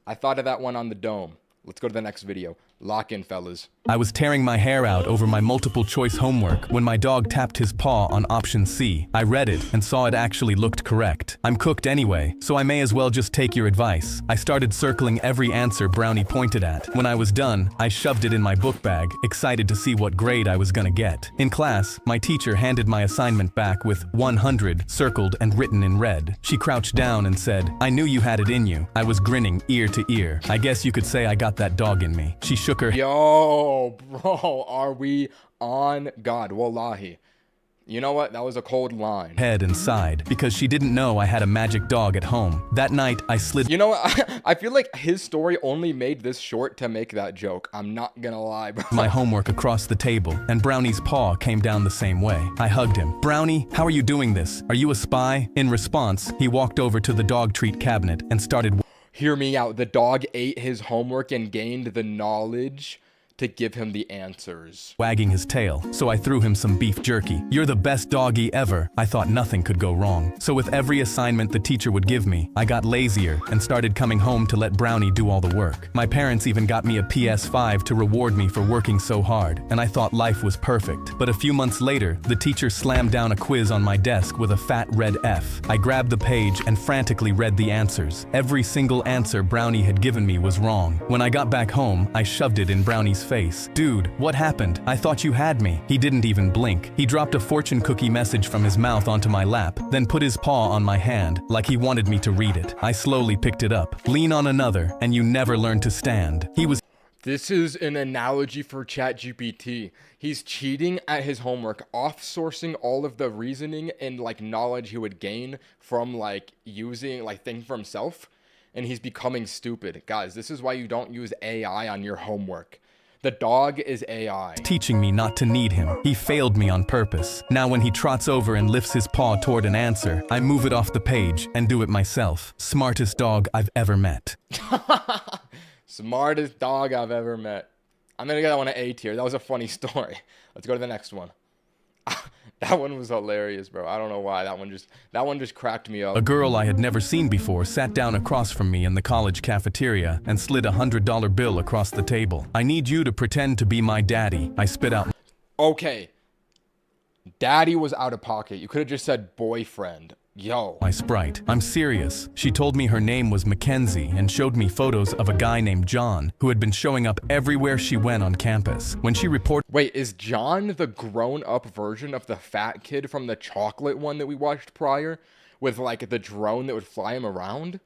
I thought of that one on the dome. Let's go to the next video. Lock in, fellas. I was tearing my hair out over my multiple choice homework when my dog tapped his paw on option C. I read it and saw it actually looked correct. I'm cooked anyway, so I may as well just take your advice. I started circling every answer Brownie pointed at. When I was done, I shoved it in my book bag, excited to see what grade I was gonna get. In class, my teacher handed my assignment back with 100 circled and written in red. She crouched down and said, "I knew you had it in you." I was grinning ear to ear. I guess you could say I got that dog in me. She shook her head. Yo, bro, are we on God? Wallahi. You know what? That was a cold line. Head and sighed because she didn't know I had a magic dog at home. That night, I slid. You know what? I feel like his story only made this short to make that joke. I'm not gonna lie, bro. My homework across the table, and Brownie's paw came down the same way. I hugged him. "Brownie, how are you doing this? Are you a spy?" In response, he walked over to the dog treat cabinet and started. Hear me out. The dog ate his homework and gained the knowledge to give him the answers. Wagging his tail, so I threw him some beef jerky. "You're the best doggy ever." I thought nothing could go wrong. So with every assignment the teacher would give me, I got lazier and started coming home to let Brownie do all the work. My parents even got me a PS5 to reward me for working so hard, and I thought life was perfect. But a few months later, the teacher slammed down a quiz on my desk with a fat red F. I grabbed the page and frantically read the answers. Every single answer Brownie had given me was wrong. When I got back home, I shoved it in Brownie's face. "Dude, what happened? I thought you had me." He didn't even blink. He dropped a fortune cookie message from his mouth onto my lap, then put his paw on my hand, like he wanted me to read it. I slowly picked it up. "Lean on another, and you never learn to stand." He was. This is an analogy for ChatGPT. He's cheating at his homework, off-sourcing all of the reasoning and like knowledge he would gain from like using like thinking for himself, and he's becoming stupid. Guys, this is why you don't use AI on your homework. The dog is AI. Teaching me not to need him. He failed me on purpose. Now when he trots over and lifts his paw toward an answer, I move it off the page and do it myself. Smartest dog I've ever met. Smartest dog I've ever met. I'm gonna get that one an A tier. That was a funny story. Let's go to the next one. That one was hilarious, bro. I don't know why. That one just cracked me up. A girl I had never seen before sat down across from me in the college cafeteria and slid a $100 bill across the table. "I need you to pretend to be my daddy." I spit out. Okay. Daddy was out of pocket. You could have just said boyfriend. Yo. My Sprite. "I'm serious." She told me her name was Mackenzie and showed me photos of a guy named John who had been showing up everywhere she went on campus. When she reported. Wait, is John the grown-up version of the fat kid from the chocolate one that we watched prior? With like the drone that would fly him around?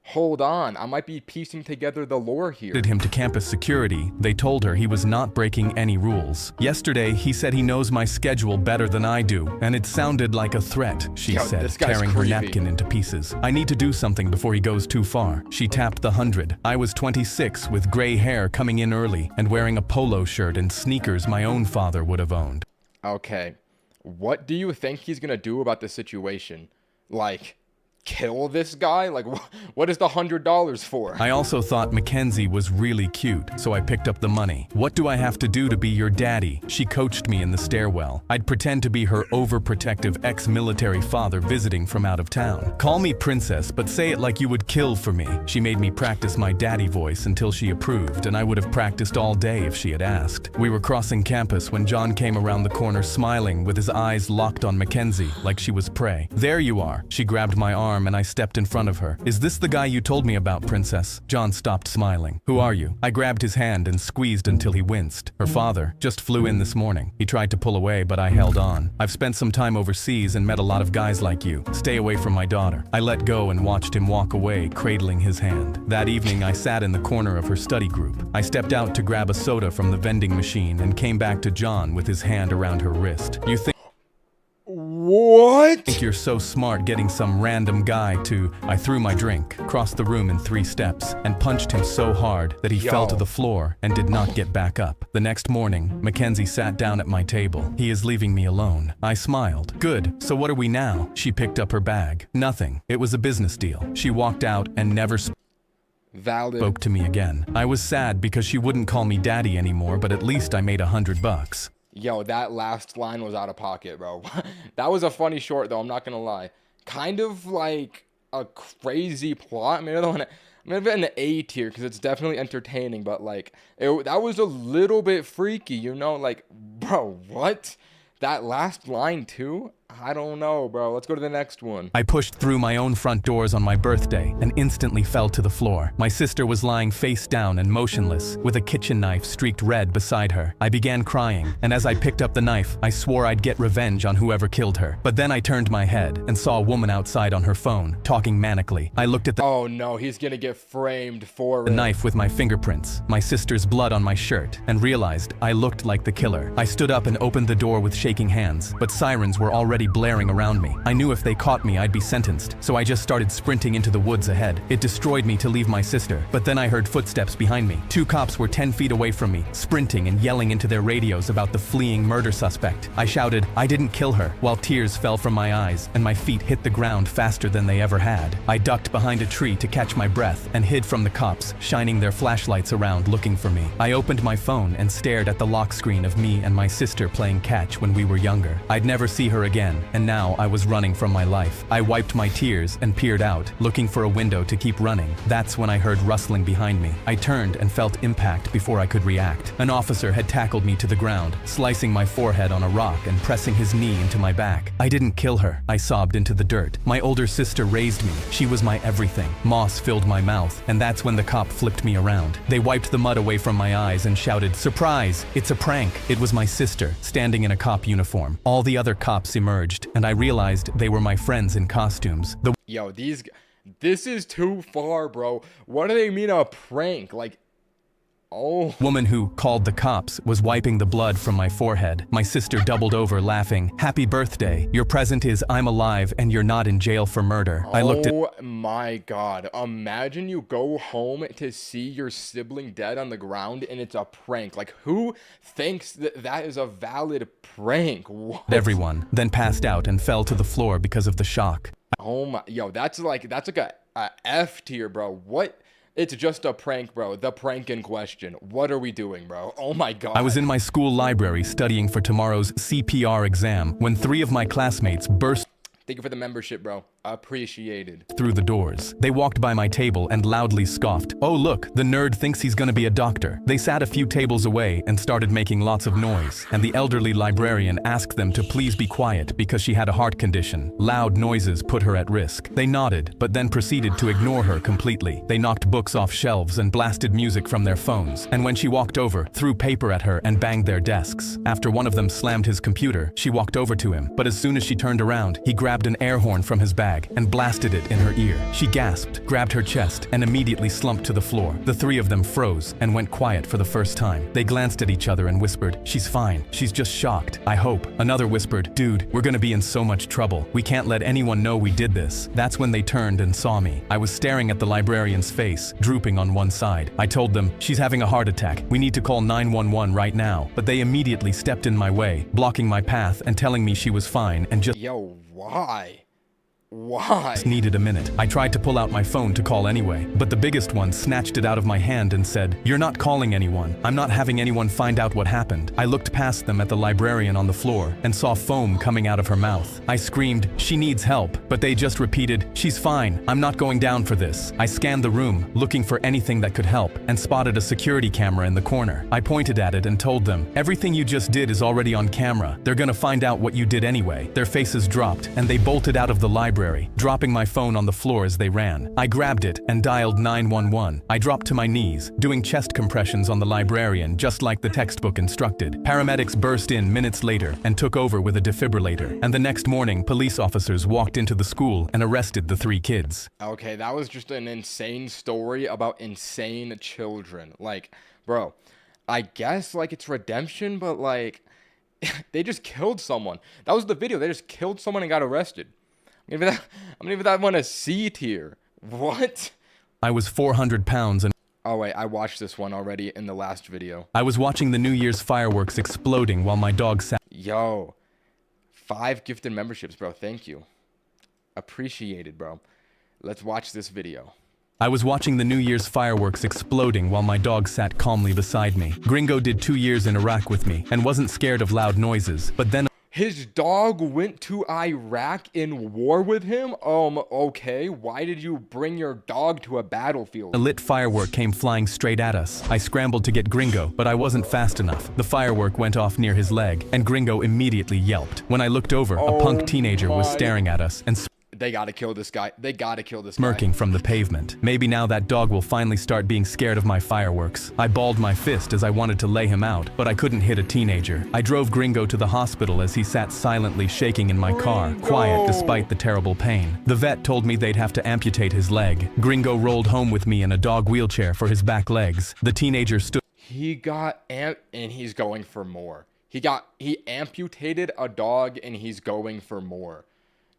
Hold on, I might be piecing together the lore here. Him to campus security, they told her he was not breaking any rules. "Yesterday, he said he knows my schedule better than I do, and it sounded like a threat," she said, this guy's tearing her creepy. napkin into pieces. "I need to do something before he goes too far." She tapped the 100. I was 26 with gray hair coming in early and wearing a polo shirt and sneakers my own father would have owned. Okay, what do you think he's gonna do about the situation? Like, kill this guy? Like, what is the $100 for? I also thought Mackenzie was really cute, so I picked up the money. "What do I have to do to be your daddy?" She coached me in the stairwell. I'd pretend to be her overprotective ex-military father visiting from out of town. "Call me princess, but say it like you would kill for me." She made me practice my daddy voice until she approved, and I would have practiced all day if she had asked. We were crossing campus when John came around the corner smiling with his eyes locked on Mackenzie like she was prey. "There you are." She grabbed my arm and I stepped in front of her. "Is this the guy you told me about, princess?" John stopped smiling. "Who are you?" I grabbed his hand and squeezed until he winced. "Her father just flew in this morning." He tried to pull away, but I held on. "I've spent some time overseas and met a lot of guys like you. Stay away from my daughter." I let go and watched him walk away, cradling his hand. That evening, I sat in the corner of her study group. I stepped out to grab a soda from the vending machine and came back to John with his hand around her wrist. "You think What? you're so smart getting some random guy to..." I threw my drink, crossed the room in 3 steps, and punched him so hard that he fell to the floor and did not get back up. The next morning, Mackenzie sat down at my table. "He is leaving me alone." I smiled. "Good, so what are we now?" She picked up her bag. "Nothing. It was a business deal." She walked out and never spoke. Valid. spoke to me again. I was sad because she wouldn't call me daddy anymore, but at least I made $100. Yo, that last line was out of pocket, bro. That was a funny short, though. I'm not gonna lie. Kind of like a crazy plot. Maybe I'm gonna give it an A tier because it's definitely entertaining, but like that was a little bit freaky, you know? Like, bro, what? That last line too? I don't know, bro. Let's go to the next one. I pushed through my own front doors on my birthday and instantly fell to the floor. My sister was lying face down and motionless, with a kitchen knife streaked red beside her. I began crying, and as I picked up the knife, I swore I'd get revenge on whoever killed her. But then I turned my head and saw a woman outside on her phone, talking manically. I looked at the Oh no, he's gonna get framed for it. knife with my fingerprints, my sister's blood on my shirt, and realized I looked like the killer. I stood up and opened the door with shaking hands, but sirens were already blaring around me. I knew if they caught me, I'd be sentenced, so I just started sprinting into the woods ahead. It destroyed me to leave my sister, but then I heard footsteps behind me. 2 cops were 10 feet away from me, sprinting and yelling into their radios about the fleeing murder suspect. I shouted, "I didn't kill her," while tears fell from my eyes and my feet hit the ground faster than they ever had. I ducked behind a tree to catch my breath and hid from the cops, shining their flashlights around looking for me. I opened my phone and stared at the lock screen of me and my sister playing catch when we were younger. I'd never see her again, and now I was running from my life. I wiped my tears and peered out, looking for a window to keep running. That's when I heard rustling behind me. I turned and felt impact before I could react. An officer had tackled me to the ground, slicing my forehead on a rock and pressing his knee into my back. I didn't kill her, I sobbed into the dirt. My older sister raised me. She was my everything. Moss filled my mouth, and that's when the cop flipped me around. They wiped the mud away from my eyes and shouted, "Surprise! It's a prank!" It was my sister, standing in a cop uniform. All the other cops emerged, and I realized they were my friends in costumes. Yo, this is too far, bro. What do they mean a prank? Like, oh. Woman who called the cops was wiping the blood from my forehead. My sister doubled over, laughing. "Happy birthday. Your present is I'm alive and you're not in jail for murder." I looked at Oh my god. Imagine you go home to see your sibling dead on the ground and it's a prank. Like, who thinks that that is a valid prank? What? everyone, then passed out and fell to the floor because of the shock. Oh my, yo, that's like a F tier, bro. What? It's just a prank, bro. The prank in question. What are we doing, bro? Oh my god. I was in my school library studying for tomorrow's CPR exam when 3 of my classmates burst Thank you for the membership, bro. Appreciated. through the doors. They walked by my table and loudly scoffed. "Oh look, the nerd thinks he's gonna be a doctor." They sat a few tables away and started making lots of noise, and the elderly librarian asked them to please be quiet because she had a heart condition. Loud noises put her at risk. They nodded, but then proceeded to ignore her completely. They knocked books off shelves and blasted music from their phones, and when she walked over, threw paper at her and banged their desks. After one of them slammed his computer, she walked over to him, but as soon as she turned around, he grabbed an air horn from his bag and blasted it in her ear. She gasped, grabbed her chest, and immediately slumped to the floor. The 3 of them froze and went quiet for the first time. They glanced at each other and whispered, "She's fine. She's just shocked. I hope." Another whispered, "Dude, we're gonna be in so much trouble. We can't let anyone know we did this." That's when they turned and saw me. I was staring at the librarian's face, drooping on one side. I told them, "She's having a heart attack. We need to call 911 right now." But they immediately stepped in my way, blocking my path and telling me she was fine and just Yo, why? Why? needed a minute. I tried to pull out my phone to call anyway, but the biggest one snatched it out of my hand and said, "You're not calling anyone. I'm not having anyone find out what happened." I looked past them at the librarian on the floor and saw foam coming out of her mouth. I screamed, "She needs help," but they just repeated, "She's fine. I'm not going down for this." I scanned the room, looking for anything that could help, and spotted a security camera in the corner. I pointed at it and told them, "Everything you just did is already on camera. They're gonna find out what you did anyway." Their faces dropped, and they bolted out of the library, dropping my phone on the floor as they ran. I grabbed it and dialed 911. I dropped to my knees, doing chest compressions on the librarian just like the textbook instructed. Paramedics burst in minutes later and took over with a defibrillator. And the next morning, police officers walked into the school and arrested the 3 kids. Okay, that was just an insane story about insane children. Like, bro, I guess, like, it's redemption, but, like, they just killed someone. That was the video. They just killed someone and got arrested. I'm gonna give that one a C tier. What? I was 400 pounds and Oh wait, I watched this one already in the last video. I was watching the New Year's fireworks exploding while my dog sat. Yo, 5 gifted memberships, bro. Thank you. Appreciated, bro. Let's watch this video. I was watching the New Year's fireworks exploding while my dog sat calmly beside me. Gringo did 2 years in Iraq with me and wasn't scared of loud noises, but then His dog went to Iraq in war with him? Okay. Why did you bring your dog to a battlefield? a lit firework came flying straight at us. I scrambled to get Gringo, but I wasn't fast enough. The firework went off near his leg, and Gringo immediately yelped. When I looked over, a punk teenager was staring at us and They gotta kill this guy. They gotta kill this guy. smirking from the pavement. Maybe now that dog will finally start being scared of my fireworks. I balled my fist as I wanted to lay him out, but I couldn't hit a teenager. I drove Gringo to the hospital as he sat silently shaking in my car, quiet despite the terrible pain. The vet told me they'd have to amputate his leg. Gringo rolled home with me in a dog wheelchair for his back legs. The teenager stood He got and he's going for more. He amputated a dog and he's going for more.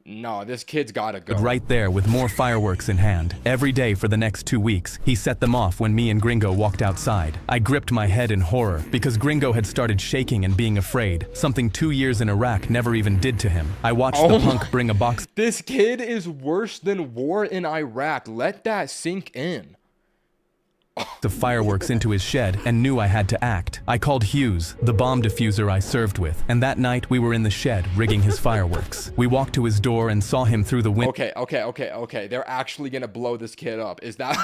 No, this kid's gotta go. right there with more fireworks in hand. Every day for the next 2 weeks, he set them off when me and Gringo walked outside. I gripped my head in horror because Gringo had started shaking and being afraid, something 2 years in Iraq never even did to him. I watched the punk bring a box This kid is worse than war in Iraq. Let that sink in. of fireworks into his shed and knew I had to act. I called Hughes, the bomb diffuser I served with, and that night we were in the shed rigging his fireworks. We walked to his door and saw him through the Okay. They're actually gonna blow this kid up. Is that?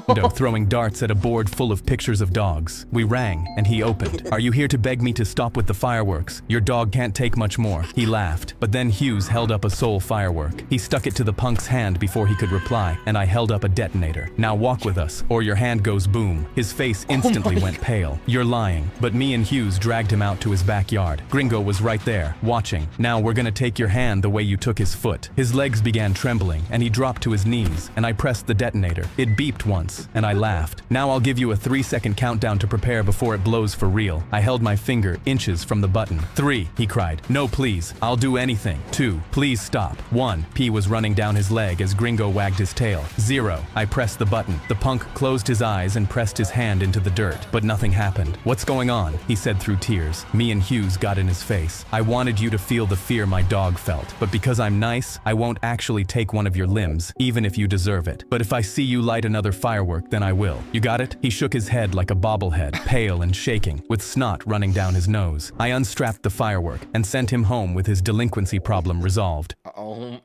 window throwing darts at a board full of pictures of dogs. We rang, and he opened. "Are you here to beg me to stop with the fireworks? Your dog can't take much more." He laughed, but then Hughes held up a Soul firework. He stuck it to the punk's hand before he could reply, and I held up a detonator. "Now walk with us, or your hand goes boom." His face instantly went pale. "You're lying." But me and Hughes dragged him out to his backyard. Gringo was right there, watching. "Now we're gonna take your hand the way you took his foot." His legs began trembling, and he dropped to his knees, and I pressed the detonator. It beeped once, and I laughed. "Now I'll give you a 3-second countdown to prepare before it blows for real." I held my finger inches from the button. 3, he cried. "No, please. I'll do anything." 2, "Please stop." 1, P was running down his leg as Gringo wagged his tail. 0, I pressed the button. The punk closed his eyes and pressed his hand into the dirt, but nothing happened. "What's going on?" he said through tears. Me and Hughes got in his face. "I wanted you to feel the fear my dog felt, but because I'm nice, I won't actually take one of your limbs, even if you deserve it. But if I see you light another firework, then I will. You got it?" He shook his head like a bobblehead, pale and shaking, with snot running down his nose. I unstrapped the firework and sent him home with his delinquency problem resolved.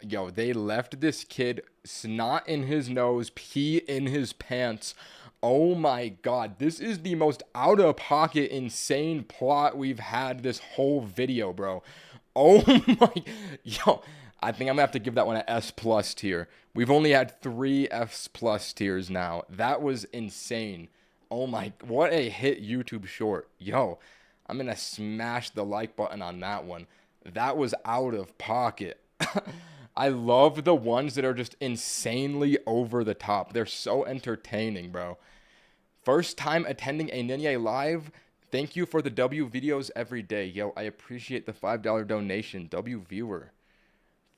Yo, they left this kid snot in his nose, pee in his pants. Oh my god, this is the most out-of-pocket, insane plot we've had this whole video, bro. Oh my, yo, I think I'm gonna have to give that one an S+ tier. We've only had 3 S+ tiers now. That was insane. Oh my, what a hit YouTube short. Yo, I'm gonna smash the like button on that one. That was out of pocket. I love the ones that are just insanely over the top. They're so entertaining, bro. First time attending a Ninye live. Thank you for the W videos every day. Yo, I appreciate the $5 donation. W viewer.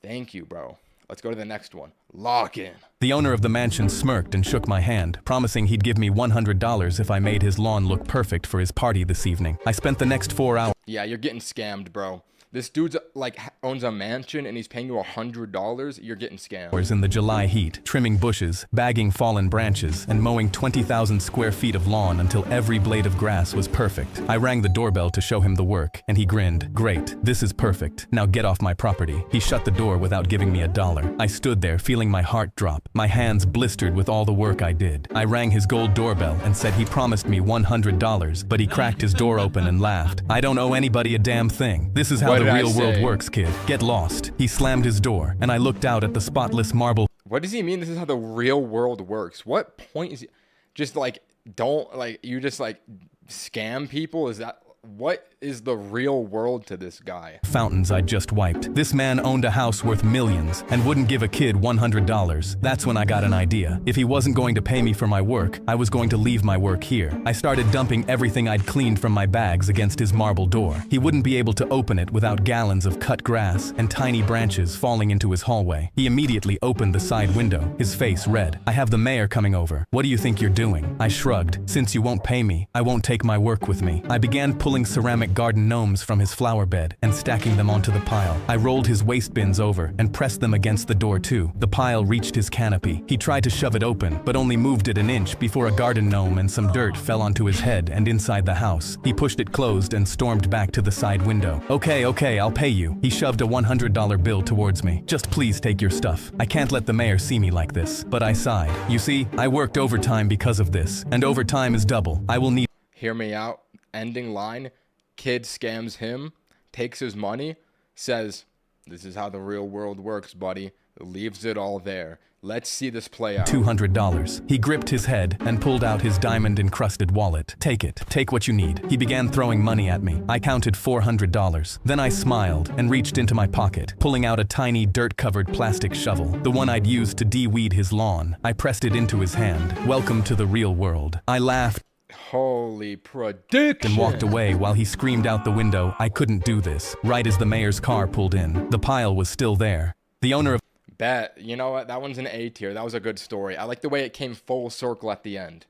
Thank you, bro. Let's go to the next one. Lock in. The owner of the mansion smirked and shook my hand, promising he'd give me $100 if I made his lawn look perfect for his party this evening. I spent the next 4 hours Yeah, you're getting scammed, bro. This dude's like owns a mansion and he's paying you $100. You're getting scammed. in the July heat, trimming bushes, bagging fallen branches, and mowing 20,000 square feet of lawn until every blade of grass was perfect. I rang the doorbell to show him the work, and he grinned. "Great, this is perfect. Now get off my property." He shut the door without giving me a dollar. I stood there feeling my heart drop, my hands blistered with all the work I did. I rang his gold doorbell and said he promised me $100, but he cracked his door open and laughed. "I don't owe anybody a damn thing. This is how What the did I real world say? works, kid. Get lost." He slammed his door, and I looked out at the spotless marble What does he mean this is how the real world works? What point is he? Just like, don't, like, you just like scam people? Is that, what is the real world to this guy? fountains I'd just wiped. This man owned a house worth millions and wouldn't give a kid $100. That's when I got an idea. If he wasn't going to pay me for my work, I was going to leave my work here. I started dumping everything I'd cleaned from my bags against his marble door. He wouldn't be able to open it without gallons of cut grass and tiny branches falling into his hallway. He immediately opened the side window, his face red. "I have the mayor coming over. What do you think you're doing?" I shrugged. "Since you won't pay me, I won't take my work with me." I began pulling ceramic garden gnomes from his flower bed and stacking them onto the pile. I rolled his waste bins over and pressed them against the door too. The pile reached his canopy. He tried to shove it open, but only moved it an inch before a garden gnome and some dirt fell onto his head and inside the house. He pushed it closed and stormed back to the side window. Okay, I'll pay you. He shoved a $100 bill towards me. Just please take your stuff. I can't let the mayor see me like this. But I sighed. You see, I worked overtime because of this, and overtime is double. I will need— Hear me out. Ending line. Kid scams him, takes his money, says, "This is how the real world works, buddy." Leaves it all there. Let's see this play out. $200. He gripped his head and pulled out his diamond-encrusted wallet. Take it. Take what you need. He began throwing money at me. I counted $400. Then I smiled and reached into my pocket, pulling out a tiny dirt-covered plastic shovel, the one I'd used to de-weed his lawn. I pressed it into his hand. Welcome to the real world. I laughed Holy prediction! and walked away while he screamed out the window, I couldn't do this. Right as the mayor's car pulled in, the pile was still there. The owner of— Bet. You know what? That one's an A tier. That was a good story. I like the way it came full circle at the end.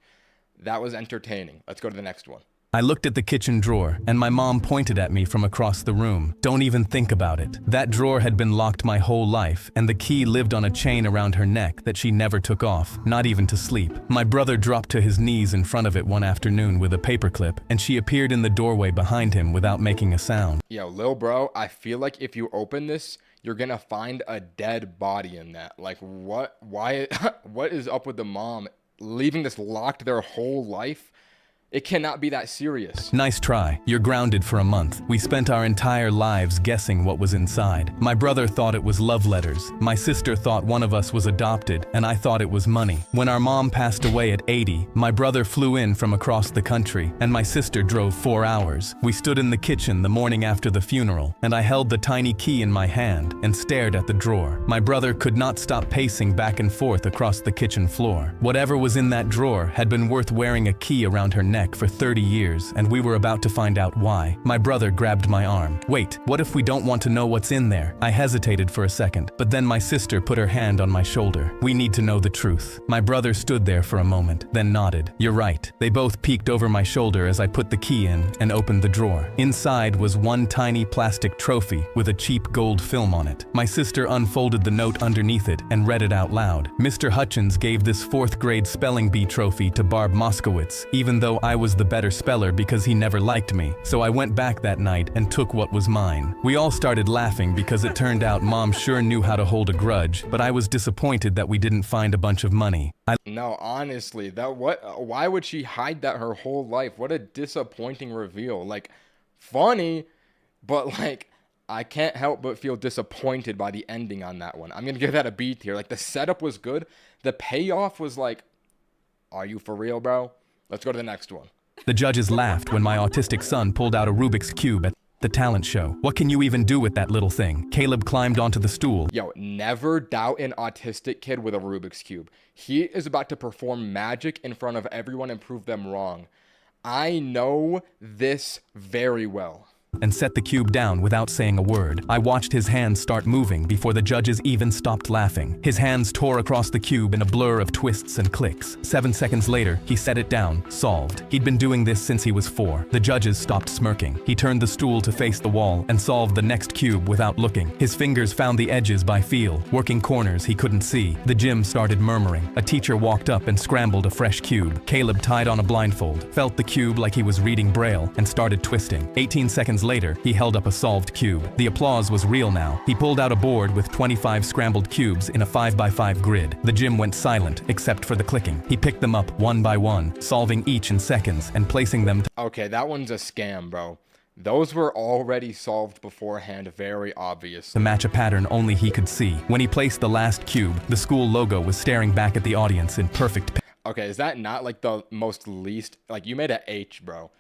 That was entertaining. Let's go to the next one. I looked at the kitchen drawer, and my mom pointed at me from across the room. Don't even think about it. That drawer had been locked my whole life, and the key lived on a chain around her neck that she never took off, not even to sleep. My brother dropped to his knees in front of it one afternoon with a paperclip, and she appeared in the doorway behind him without making a sound. Yo, lil bro, I feel like if you open this, you're gonna find a dead body in that. Like, what? Why? What is up with the mom leaving this locked their whole life? It cannot be that serious. Nice try. You're grounded for a month. We spent our entire lives guessing what was inside. My brother thought it was love letters. My sister thought one of us was adopted, and I thought it was money. When our mom passed away at 80, my brother flew in from across the country, and my sister drove 4 hours. We stood in the kitchen the morning after the funeral, and I held the tiny key in my hand and stared at the drawer. My brother could not stop pacing back and forth across the kitchen floor. Whatever was in that drawer had been worth wearing a key around her neck for 30 years, and we were about to find out why. My brother grabbed my arm. Wait, what if we don't want to know what's in there? I hesitated for a second, but then my sister put her hand on my shoulder. We need to know the truth. My brother stood there for a moment, then nodded. You're right. They both peeked over my shoulder as I put the key in and opened the drawer. Inside was one tiny plastic trophy with a cheap gold film on it. My sister unfolded the note underneath it and read it out loud. Mr. Hutchins gave this 4th grade spelling bee trophy to Barb Moskowitz, even though I was the better speller because he never liked me. So I went back that night and took what was mine. We all started laughing because it turned out Mom sure knew how to hold a grudge, but I was disappointed that we didn't find a bunch of money. No, honestly, why would she hide that her whole life? What a disappointing reveal. Like, funny, but like, I can't help but feel disappointed by the ending on that one. I'm gonna give that a B tier. Like, the setup was good. The payoff was like, are you for real, bro? Let's go to the next one. The judges laughed when my autistic son pulled out a Rubik's Cube at the talent show. What can you even do with that little thing? Caleb climbed onto the stool. Yo, never doubt an autistic kid with a Rubik's Cube. He is about to perform magic in front of everyone and prove them wrong. I know this very well. And set the cube down without saying a word. I watched his hands start moving before the judges even stopped laughing. His hands tore across the cube in a blur of twists and clicks. 7 seconds later, he set it down, solved. He'd been doing this since he was 4. The judges stopped smirking. He turned the stool to face the wall and solved the next cube without looking. His fingers found the edges by feel, working corners he couldn't see. The gym started murmuring. A teacher walked up and scrambled a fresh cube. Caleb tied on a blindfold, felt the cube like he was reading Braille, and started twisting. 18 seconds later, he held up a solved cube. The applause was real now. He pulled out a board with 25 scrambled cubes in a 5x5 grid. The gym went silent, except for the clicking. He picked them up one by one, solving each in seconds and placing them. Okay, that one's a scam, bro. Those were already solved beforehand, very obvious. To match a pattern only he could see. When he placed the last cube, the school logo was staring back at the audience in perfect. Okay, is that not like the most least? Like, you made a H, bro.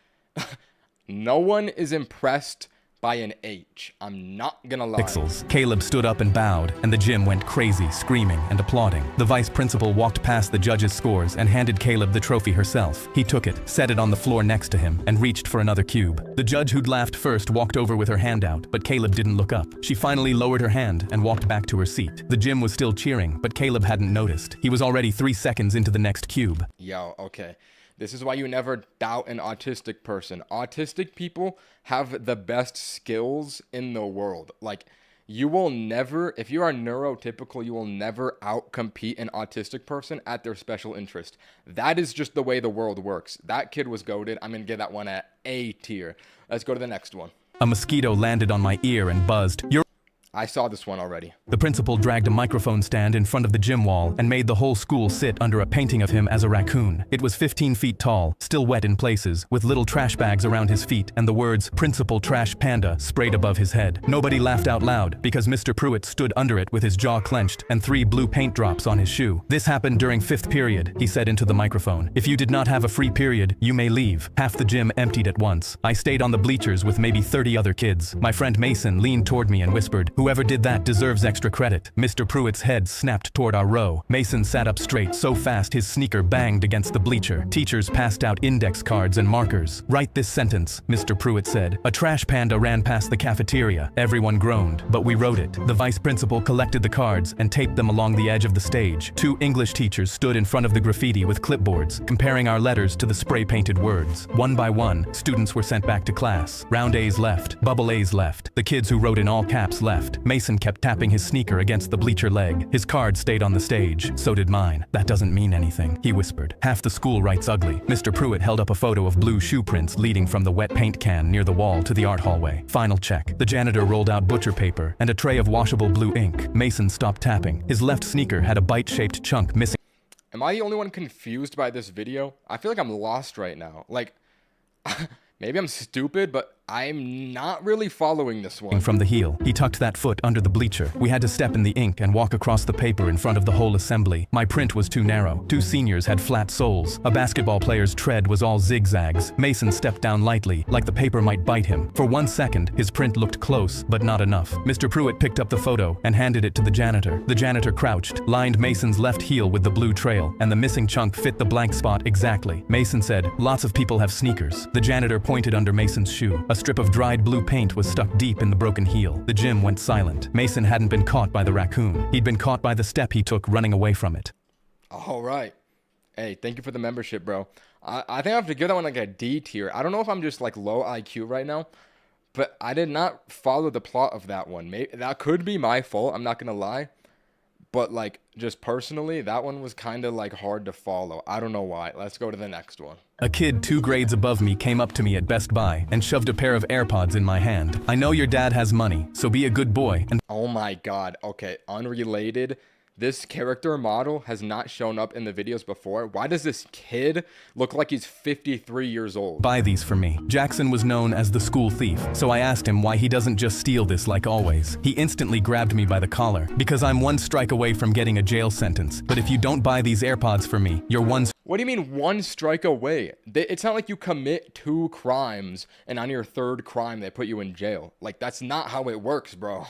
No one is impressed by an H. I'm not gonna lie. Pixels. Caleb stood up and bowed, and the gym went crazy, screaming and applauding. The vice principal walked past the judges' scores and handed Caleb the trophy herself. He took it, set it on the floor next to him, and reached for another cube. The judge who'd laughed first walked over with her hand out, but Caleb didn't look up. She finally lowered her hand and walked back to her seat. The gym was still cheering, but Caleb hadn't noticed. He was already 3 seconds into the next cube. Yo, okay. This is why you never doubt an autistic person. Autistic people have the best skills in the world. Like, you will never, if you are neurotypical, you will never outcompete an autistic person at their special interest. That is just the way the world works. That kid was goated. I'm going to give that one at A tier. Let's go to the next one. A mosquito landed on my ear and buzzed. I saw this one already. The principal dragged a microphone stand in front of the gym wall and made the whole school sit under a painting of him as a raccoon. It was 15 feet tall, still wet in places, with little trash bags around his feet and the words "Principal Trash Panda" sprayed above his head. Nobody laughed out loud because Mr. Pruitt stood under it with his jaw clenched and 3 blue paint drops on his shoe. "This happened during 5th period," he said into the microphone. "If you did not have a free period, you may leave." Half the gym emptied at once. I stayed on the bleachers with maybe 30 other kids. My friend Mason leaned toward me and whispered, "Whoever did that deserves extra credit." Mr. Pruitt's head snapped toward our row. Mason sat up straight so fast his sneaker banged against the bleacher. Teachers passed out index cards and markers. "Write this sentence," Mr. Pruitt said. "A trash panda ran past the cafeteria." Everyone groaned, but we wrote it. The vice principal collected the cards and taped them along the edge of the stage. 2 English teachers stood in front of the graffiti with clipboards, comparing our letters to the spray-painted words. One by one, students were sent back to class. Round A's left, bubble A's left. The kids who wrote in all caps left. Mason kept tapping his sneaker against the bleacher leg. His card stayed on the stage. So did mine. "That doesn't mean anything," he whispered. "Half the school writes ugly." Mr. Pruitt held up a photo of blue shoe prints leading from the wet paint can near the wall to the art hallway. "Final check." The janitor rolled out butcher paper and a tray of washable blue ink. Mason stopped tapping. His left sneaker had a bite-shaped chunk missing. Am I the only one confused by this video? I feel like I'm lost right now. Like, maybe I'm stupid, but I'm not really following this one. From the heel. He tucked that foot under the bleacher. We had to step in the ink and walk across the paper in front of the whole assembly. My print was too narrow. 2 seniors had flat soles. A basketball player's tread was all zigzags. Mason stepped down lightly, like the paper might bite him. For 1 second, his print looked close, but not enough. Mr. Pruitt picked up the photo and handed it to the janitor. The janitor crouched, lined Mason's left heel with the blue trail, and the missing chunk fit the blank spot exactly. Mason said, "Lots of people have sneakers." The janitor pointed under Mason's shoe. A strip of dried blue paint was stuck deep in the broken heel. The gym went silent. Mason hadn't been caught by the raccoon. He'd been caught by the step he took running away from it. All right. Hey, thank you for the membership, bro. I think I have to give that one like a D tier. I don't know if I'm just like low IQ right now, but I did not follow the plot of that one. Maybe that could be my fault. I'm not going to lie. But like just personally, that one was kind of like hard to follow. I don't know why. Let's go to the next one. A kid 2 grades above me came up to me at Best Buy and shoved a pair of AirPods in my hand. "I know your dad has money, so be a good boy and..." Oh my God. Okay, unrelated. This character model has not shown up in the videos before. Why does this kid look like he's 53 years old? "Buy these for me." Jackson was known as the school thief, so I asked him why he doesn't just steal this like always. He instantly grabbed me by the collar. "Because I'm 1 strike away from getting a jail sentence. But if you don't buy these AirPods for me, you're 1 What do you mean 1 strike away? It's not like you commit 2 crimes and on your 3rd crime they put you in jail. Like, that's not how it works, bro.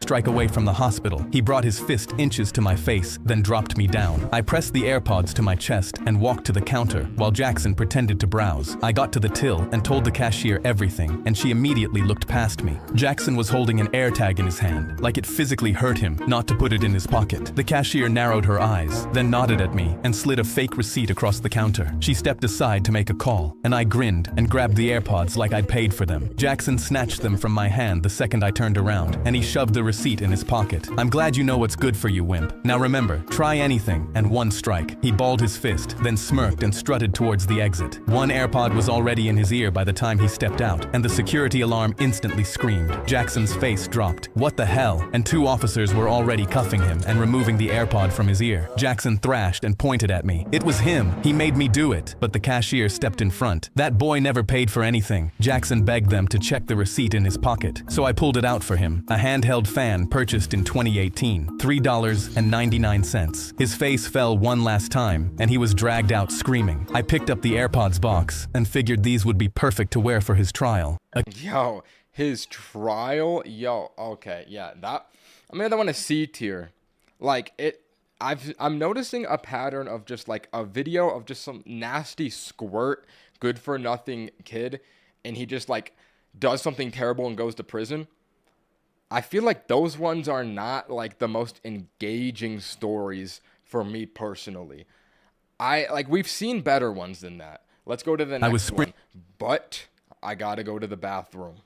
strike away from the hospital." He brought his fist inches to my face, then dropped me down. I pressed the AirPods to my chest and walked to the counter, while Jackson pretended to browse. I got to the till and told the cashier everything, and she immediately looked past me. Jackson was holding an AirTag in his hand, like it physically hurt him not to put it in his pocket. The cashier narrowed her eyes, then nodded at me and slid a fake receipt across the counter. She stepped aside to make a call, and I grinned and grabbed the AirPods like I'd paid for them. Jackson snatched them from my hand the second I turned around, and he shoved the receipt in his pocket. "I'm glad you know what's good for you, wimp. Now remember, try anything and 1 strike." He balled his fist, then smirked and strutted towards the exit. 1 AirPod was already in his ear by the time he stepped out, and the security alarm instantly screamed. Jackson's face dropped. What the hell? And 2 officers were already cuffing him and removing the AirPod from his ear. Jackson thrashed and pointed at me. It was him. He made me do it. But the cashier stepped in front. "That boy never paid for anything." Jackson begged them to check the receipt in his pocket, so I pulled it out for him. A handheld fan purchased in 2018, $3.99. His face fell one last time, and he was dragged out screaming. I picked up the AirPods box and figured these would be perfect to wear for his trial. Yo, his trial? Yo, okay, yeah, I'm gonna want a C tier. Like, I'm noticing a pattern of just like a video of just some nasty squirt, good for nothing kid, and he just like does something terrible and goes to prison. I feel like those ones are not like the most engaging stories for me personally. We've seen better ones than that. Let's go to the I was next one. But I gotta go to the bathroom.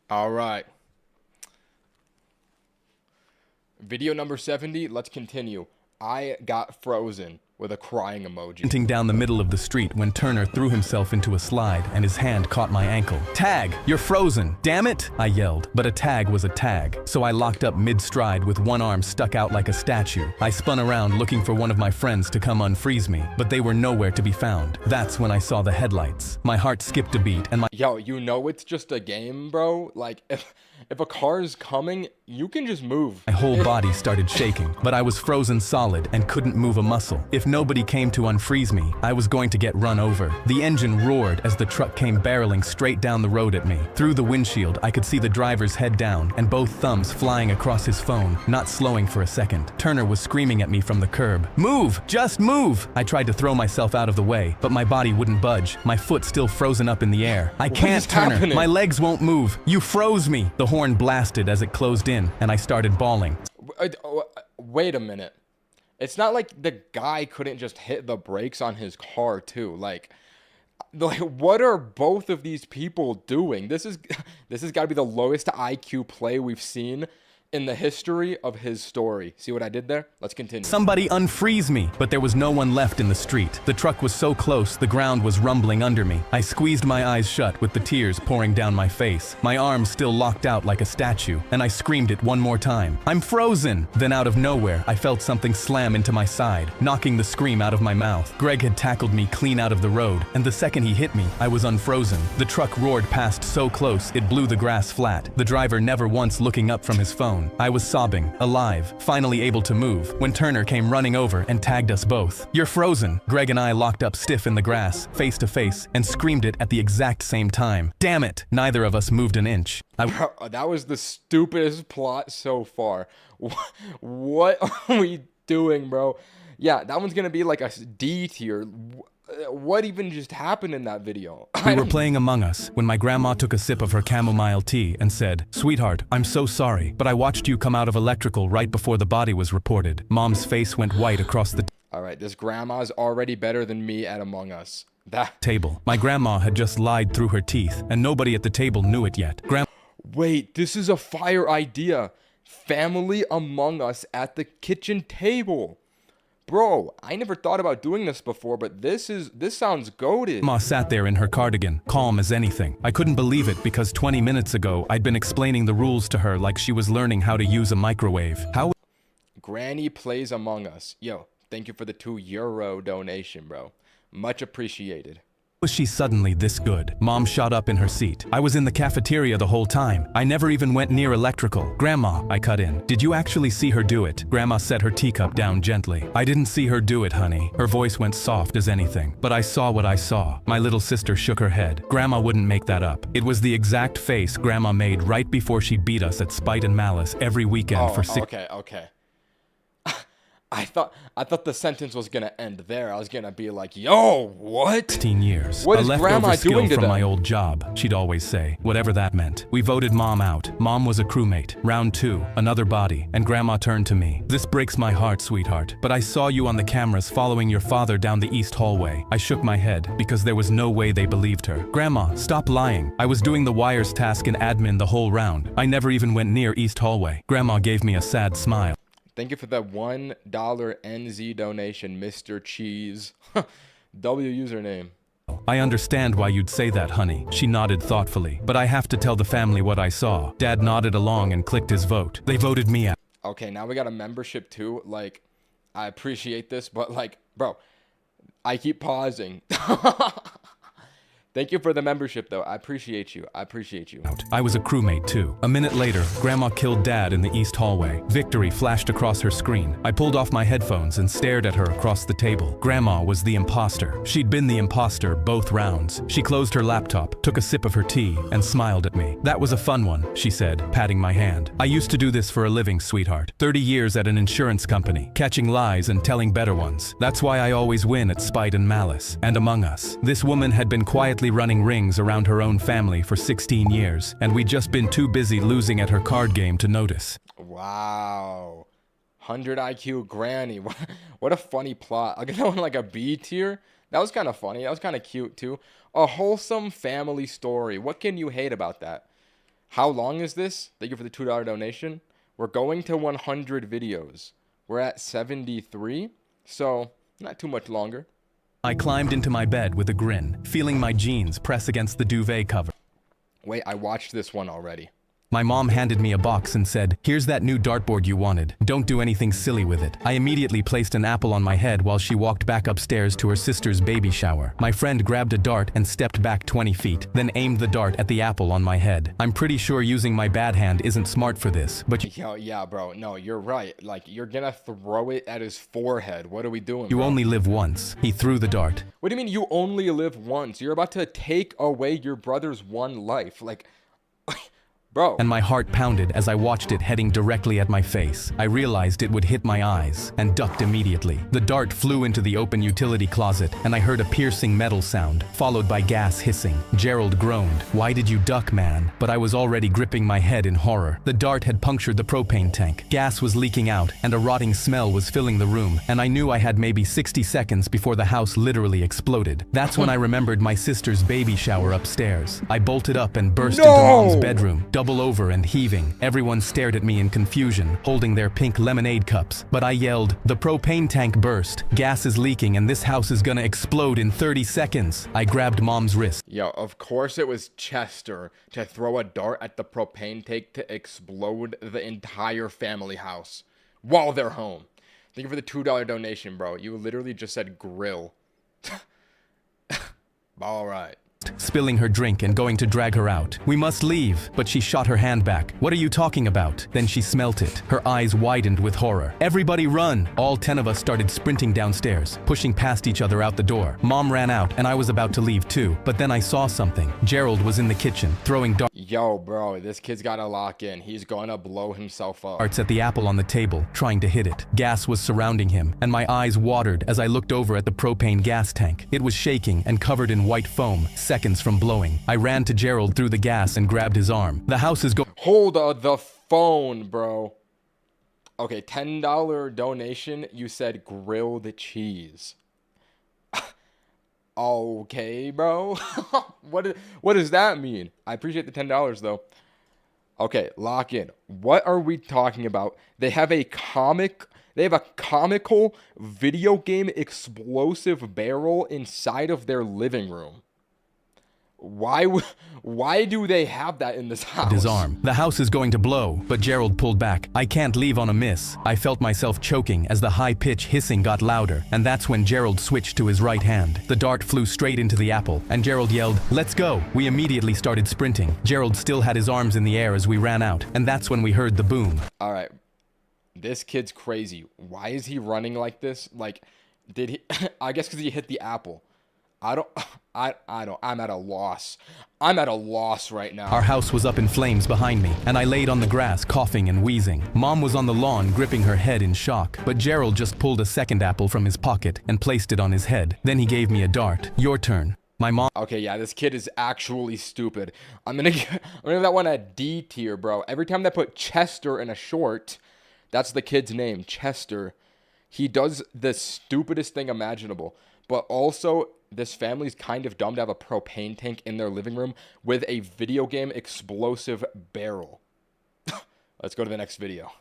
All right. Video number 70. Let's continue. I got frozen with a crying emoji. Sprinting down the middle of the street when Turner threw himself into a slide and his hand caught my ankle. Tag, you're frozen. Damn it, I yelled. But a tag was a tag. So I locked up mid-stride with one arm stuck out like a statue. I spun around looking for one of my friends to come unfreeze me, but they were nowhere to be found. That's when I saw the headlights. My heart skipped a beat and my— Yo, you know it's just a game, bro. Like, if a car's coming, you can just move. My whole body started shaking, but I was frozen solid and couldn't move a muscle. If nobody came to unfreeze me, I was going to get run over. The engine roared as the truck came barreling straight down the road at me. Through the windshield, I could see the driver's head down and both thumbs flying across his phone, not slowing for a second. Turner was screaming at me from the curb. Move! Just move! I tried to throw myself out of the way, but my body wouldn't budge, my foot still frozen up in the air. I can't, Turner. Happening? My legs won't move. You froze me. The horn blasted as it closed in, and I started bawling. Wait a minute. It's not like the guy couldn't just hit the brakes on his car too. Like what are both of these people doing? This has got to be the lowest IQ play we've seen in the history of his story. See what I did there? Let's continue. Somebody unfreeze me, but there was no one left in the street. The truck was so close, the ground was rumbling under me. I squeezed my eyes shut with the tears pouring down my face. My arms still locked out like a statue, and I screamed it one more time. I'm frozen! Then out of nowhere, I felt something slam into my side, knocking the scream out of my mouth. Greg had tackled me clean out of the road, and the second he hit me, I was unfrozen. The truck roared past so close, it blew the grass flat. The driver never once looking up from his phone. I was sobbing, alive, finally able to move, when Turner came running over and tagged us both. You're frozen. Greg and I locked up stiff in the grass, face to face, and screamed it at the exact same time. Damn it! Neither of us moved an inch. Bro, that was the stupidest plot so far. What are we doing, bro? Yeah, that one's gonna be like a D tier. What even just happened in that video? We were playing Among Us when my grandma took a sip of her chamomile tea and said, "Sweetheart, I'm so sorry, but I watched you come out of electrical right before the body was reported." Mom's face went white across the All right, this grandma's already better than me at Among Us. table. My grandma had just lied through her teeth, and nobody at the table knew it yet. Wait, this is a fire idea. Family Among Us at the kitchen table. Bro, I never thought about doing this before, but this sounds goated. Grandma sat there in her cardigan, calm as anything. I couldn't believe it because 20 minutes ago, I'd been explaining the rules to her like she was learning how to use a microwave. How? Granny plays Among Us. Yo, thank you for the €2 donation, bro. Much appreciated. Was she suddenly this good? Mom shot up in her seat. I was in the cafeteria the whole time. I never even went near electrical. Grandma, I cut in. Did you actually see her do it? Grandma set her teacup down gently. I didn't see her do it, honey. Her voice went soft as anything. But I saw what I saw. My little sister shook her head. Grandma wouldn't make that up. It was the exact face Grandma made right before she beat us at Spite and Malice every weekend for 6— Okay. I thought the sentence was gonna end there. I was gonna be like, yo, what? 16 years. What a is leftover Grandma skill doing to from my them? old job, she'd always say, whatever that meant. We voted Mom out. Mom was a crewmate. Round 2, another body, and Grandma turned to me. This breaks my heart, sweetheart, but I saw you on the cameras following your father down the east hallway. I shook my head, because there was no way they believed her. Grandma, stop lying. I was doing the wires task in admin the whole round. I never even went near east hallway. Grandma gave me a sad smile. Thank you for that $1 NZ donation, Mr. Cheese. W username. I understand why you'd say that, honey. She nodded thoughtfully. But I have to tell the family what I saw. Dad nodded along and clicked his vote. They voted me out. Okay, now we got a membership too. Like, I appreciate this, but like, bro, I keep pausing. Thank you for the membership, though. I appreciate you. I appreciate you. I was a crewmate, too. A minute later, Grandma killed Dad in the east hallway. Victory flashed across her screen. I pulled off my headphones and stared at her across the table. Grandma was the imposter. She'd been the imposter both rounds. She closed her laptop, took a sip of her tea, and smiled at me. That was a fun one, she said, patting my hand. I used to do this for a living, sweetheart. 30 years at an insurance company, catching lies and telling better ones. That's why I always win at Spite and Malice. And Among Us. This woman had been quietly running rings around her own family for 16 years, and we'd just been too busy losing at her card game to notice. Wow. 100 IQ Granny. What a funny plot. I'll get that one like a B tier. That was kind of funny. That was kind of cute too. A wholesome family story. What can you hate about that? How long is this? Thank you for the $2 donation. We're going to 100 videos. We're at 73, so not too much longer. I climbed into my bed with a grin, feeling my jeans press against the duvet cover. Wait, I watched this one already. My mom handed me a box and said, "Here's that new dartboard you wanted. Don't do anything silly with it." I immediately placed an apple on my head while she walked back upstairs to her sister's baby shower. My friend grabbed a dart and stepped back 20 feet, then aimed the dart at the apple on my head. I'm pretty sure using my bad hand isn't smart for this, but Yo, yeah, bro. No, you're right. Like, you're gonna throw it at his forehead. What are we doing, you bro? only live once. He threw the dart. What do you mean you only live once? You're about to take away your brother's one life. Like, bro. And my heart pounded as I watched it heading directly at my face. I realized it would hit my eyes and ducked immediately. The dart flew into the open utility closet and I heard a piercing metal sound, followed by gas hissing. Gerald groaned. "Why did you duck, man?" But I was already gripping my head in horror. The dart had punctured the propane tank. Gas was leaking out and a rotting smell was filling the room, and I knew I had maybe 60 seconds before the house literally exploded. That's when I remembered my sister's baby shower upstairs. I bolted up and burst into Mom's bedroom, double over and heaving. Everyone stared at me in confusion, holding their pink lemonade cups. But I yelled, "The propane tank burst. Gas is leaking and this house is gonna explode in 30 seconds. I grabbed Mom's wrist. Yo, of course it was Chester to throw a dart at the propane tank to explode the entire family house while they're home. Thank you for the $2 donation, bro. You literally just said grill. All right. Spilling her drink and going to drag her out. "We must leave," but she shot her hand back. "What are you talking about?" Then she smelt it. Her eyes widened with horror. "Everybody run!" All 10 of us started sprinting downstairs, pushing past each other out the door. Mom ran out and I was about to leave too, but then I saw something. Gerald was in the kitchen, throwing Yo, bro, this kid's gotta lock in. He's gonna blow himself up. darts at the apple on the table, trying to hit it. Gas was surrounding him, and my eyes watered as I looked over at the propane gas tank. It was shaking and covered in white foam, seconds from blowing. I ran to Gerald through the gas and grabbed his arm. "The house is Hold the phone, bro. Okay, $10 donation. You said grilled cheese. Okay, bro. What does that mean? I appreciate the $10 though. Okay, lock in. What are we talking about? They have a comical video game explosive barrel inside of their living room. Why do they have that in this house? his arm. "The house is going to blow," but Gerald pulled back. "I can't leave on a miss." I felt myself choking as the high-pitched hissing got louder, and that's when Gerald switched to his right hand. The dart flew straight into the apple, and Gerald yelled, "Let's go!" We immediately started sprinting. Gerald still had his arms in the air as we ran out, and that's when we heard the boom. All right. This kid's crazy. Why is he running like this? Like, did he... I guess because he hit the apple. I don't, I'm at a loss. I'm at a loss right now. Our house was up in flames behind me, and I laid on the grass coughing and wheezing. Mom was on the lawn gripping her head in shock, but Gerald just pulled a second apple from his pocket and placed it on his head. Then he gave me a dart. Your turn. My mom. Okay, yeah, this kid is actually stupid. I'm gonna give that one a D tier, bro. Every time they put Chester in a short, that's the kid's name, Chester. He does the stupidest thing imaginable. But also, this family's kind of dumb to have a propane tank in their living room with a video game explosive barrel. Let's go to the next video.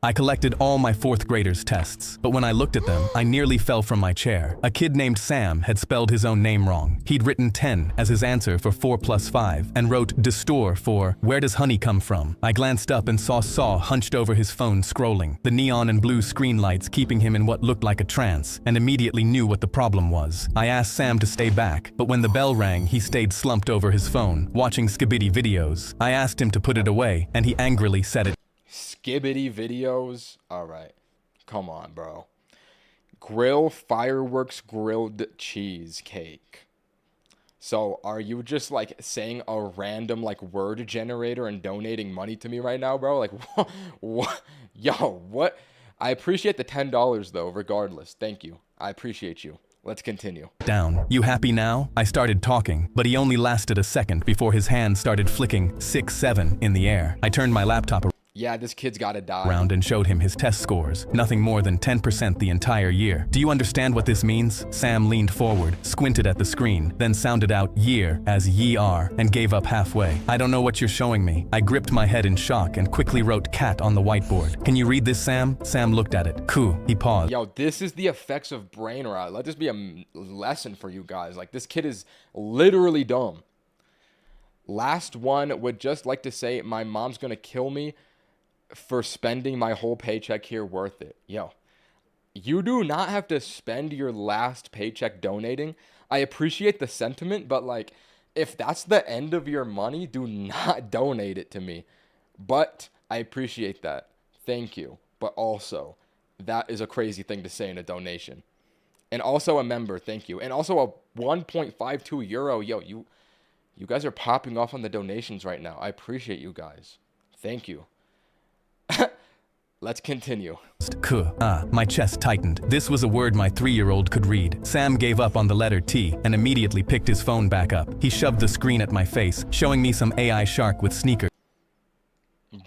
I collected all my fourth graders' tests, but when I looked at them, I nearly fell from my chair. A kid named Sam had spelled his own name wrong. He'd written 10 as his answer for 4 plus 5 and wrote Destor for where does honey come from? I glanced up and saw hunched over his phone scrolling, the neon and blue screen lights keeping him in what looked like a trance, and immediately knew what the problem was. I asked Sam to stay back, but when the bell rang, he stayed slumped over his phone, watching skibidi videos. I asked him to put it away, and he angrily said it. Skibbity videos. All right. Come on, bro. Grill fireworks grilled cheesecake. So are you just like saying a random like word generator and donating money to me right now, bro? Like what? Yo, what? I appreciate the $10 though, regardless. Thank you. I appreciate you. Let's continue. Down. You happy now? I started talking, but he only lasted a second before his hand started flicking 6-7 in the air. I turned my laptop Yeah, this kid's gotta die. around and showed him his test scores. Nothing more than 10% the entire year. Do you understand what this means? Sam leaned forward, squinted at the screen, then sounded out year as ye are, and gave up halfway. I don't know what you're showing me. I gripped my head in shock and quickly wrote cat on the whiteboard. Can you read this, Sam? Sam looked at it. Cool. He paused. Yo, this is the effects of brain rot. Let this be a lesson for you guys. Like, this kid is literally dumb. Last one, would just like to say my mom's gonna kill me for spending my whole paycheck here. Worth it. Yo, you do not have to spend your last paycheck donating. I appreciate the sentiment, but like, if that's the end of your money, do not donate it to me. But I appreciate that. Thank you. But also, that is a crazy thing to say in a donation. And also a member, thank you. And also a 1.52 euro. Yo, you guys are popping off on the donations right now. I appreciate you guys. Thank you. Let's continue. My chest tightened. This was a word my 3-year-old could read. Sam gave up on the letter T and immediately picked his phone back up. He shoved the screen at my face, showing me some AI shark with sneakers.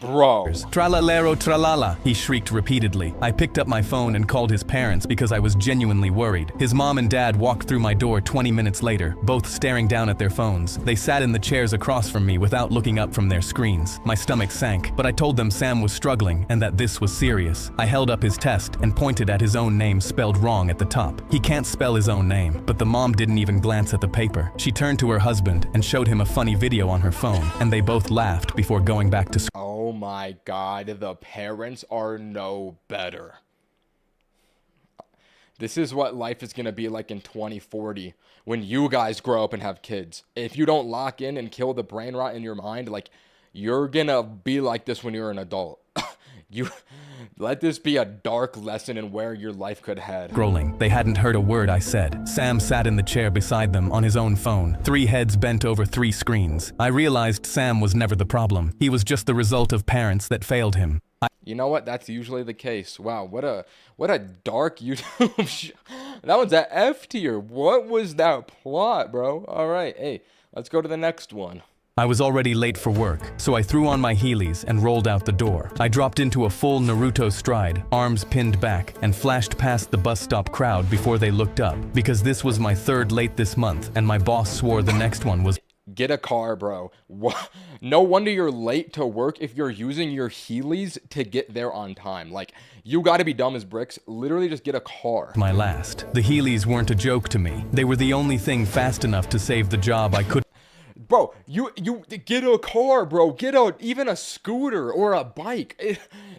Bro. Tralalero tralala, he shrieked repeatedly. I picked up my phone and called his parents because I was genuinely worried. His mom and dad walked through my door 20 minutes later, both staring down at their phones. They sat in the chairs across from me without looking up from their screens. My stomach sank, but I told them Sam was struggling and that this was serious. I held up his test and pointed at his own name spelled wrong at the top. He can't spell his own name, but the mom didn't even glance at the paper. She turned to her husband and showed him a funny video on her phone, and they both laughed before going back to school. Oh my God, the parents are no better. This is what life is going to be like in 2040 when you guys grow up and have kids. If you don't lock in and kill the brain rot in your mind, like, you're going to be like this when you're an adult. You let this be a dark lesson in where your life could head. Scrolling. They hadn't heard a word I said. Sam sat in the chair beside them on his own phone, 3 heads bent over 3 screens. I realized Sam was never the problem. He was just the result of parents that failed him. You know what? That's usually the case. Wow, what a dark YouTube That one's at F tier. What was that plot, bro? All right, hey, let's go to the next one. I was already late for work, so I threw on my Heelys and rolled out the door. I dropped into a full Naruto stride, arms pinned back, and flashed past the bus stop crowd before they looked up, because this was my 3rd late this month, and my boss swore the next one was. Get a car, bro. What? No wonder you're late to work if you're using your Heelys to get there on time. Like, you gotta be dumb as bricks. Literally just get a car. My last. The Heelys weren't a joke to me. They were the only thing fast enough to save the job I could. Bro, you get a car, bro. Get even a scooter or a bike.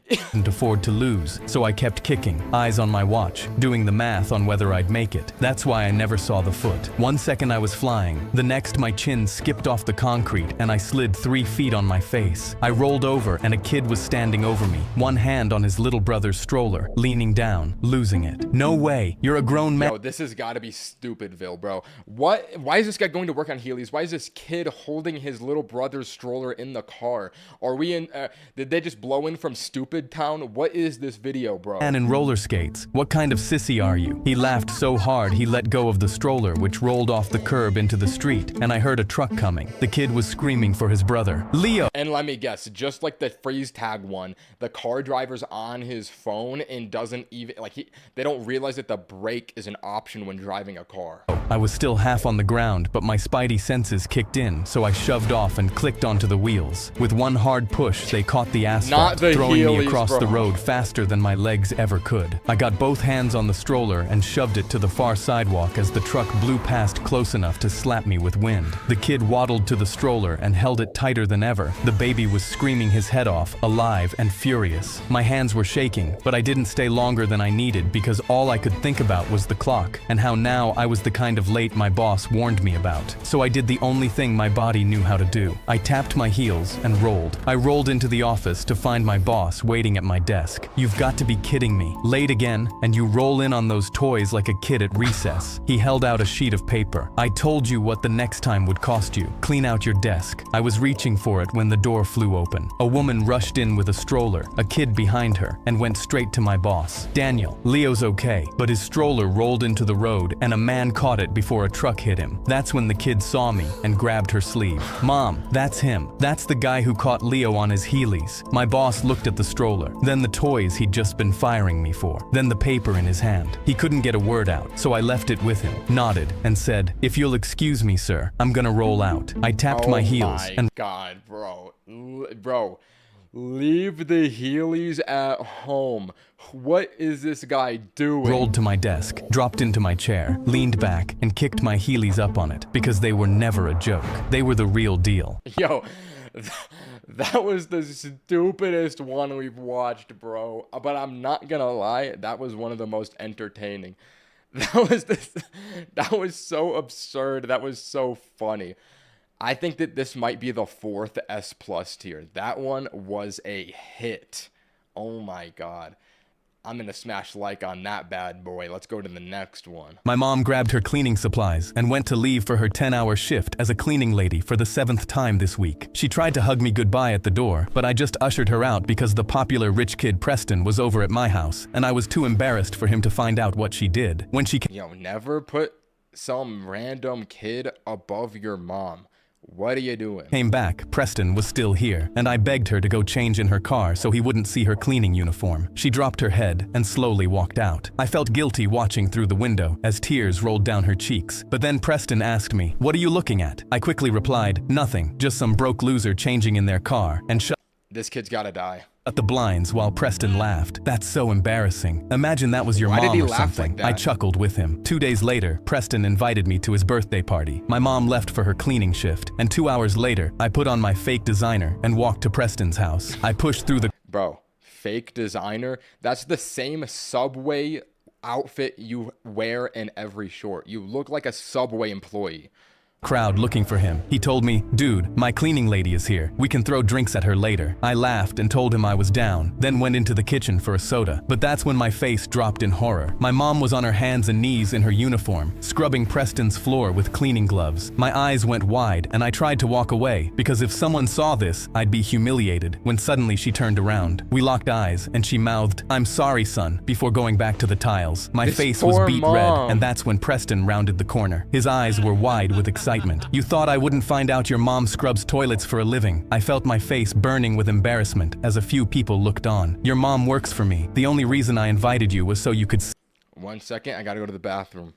Couldn't afford to lose, so I kept kicking, eyes on my watch, doing the math on whether I'd make it. That's why I never saw the foot. 1 second I was flying, the next my chin skipped off the concrete and I slid 3 feet on my face. I rolled over and a kid was standing over me, one hand on his little brother's stroller, leaning down, losing it. No way, you're a grown man. Yo, this has got to be Stupidville, bro. What? Why is this guy going to work on Heelys? Why is this kid holding his little brother's stroller in the car? Are we in? Did they just blow in from Stupid Town? What is this video, bro? Man in roller skates. What kind of sissy are you? He laughed so hard he let go of the stroller, which rolled off the curb into the street, and I heard a truck coming. The kid was screaming for his brother, Leo. And let me guess, just like the freeze tag one, the car driver's on his phone and doesn't even they don't realize that the brake is an option when driving a car. I was still half on the ground, but my spidey senses kicked in, so I shoved off and clicked onto the wheels. With one hard push, they caught the asphalt, throwing me across the road faster than my legs ever could. I got both hands on the stroller and shoved it to the far sidewalk as the truck blew past close enough to slap me with wind. The kid waddled to the stroller and held it tighter than ever. The baby was screaming his head off, alive and furious. My hands were shaking, but I didn't stay longer than I needed because all I could think about was the clock and how now I was the kind of late my boss warned me about. So I did the only thing my body knew how to do. I tapped my heels and rolled. I rolled into the office to find my boss waiting at my desk. You've got to be kidding me. Late again, and you roll in on those toys like a kid at recess. He held out a sheet of paper. I told you what the next time would cost you. Clean out your desk. I was reaching for it when the door flew open. A woman rushed in with a stroller, a kid behind her, and went straight to my boss. Daniel, Leo's okay, but his stroller rolled into the road and a man caught it before a truck hit him. That's when the kid saw me and grabbed her sleeve. Mom, that's him. That's the guy who caught Leo on his Heelys. My boss looked at the stroller, then the toys he'd just been firing me for, then the paper in his hand. He couldn't get a word out, so I left it with him, nodded, and said, "If you'll excuse me, sir, I'm gonna roll out." I tapped my heels and God, bro. Bro, leave the Heelys at home. What is this guy doing? rolled to my desk, dropped into my chair, leaned back, and kicked my Heelys up on it, because they were never a joke. They were the real deal. Yo, that was the stupidest one we've watched, bro. But I'm not gonna lie, that was one of the most entertaining. That was so absurd. That was so funny. I think that this might be the 4th S+ tier. That one was a hit. Oh my God. I'm gonna smash like on that bad boy. Let's go to the next one. My mom grabbed her cleaning supplies and went to leave for her 10-hour shift as a cleaning lady for the 7th time this week. She tried to hug me goodbye at the door, but I just ushered her out because the popular rich kid Preston was over at my house, and I was too embarrassed for him to find out what she did. When she Yo, never put some random kid above your mom. What are you doing? came back, Preston was still here, and I begged her to go change in her car so he wouldn't see her cleaning uniform. She dropped her head and slowly walked out. I felt guilty watching through the window as tears rolled down her cheeks. But then Preston asked me, "What are you looking at?" I quickly replied, "Nothing, just some broke loser changing in their car," and shut This kid's gotta die. the blinds while Preston laughed. That's so embarrassing. Imagine that was your Why did mom he or laugh something. like that? I chuckled with him. 2 days later, Preston invited me to his birthday party. My mom left for her cleaning shift, and 2 hours later, I put on my fake designer and walked to Preston's house. I pushed through the Bro, fake designer? That's the same Subway outfit you wear in every short. You look like a Subway employee. crowd looking for him. He told me, "Dude, my cleaning lady is here. We can throw drinks at her later." I laughed and told him I was down, then went into the kitchen for a soda. But that's when my face dropped in horror. My mom was on her hands and knees in her uniform, scrubbing Preston's floor with cleaning gloves. My eyes went wide and I tried to walk away, because if someone saw this, I'd be humiliated, when suddenly she turned around. We locked eyes and she mouthed, "I'm sorry, son," before going back to the tiles. My This face was poor beet mom. red, and that's when Preston rounded the corner. His eyes were wide with excitement. "You thought I wouldn't find out your mom scrubs toilets for a living." I felt my face burning with embarrassment as a few people looked on. "Your mom works for me. The only reason I invited you was so you could 1 second, I gotta go to the bathroom.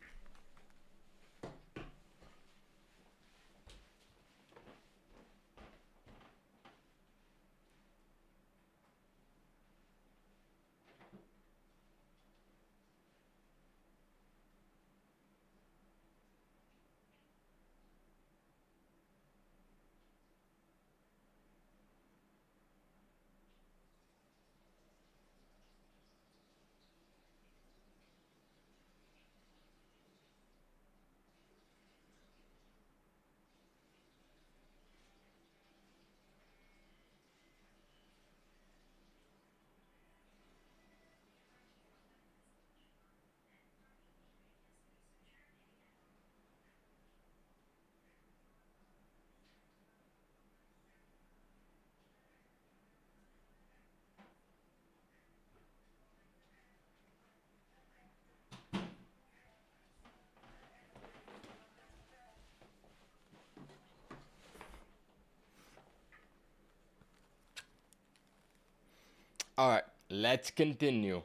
Alright, let's continue.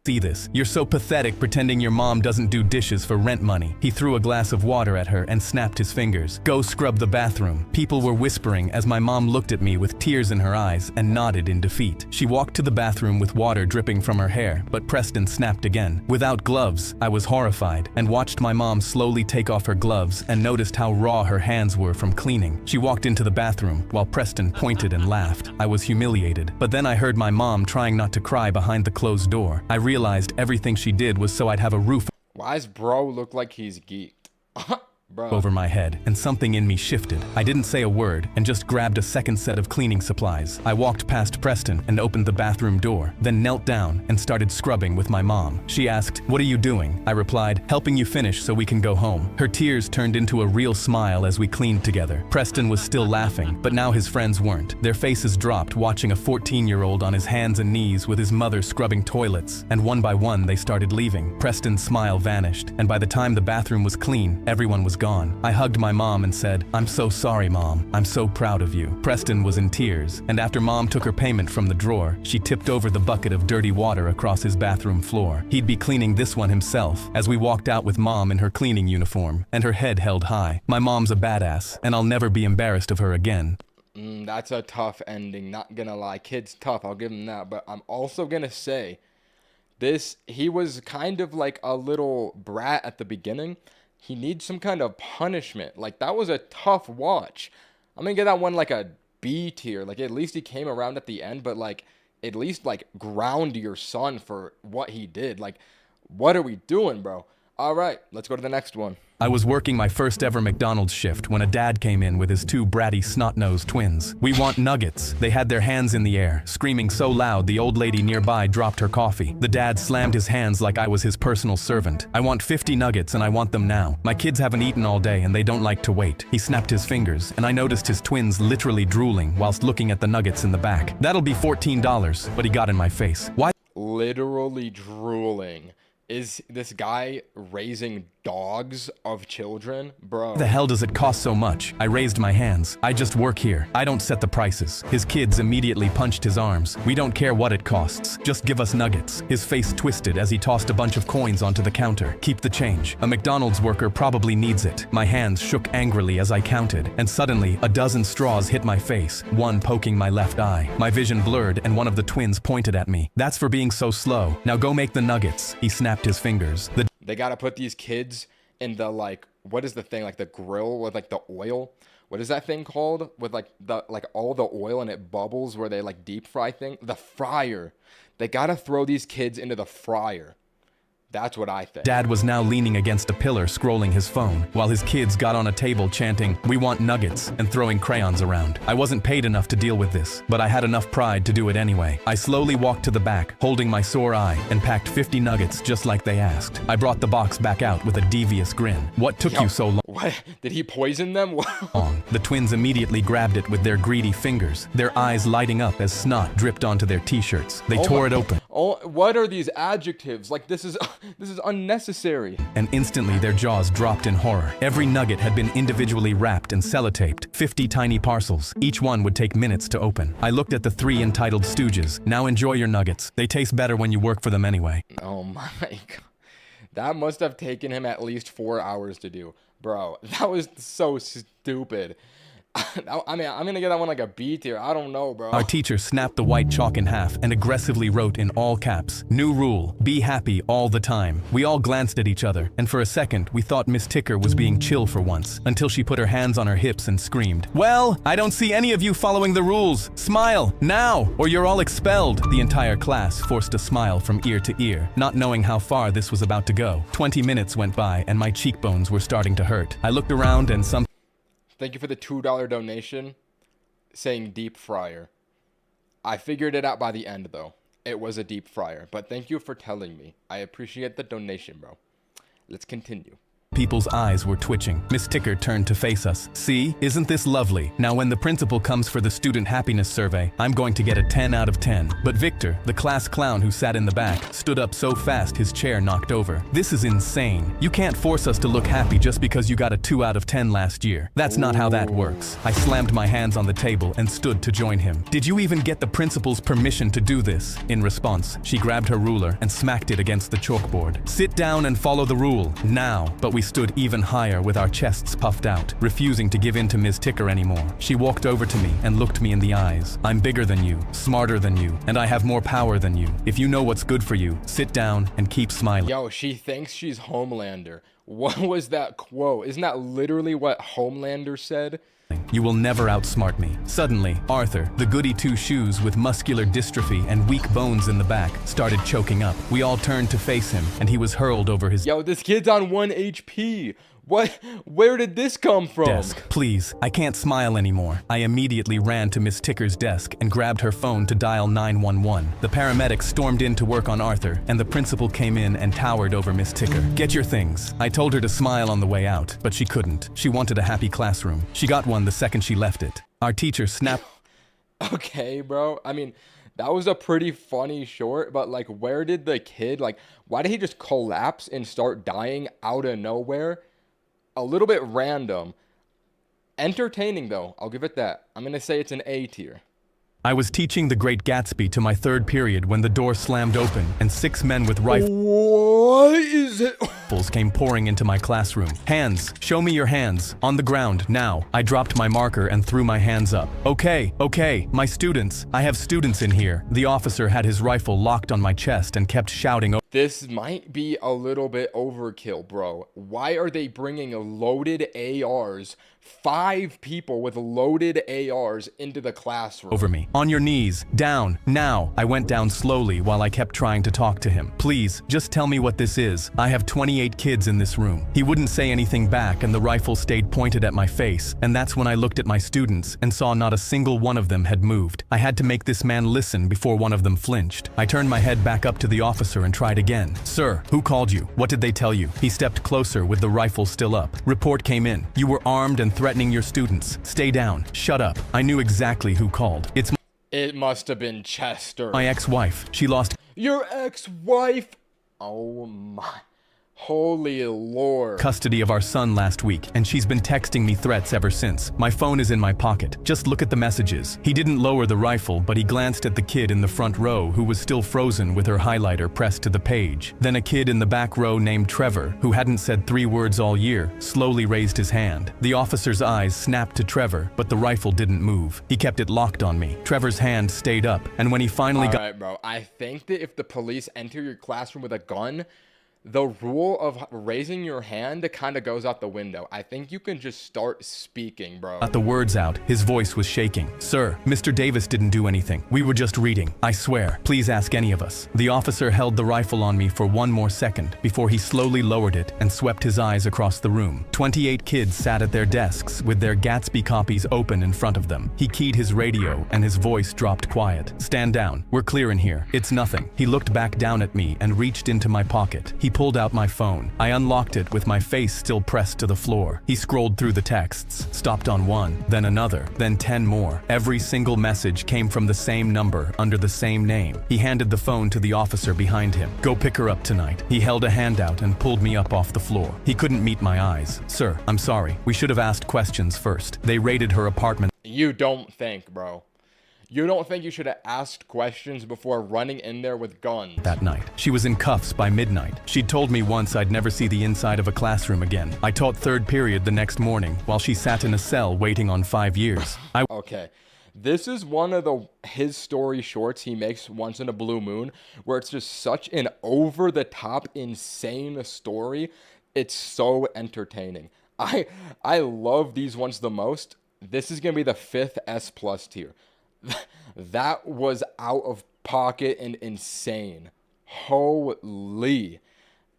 See this. You're so pathetic pretending your mom doesn't do dishes for rent money. He threw a glass of water at her and snapped his fingers. Go scrub the bathroom. People were whispering as my mom looked at me with tears in her eyes and nodded in defeat. She walked to the bathroom with water dripping from her hair, but Preston snapped again. Without gloves, I was horrified and watched my mom slowly take off her gloves and noticed how raw her hands were from cleaning. She walked into the bathroom while Preston pointed and laughed. I was humiliated, but then I heard my mom trying not to cry behind the closed door. I realized everything she did was so I'd have a roof Why does bro look like he's geeked? Bro. over my head, and something in me shifted. I didn't say a word and just grabbed a second set of cleaning supplies. I walked past Preston and opened the bathroom door, then knelt down and started scrubbing with my mom. She asked, "What are you doing?" I replied, "Helping you finish so we can go home." Her tears turned into a real smile as we cleaned together. Preston was still laughing, but now his friends weren't. Their faces dropped watching a 14-year-old on his hands and knees with his mother scrubbing toilets, and one by one they started leaving. Preston's smile vanished, and by the time the bathroom was clean, everyone was gone. I hugged my mom and said, "I'm so sorry, Mom. I'm so proud of you." Preston was in tears, and after Mom took her payment from the drawer, she tipped over the bucket of dirty water across his bathroom floor. He'd be cleaning this one himself as we walked out with Mom in her cleaning uniform, and her head held high. My mom's a badass, and I'll never be embarrassed of her again. That's a tough ending, not gonna lie. Kid's tough, I'll give him that. But I'm also gonna say, he was kind of like a little brat at the beginning. He needs some kind of punishment. Like, that was a tough watch. I'm gonna give that one like a B tier. Like, at least he came around at the end, but like, at least like ground your son for what he did. Like, what are we doing, bro? All right, let's go to the next one. I was working my first ever McDonald's shift when a dad came in with his two bratty snot-nosed twins. "We want nuggets." They had their hands in the air, screaming so loud the old lady nearby dropped her coffee. The dad slammed his hands like I was his personal servant. "I want 50 nuggets and I want them now. My kids haven't eaten all day and they don't like to wait." He snapped his fingers, and I noticed his twins literally drooling whilst looking at the nuggets in the back. "That'll be $14, but he got in my face. "Why?" Literally drooling. Is this guy raising dogs of children? Bro. The hell does it cost so much? I raised my hands. "I just work here. I don't set the prices." His kids immediately punched his arms. "We don't care what it costs. Just give us nuggets." His face twisted as he tossed a bunch of coins onto the counter. "Keep the change. A McDonald's worker probably needs it." My hands shook angrily as I counted, and suddenly a dozen straws hit my face, one poking my left eye. My vision blurred and one of the twins pointed at me. "That's for being so slow. Now go make the nuggets." He snapped his fingers. They gotta put these kids in the, like, what is the thing, like the grill with like the oil? What is that thing called? With like all the oil and it bubbles where they like deep fry thing? The fryer. They gotta throw these kids into the fryer. That's what I think. Dad was now leaning against a pillar scrolling his phone, while his kids got on a table chanting, "We want nuggets," and throwing crayons around. I wasn't paid enough to deal with this, but I had enough pride to do it anyway. I slowly walked to the back, holding my sore eye, and packed 50 nuggets just like they asked. I brought the box back out with a devious grin. "What took you so long?" What? Did he poison them? The twins immediately grabbed it with their greedy fingers, their eyes lighting up as snot dripped onto their t-shirts. They tore it open. Oh, what are these adjectives? Like, this is unnecessary. And instantly their jaws dropped in horror. Every nugget had been individually wrapped and sellotaped, 50 tiny parcels. Each one would take minutes to open. I looked at the three entitled stooges. "Now enjoy your nuggets. They taste better when you work for them anyway." Oh my god. That must have taken him at least 4 hours to do. Bro, that was so stupid. I mean, I'm gonna give that one like a B tier. I don't know, bro. Our teacher snapped the white chalk in half and aggressively wrote in all caps, "New rule, be happy all the time." We all glanced at each other, and for a second, we thought Miss Ticker was being chill for once, until she put her hands on her hips and screamed, "Well, I don't see any of you following the rules. Smile, now, or you're all expelled." The entire class forced a smile from ear to ear, not knowing how far this was about to go. 20 minutes went by, and my cheekbones were starting to hurt. I looked around and Thank you for the $2 donation saying deep fryer. I figured it out by the end, though. It was a deep fryer, but thank you for telling me. I appreciate the donation, bro. Let's continue. people's eyes were twitching. Miss Ticker turned to face us. See, isn't this lovely? Now when the principal comes for the student happiness survey, I'm going to get a 10 out of 10. But Victor, the class clown who sat in the back, stood up so fast his chair knocked over. This is insane. You can't force us to look happy just because you got a 2 out of 10 last year. That's not how that works. I slammed my hands on the table and stood to join him. Did you even get the principal's permission to do this? In response, she grabbed her ruler and smacked it against the chalkboard. Sit down and follow the rule, now. But we stood even higher with our chests puffed out, refusing to give in to Ms. Ticker anymore. She walked over to me and looked me in the eyes. I'm bigger than you, smarter than you, and I have more power than you. If you know what's good for you, sit down and keep smiling. Yo, she thinks she's Homelander. What was that quote? Isn't that literally what Homelander said? You will never outsmart me. Suddenly, Arthur, the goody two-shoes with muscular dystrophy and weak bones in the back, started choking up. We all turned to face him, and he was hurled over his Yo, this kid's on 1 HP. What? Where did this come from? desk. Please, I can't smile anymore. I immediately ran to Miss Ticker's desk and grabbed her phone to dial 911. The paramedics stormed in to work on Arthur, and the principal came in and towered over Miss Ticker. Get your things. I told her to smile on the way out, but she couldn't. She wanted a happy classroom. She got one the second she left it. Our teacher snapped. Okay, bro. I mean, that was a pretty funny short, but like, where did the kid, like, why did he just collapse and start dying out of nowhere? A little bit random. Entertaining, though. I'll give it that. I'm going to say it's an A tier. I was teaching The Great Gatsby to my third period when the door slammed open and 6 men with rifles What is it? came pouring into my classroom. Hands, show me your hands. On the ground, now. I dropped my marker and threw my hands up. Okay, my students. I have students in here. The officer had his rifle locked on my chest and kept shouting. This might be a little bit overkill, bro. Why are they bringing loaded ARs, 5 people with loaded ARs into the classroom? Over me. On your knees. Down. Now. I went down slowly while I kept trying to talk to him. Please, just tell me what this is. I have 28 kids in this room. He wouldn't say anything back and the rifle stayed pointed at my face, and that's when I looked at my students and saw not a single one of them had moved. I had to make this man listen before one of them flinched. I turned my head back up to the officer and tried again. Sir, who called you? What did they tell you? He stepped closer with the rifle still up. Report came in. You were armed and threatening your students. Stay down. Shut up. I knew exactly who called. It must have been Chester. My ex-wife. She lost. Your ex-wife? Oh my. Holy Lord. Custody of our son last week, and she's been texting me threats ever since. My phone is in my pocket. Just look at the messages. He didn't lower the rifle, but he glanced at the kid in the front row who was still frozen with her highlighter pressed to the page. Then a kid in the back row named Trevor, who hadn't said 3 words all year, slowly raised his hand. The officer's eyes snapped to Trevor, but the rifle didn't move. He kept it locked on me. Trevor's hand stayed up, and when he finally got— Alright, bro. I think that if the police enter your classroom with a gun, the rule of raising your hand kind of goes out the window. I think you can just start speaking, bro. Got the words out, his voice was shaking. Sir, Mr. Davis didn't do anything. We were just reading. I swear. Please ask any of us. The officer held the rifle on me for 1 more second before he slowly lowered it and swept his eyes across the room. 28 kids sat at their desks with their Gatsby copies open in front of them. He keyed his radio and his voice dropped quiet. Stand down. We're clear in here. It's nothing. He looked back down at me and reached into my pocket. He pulled out my phone. I unlocked it with my face still pressed to the floor. He scrolled through the texts, stopped on one, then another, then 10 more. Every single message came from the same number under the same name. He handed the phone to the officer behind him. Go pick her up tonight. He held a hand out and pulled me up off the floor. He couldn't meet my eyes. Sir, I'm sorry. We should have asked questions first. They raided her apartment. You don't think, bro. You don't think you should have asked questions before running in there with guns? That night. She was in cuffs by midnight. She'd told me once I'd never see the inside of a classroom again. I taught 3rd period the next morning while she sat in a cell waiting on 5 years. Okay. This is one of his story shorts he makes once in a blue moon, where it's just such an over-the-top, insane story. It's so entertaining. I love these ones the most. This is going to be the 5th S+ tier. That was out of pocket and insane. Holy.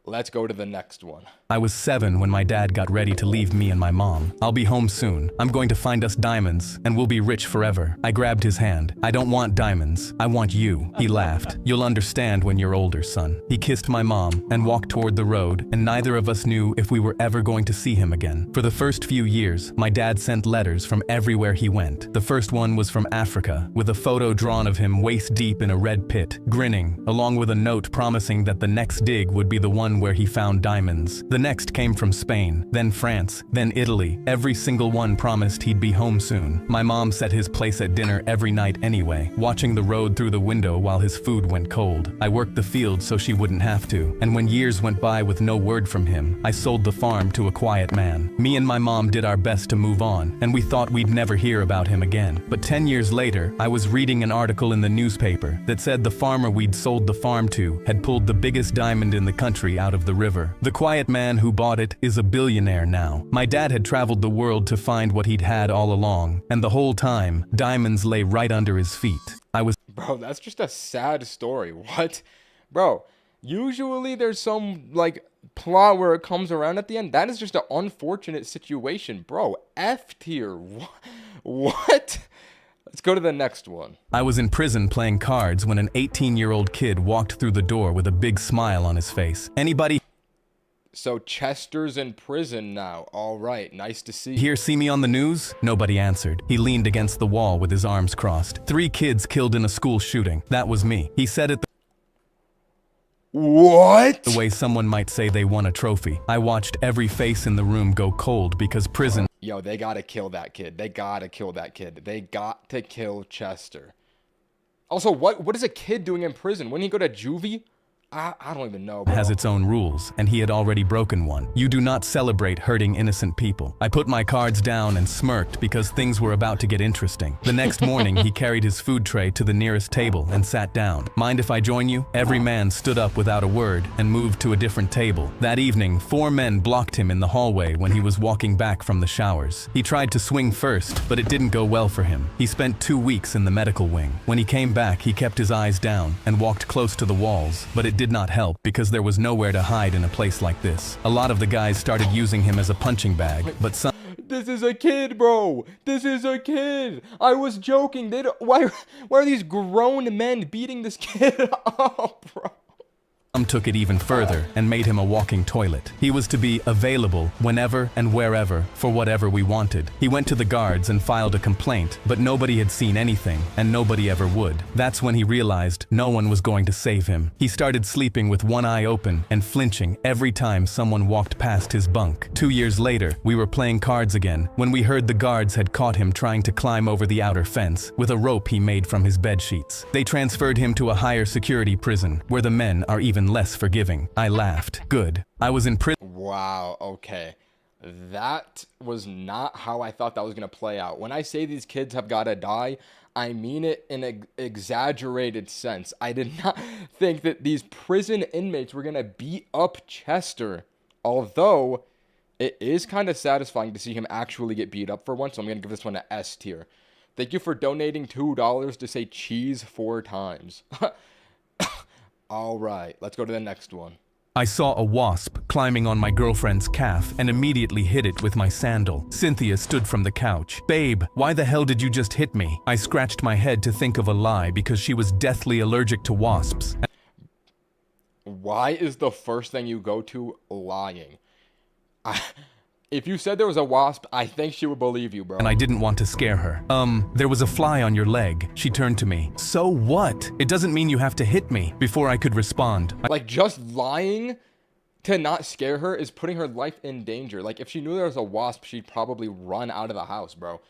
Let's go to the next one. I was 7 when my dad got ready to leave me and my mom. I'll be home soon. I'm going to find us diamonds, and we'll be rich forever. I grabbed his hand. I don't want diamonds. I want you. He laughed. You'll understand when you're older, son. He kissed my mom and walked toward the road, and neither of us knew if we were ever going to see him again. For the first few years, my dad sent letters from everywhere he went. The first one was from Africa, with a photo drawn of him waist deep in a red pit, grinning, along with a note promising that the next dig would be the one where he found diamonds. The next came from Spain, then France, then Italy. Every single one promised he'd be home soon. My mom set his place at dinner every night anyway, watching the road through the window while his food went cold. I worked the field so she wouldn't have to, and when years went by with no word from him, I sold the farm to a quiet man. Me and my mom did our best to move on, and we thought we'd never hear about him again. But 10 years later, I was reading an article in the newspaper that said the farmer we'd sold the farm to had pulled the biggest diamond in the country out of the river. The quiet man who bought it is a billionaire now. My dad had traveled the world to find what he'd had all along, and the whole time, diamonds lay right under his feet. Bro, that's just a sad story. What? Bro, usually there's some, like, plot where it comes around at the end. That is just an unfortunate situation. Bro, F tier. What? Let's go to the next one. I was in prison playing cards when an 18-year-old kid walked through the door with a big smile on his face. Anybody So Chester's in prison now. All right, nice to see. here see me on the news? Nobody answered. He leaned against the wall with his arms crossed. 3 kids killed in a school shooting. That was me. He said it What? the way someone might say they won a trophy. I watched every face in the room go cold because prison. Yo, they gotta kill that kid. They gotta kill that kid. They got to kill Chester. Also, what is a kid doing in prison? Wouldn't he go to juvie? I don't even know, bro. Has its own rules, and he had already broken one. You do not celebrate hurting innocent people. I put my cards down and smirked because things were about to get interesting. The next morning, he carried his food tray to the nearest table and sat down. Mind if I join you? Every man stood up without a word and moved to a different table. That evening, 4 men blocked him in the hallway when he was walking back from the showers. He tried to swing first, but it didn't go well for him. He spent 2 weeks in the medical wing. When he came back, he kept his eyes down and walked close to the walls, but it did not help because there was nowhere to hide in a place like this. A lot of the guys started using him as a punching bag, but some This is a kid, bro. This is a kid. I was joking. Why are these grown men beating this kid up, bro? took it even further and made him a walking toilet. He was to be available whenever and wherever for whatever we wanted. He went to the guards and filed a complaint, but nobody had seen anything, and nobody ever would. That's when he realized no one was going to save him. He started sleeping with one eye open and flinching every time someone walked past his bunk. 2 years later, we were playing cards again when we heard the guards had caught him trying to climb over the outer fence with a rope he made from his bed sheets. They transferred him to a higher security prison where the men are even less forgiving. I laughed. Good. I was in prison. Wow, okay. That was not how I thought that was going to play out. When I say these kids have got to die, I mean it in an exaggerated sense. I did not think that these prison inmates were going to beat up Chester. Although, it is kind of satisfying to see him actually get beat up for once, so I'm going to give this one an S tier. Thank you for donating $2 to say cheese 4 times. All right, let's go to the next one. I saw a wasp climbing on my girlfriend's calf and immediately hit it with my sandal. Cynthia stood from the couch. Babe, why the hell did you just hit me? I scratched my head to think of a lie because she was deathly allergic to wasps. Why is the first thing you go to lying? If you said there was a wasp, I think she would believe you, bro. And I didn't want to scare her. There was a fly on your leg. She turned to me. So what? It doesn't mean you have to hit me. Before I could respond, Like, just lying to not scare her is putting her life in danger. Like, if she knew there was a wasp, she'd probably run out of the house, bro.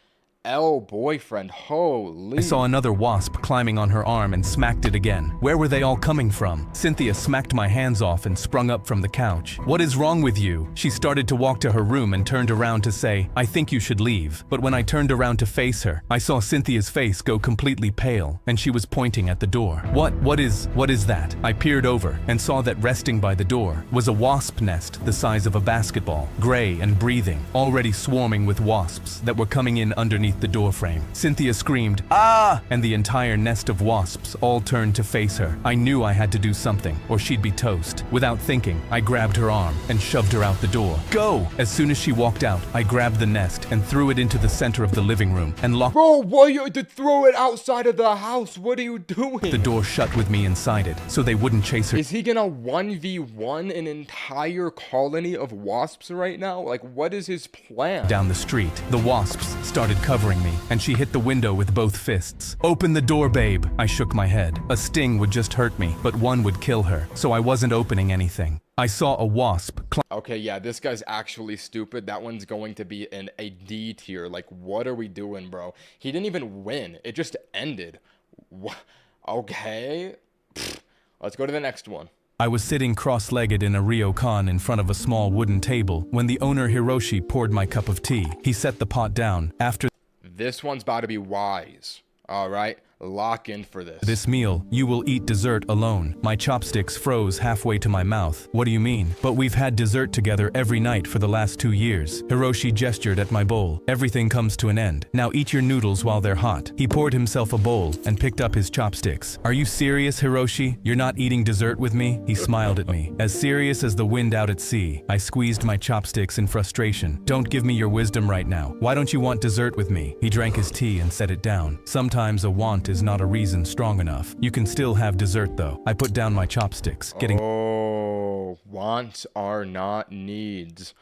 Boyfriend, holy. I saw another wasp climbing on her arm and smacked it again. Where were they all coming from? Cynthia smacked my hands off and sprung up from the couch. What is wrong with you? She started to walk to her room and turned around to say, I think you should leave. But when I turned around to face her, I saw Cynthia's face go completely pale, and she was pointing at the door. What is that? I peered over and saw that resting by the door was a wasp nest the size of a basketball, gray and breathing, already swarming with wasps that were coming in underneath underneath the doorframe. Cynthia screamed, "Ah!" and the entire nest of wasps all turned to face her. I knew I had to do something, or she'd be toast. Without thinking, I grabbed her arm and shoved her out the door. "Go!" As soon as she walked out, I grabbed the nest and threw it into the center of the living room and locked. Bro, why you to throw it outside of the house? What are you doing? The door shut with me inside it, so they wouldn't chase her. Is he gonna 1v1 an entire colony of wasps right now? Like, what is his plan? Down the street, the wasps started covering me, and she hit the window with both fists. "Open the door, babe." I shook my head. A sting would just hurt me, but one would kill her, so I wasn't opening anything. I saw a wasp Okay, yeah, this guy's actually stupid. That one's going to be in a D tier. Like, what are we doing, bro? He didn't even win. It just ended. Okay. Let's go to the next one. I was sitting cross-legged in a ryokan in front of a small wooden table when the owner Hiroshi poured my cup of tea. He set the pot down. After This one's about to be wise. All right, lock in for this. this meal, you will eat dessert alone. My chopsticks froze halfway to my mouth. What do you mean? But we've had dessert together every night for the last 2 years. Hiroshi gestured at my bowl. Everything comes to an end. Now eat your noodles while they're hot. He poured himself a bowl and picked up his chopsticks. Are you serious, Hiroshi? You're not eating dessert with me? He smiled at me. As serious as the wind out at sea. I squeezed my chopsticks in frustration. Don't give me your wisdom right now. Why don't you want dessert with me? He drank his tea and set it down. Sometimes a want is not a reason strong enough. You can still have dessert though. I put down my chopsticks, getting Wants are not needs.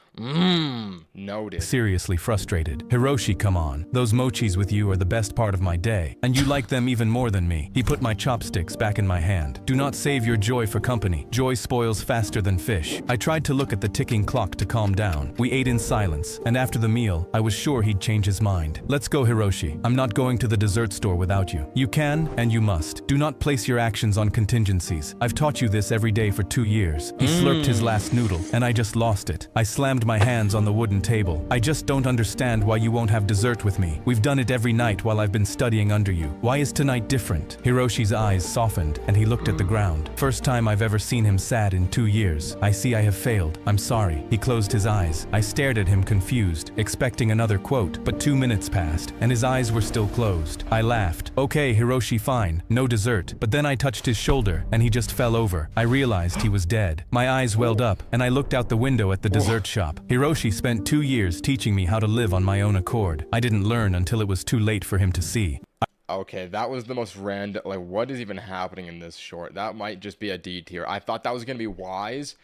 Noted. seriously frustrated. Hiroshi, come on. Those mochis with you are the best part of my day, and you like them even more than me. He put my chopsticks back in my hand. Do not save your joy for company. Joy spoils faster than fish. I tried to look at the ticking clock to calm down. We ate in silence, and after the meal, I was sure he'd change his mind. Let's go, Hiroshi. I'm not going to the dessert store without you. You can, and you must. Do not place your actions on contingencies. I've taught you this every day for 2 years. He slurped his last noodle, and I just lost it. I slammed my hands on the wooden table. I just don't understand why you won't have dessert with me. We've done it every night while I've been studying under you. Why is tonight different? Hiroshi's eyes softened, and he looked at the ground. First time I've ever seen him sad in 2 years. I see I have failed. I'm sorry. He closed his eyes. I stared at him confused, expecting another quote, but 2 minutes passed, and his eyes were still closed. I laughed. Okay, Hiroshi, fine. No dessert. But then I touched his shoulder, and he just fell over. I realized he was dead. My eyes welled up, and I looked out the window at the dessert shop. Hiroshi spent 2 years teaching me how to live on my own accord. I didn't learn until it was too late for him to see. Okay, that was the most random. Like, what is even happening in this short? That might just be a D tier. I thought that was gonna be wise.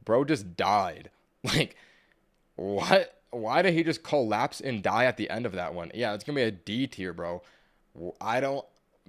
Bro just died. Like, what? Why did he just collapse and die at the end of that one? Yeah, it's gonna be a D tier, bro. I don't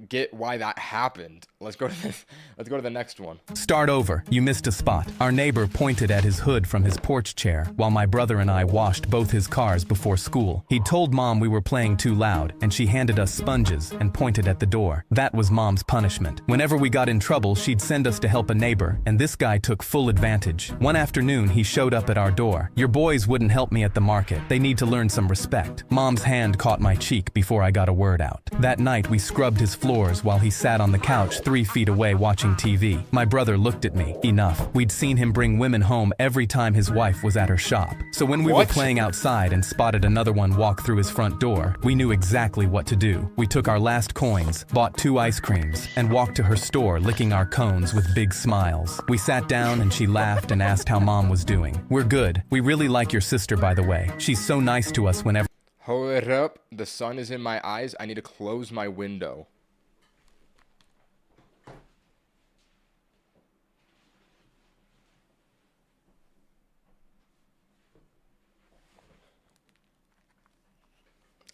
get why that happened. Let's go to the next one. Start over. You missed a spot. Our neighbor pointed at his hood from his porch chair while my brother and I washed both his cars before school. He told Mom we were playing too loud, and she handed us sponges and pointed at the door. That was Mom's punishment. Whenever we got in trouble, she'd send us to help a neighbor, and this guy took full advantage. One afternoon, he showed up at our door. Your boys wouldn't help me at the market. They need to learn some respect. Mom's hand caught my cheek before I got a word out. That night, we scrubbed his floors while he sat on the couch 3 feet away watching TV. My brother looked at me. Enough. We'd seen him bring women home every time his wife was at her shop. So when we were playing outside and spotted another one walk through his front door, we knew exactly what to do. We took our last coins, bought 2 ice creams, and walked to her store licking our cones with big smiles. We sat down and she laughed and asked how Mom was doing. We're good. We really like your sister, by the way. She's so nice to us whenever. Hold up. The sun is in my eyes. I need to close my window.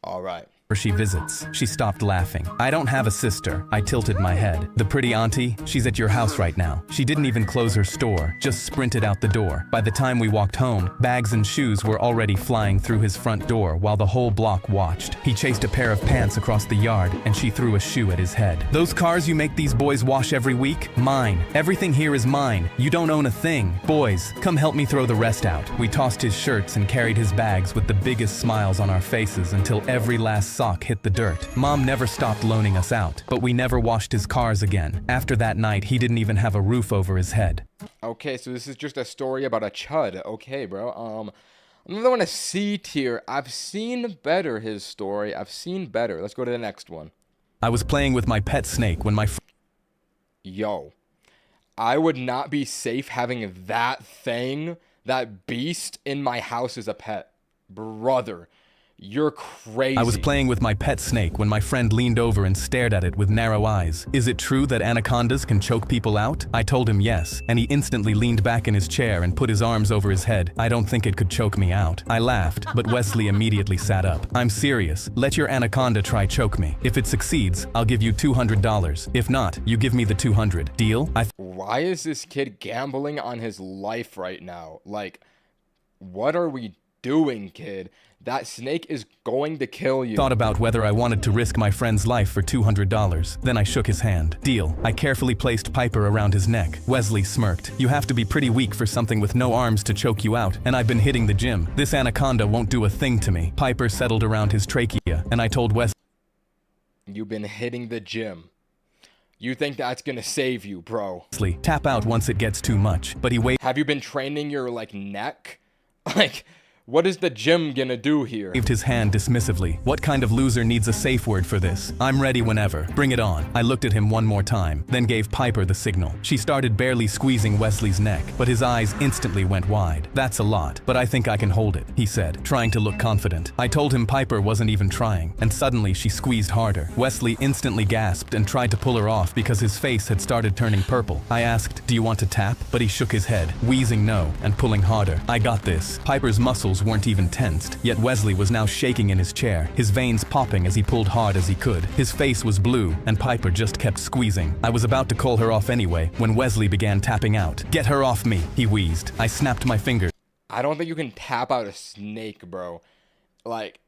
All right. She visits. She stopped laughing. I don't have a sister. I tilted my head. The pretty auntie, she's at your house right now. She didn't even close her store, just sprinted out the door. By the time we walked home, bags and shoes were already flying through his front door while the whole block watched. He chased a pair of pants across the yard and she threw a shoe at his head. Those cars you make these boys wash every week? Mine. Everything here is mine. You don't own a thing. Boys, come help me throw the rest out. We tossed his shirts and carried his bags with the biggest smiles on our faces until every last sock hit the dirt. Mom never stopped loaning us out, but we never washed his cars again. After that night, he didn't even have a roof over his head. Okay, so this is just a story about a chud. Okay, bro. Another one, a C tier. I've seen better his story. I've seen better. Let's go to the next one. I was playing with my pet snake when my Yo, I would not be safe having that thing, that beast in my house as a pet. Brother, you're crazy. I was playing with my pet snake when my friend leaned over and stared at it with narrow eyes. Is it true that anacondas can choke people out? I told him yes, and he instantly leaned back in his chair and put his arms over his head. I don't think it could choke me out. I laughed, but Wesley immediately sat up. I'm serious. Let your anaconda try choke me. If it succeeds, I'll give you $200. If not, you give me the 200. Deal? Why is this kid gambling on his life right now? Like, what are we doing, kid? That snake is going to kill you. Thought about whether I wanted to risk my friend's life for $200. Then I shook his hand. Deal. I carefully placed Piper around his neck. Wesley smirked. You have to be pretty weak for something with no arms to choke you out, and I've been hitting the gym. This anaconda won't do a thing to me. Piper settled around his trachea, and I told Wesley. You've been hitting the gym. You think that's gonna save you, bro? Tap out once it gets too much, but he waved. Have you been training your, like, neck? Like, what is the gym gonna do here? Waved his hand dismissively. What kind of loser needs a safe word for this? I'm ready whenever. Bring it on. I looked at him one more time, then gave Piper the signal. She started barely squeezing Wesley's neck, but his eyes instantly went wide. That's a lot, but I think I can hold it, he said, trying to look confident. I told him Piper wasn't even trying, and suddenly she squeezed harder. Wesley instantly gasped and tried to pull her off because his face had started turning purple. I asked, do you want to tap? But he shook his head, wheezing no, and pulling harder. I got this. Piper's muscles weren't even tensed, yet Wesley was now shaking in his chair, his veins popping as he pulled hard as he could. His face was blue, and Piper just kept squeezing. I was about to call her off anyway, when Wesley began tapping out. Get her off me, he wheezed. I snapped my fingers. I don't think you can tap out a snake, bro. Like,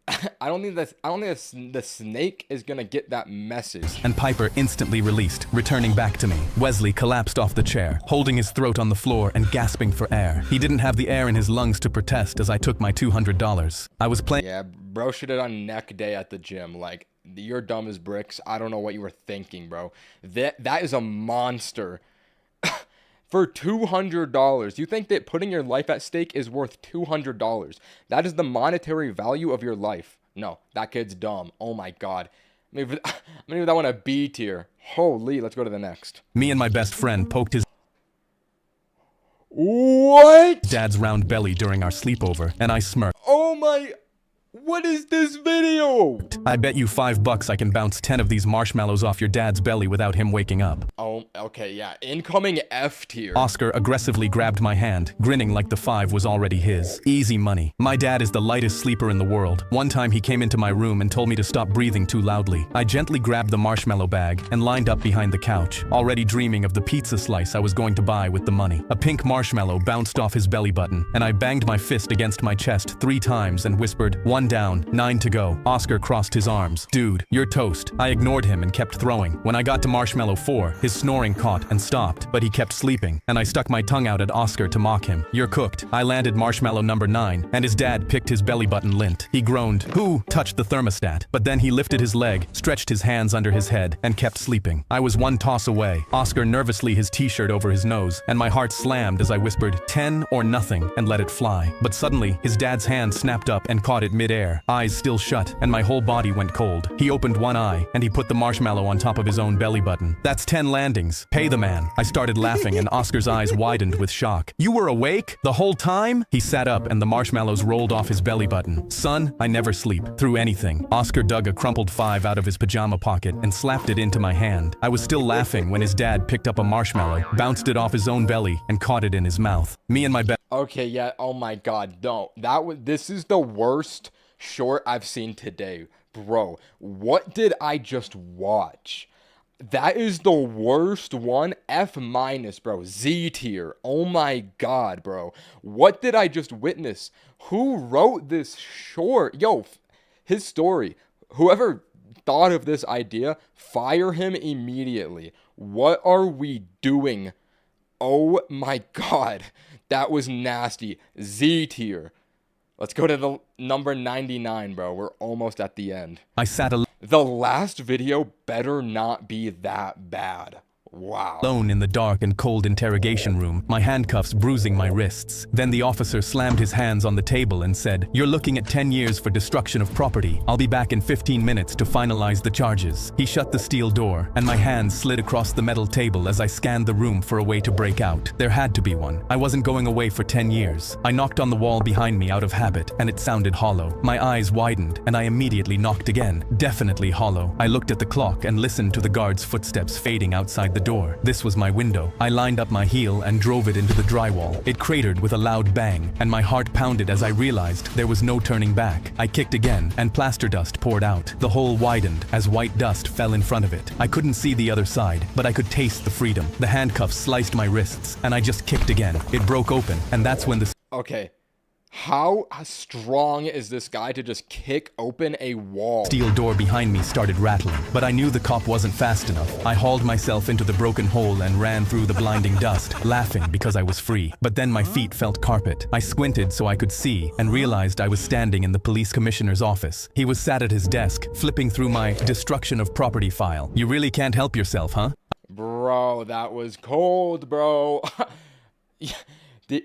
I don't think the snake is gonna get that message. And Piper instantly released, returning back to me. Wesley collapsed off the chair, holding his throat on the floor and gasping for air. He didn't have the air in his lungs to protest as I took my $200. I was playing. Yeah, bro should have done neck day at the gym. Like, you're dumb as bricks. I don't know what you were thinking, bro. That is a monster. For $200, you think that putting your life at stake is worth $200? That is the monetary value of your life. No, that kid's dumb. Oh my god. I'm gonna give that one a B tier. Holy, let's go to the next. Me and my best friend poked his What? dad's round belly during our sleepover, and I smirked. Oh my... What is this video? I bet you $5 I can bounce 10 of these marshmallows off your dad's belly without him waking up. Oh, okay, yeah. Incoming F tier. Oscar aggressively grabbed my hand, grinning like the 5 was already his. Easy money. My dad is the lightest sleeper in the world. One time he came into my room and told me to stop breathing too loudly. I gently grabbed the marshmallow bag and lined up behind the couch, already dreaming of the pizza slice I was going to buy with the money. A pink marshmallow bounced off his belly button, and I banged my fist against my chest 3 times and whispered, 1 down, 9 to go. Oscar crossed his arms. Dude, you're toast. I ignored him and kept throwing. When I got to marshmallow 4, his snoring caught and stopped, but he kept sleeping, and I stuck my tongue out at Oscar to mock him. You're cooked. I landed marshmallow number 9, and his dad picked his belly button lint. He groaned, who touched the thermostat, but then he lifted his leg, stretched his hands under his head, and kept sleeping. I was 1 toss away. Oscar nervously his t-shirt over his nose, and my heart slammed as I whispered, 10 or nothing, and let it fly. But suddenly, his dad's hand snapped up and caught it midair. Eyes still shut, and my whole body went cold. He opened one eye, and he put the marshmallow on top of his own belly button. That's 10 landings. Pay the man. I started laughing, and Oscar's eyes widened with shock. You were awake? The whole time? He sat up, and the marshmallows rolled off his belly button. Son, I never sleep. Through anything. Oscar dug a crumpled 5 out of his pajama pocket and slapped it into my hand. I was still laughing when his dad picked up a marshmallow, bounced it off his own belly, and caught it in his mouth. Me and my Okay, yeah, oh my god, no. This is the worst short I've seen today. Bro, what did I just watch? That is the worst one. F minus, bro. Z tier. Oh my god, bro. What did I just witness? Who wrote this short? Yo, his story. Whoever thought of this idea, fire him immediately. What are we doing? Oh my god. That was nasty. Z tier. Let's go to the number 99, bro. We're almost at the end. I sat The last video better not be that bad. Wow. Alone in the dark and cold interrogation room, my handcuffs bruising my wrists. Then the officer slammed his hands on the table and said, "You're looking at 10 years for destruction of property. I'll be back in 15 minutes to finalize the charges." He shut the steel door, and my hands slid across the metal table as I scanned the room for a way to break out. There had to be one. I wasn't going away for 10 years. I knocked on the wall behind me out of habit, and it sounded hollow. My eyes widened, and I immediately knocked again. Definitely hollow. I looked at the clock and listened to the guard's footsteps fading outside the door. This was my window. I lined up my heel and drove it into the drywall. It cratered with a loud bang, and my heart pounded as I realized there was no turning back. I kicked again, and plaster dust poured out. The hole widened as white dust fell in front of it. I couldn't see the other side, but I could taste the freedom. The handcuffs sliced my wrists, and I just kicked again. It broke open, and that's when the Okay. How strong is this guy to just kick open a wall? steel door behind me started rattling, but I knew the cop wasn't fast enough. I hauled myself into the broken hole and ran through the blinding dust, laughing because I was free. But then my feet felt carpet. I squinted so I could see and realized I was standing in the police commissioner's office. He was sat at his desk, flipping through my destruction of property file. "You really can't help yourself, huh?" Bro, that was cold, bro.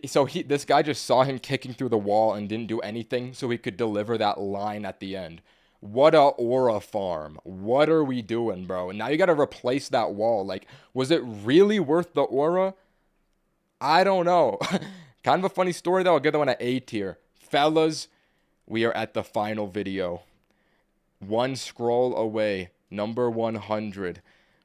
So this guy just saw him kicking through the wall and didn't do anything so he could deliver that line at the end. What a aura farm. What are we doing, bro? And now you got to replace that wall. Like, was it really worth the aura? I don't know. Kind of a funny story, though. I'll give that one an A tier. Fellas, we are at the final video. One scroll away. Number 100.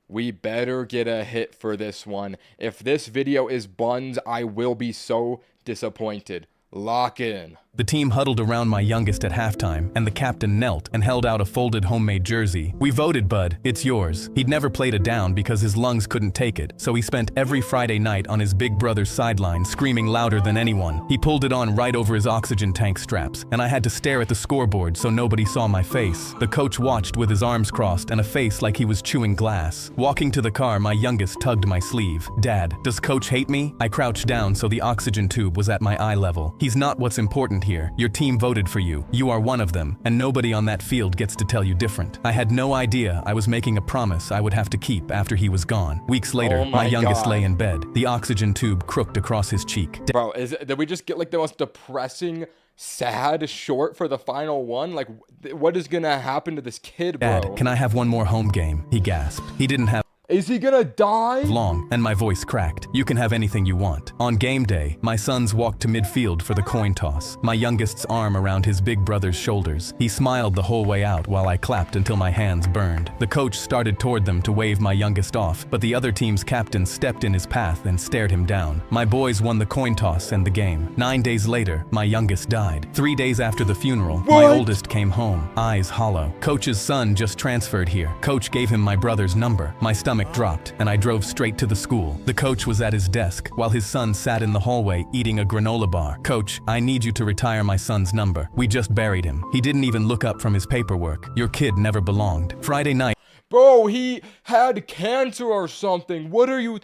We better get a hit for this one. If this video is buns, I will be so disappointed. Lock in. The team huddled around my youngest at halftime, and the captain knelt and held out a folded homemade jersey. "We voted, bud. It's yours." He'd never played a down because his lungs couldn't take it, so he spent every Friday night on his big brother's sideline screaming louder than anyone. He pulled it on right over his oxygen tank straps, and I had to stare at the scoreboard so nobody saw my face. The coach watched with his arms crossed and a face like he was chewing glass. Walking to the car, my youngest tugged my sleeve. "Dad, does coach hate me?" I crouched down so the oxygen tube was at my eye level. "He's not what's important here. Your team voted for you. You are one of them, and nobody on that field gets to tell you different." I had no idea I was making a promise I would have to keep after he was gone. Weeks later, Oh my youngest God. lay in bed, the oxygen tube crooked across his cheek. Bro, did we just get like the most depressing, sad short for the final one? Like, what is gonna happen to this kid, bro? "Dad, can I have one more home game?" he gasped. He didn't have Is he gonna die? long, and my voice cracked. "You can have anything you want." On game day, my sons walked to midfield for the coin toss, my youngest's arm around his big brother's shoulders. He smiled the whole way out while I clapped until my hands burned. The coach started toward them to wave my youngest off, but the other team's captain stepped in his path and stared him down. My boys won the coin toss and the game. 9 days later, my youngest died. 3 days after the funeral, my What? oldest came home, eyes hollow. Coach's son just transferred here. Coach gave him my brother's number. My stomach dropped, and I drove straight to the school. The coach was at his desk, while his son sat in the hallway eating a granola bar. "Coach, I need you to retire my son's number. We just buried him. He didn't even look up from his paperwork. Your kid never belonged." Friday night, Bro, he had cancer or something. What are you...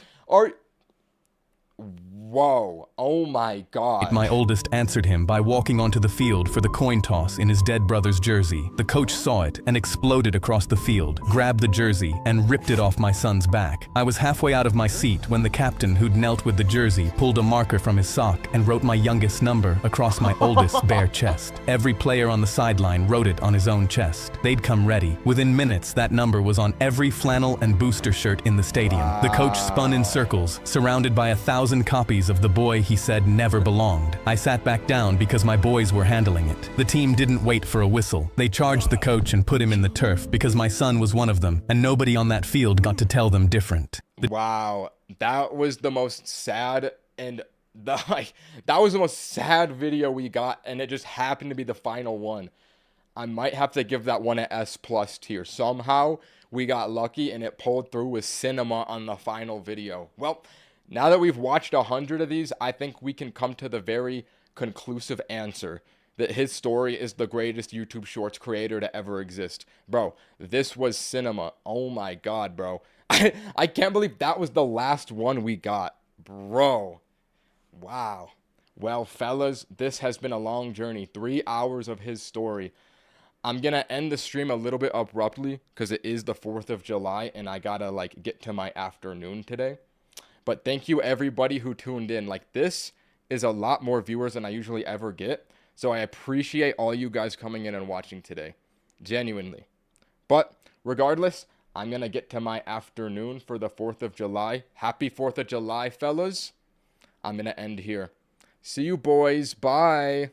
Whoa. Oh my God. my oldest answered him by walking onto the field for the coin toss in his dead brother's jersey. The coach saw it and exploded across the field, grabbed the jersey, and ripped it off my son's back. I was halfway out of my seat when the captain, who'd knelt with the jersey, pulled a marker from his sock and wrote my youngest's number across my oldest's bare chest. Every player on the sideline wrote it on his own chest. They'd come ready. Within minutes, that number was on every flannel and booster shirt in the stadium. The coach spun in circles, surrounded by 1,000 copies of the boy he said never belonged. I sat back down because my boys were handling it. The team didn't wait for a whistle. They charged the coach and put him in the turf because my son was one of them, and nobody on that field got to tell them different. Wow. That was the most sad and that was the most sad video we got, and it just happened to be the final one. I might have to give that one an S+ tier. Somehow we got lucky and it pulled through with cinema on the final video. Well, now that we've watched 100 of these, I think we can come to the very conclusive answer that his story is the greatest YouTube Shorts creator to ever exist. Bro, this was cinema. Oh my God, bro. I can't believe that was the last one we got. Bro. Wow. Well, fellas, this has been a long journey. 3 hours of his story. I'm going to end the stream a little bit abruptly because it is the 4th of July and I got to like get to my afternoon today. But thank you everybody who tuned in. Like, this is a lot more viewers than I usually ever get. So I appreciate all you guys coming in and watching today. Genuinely. But regardless, I'm going to get to my afternoon for the 4th of July. Happy 4th of July, fellas. I'm going to end here. See you boys. Bye.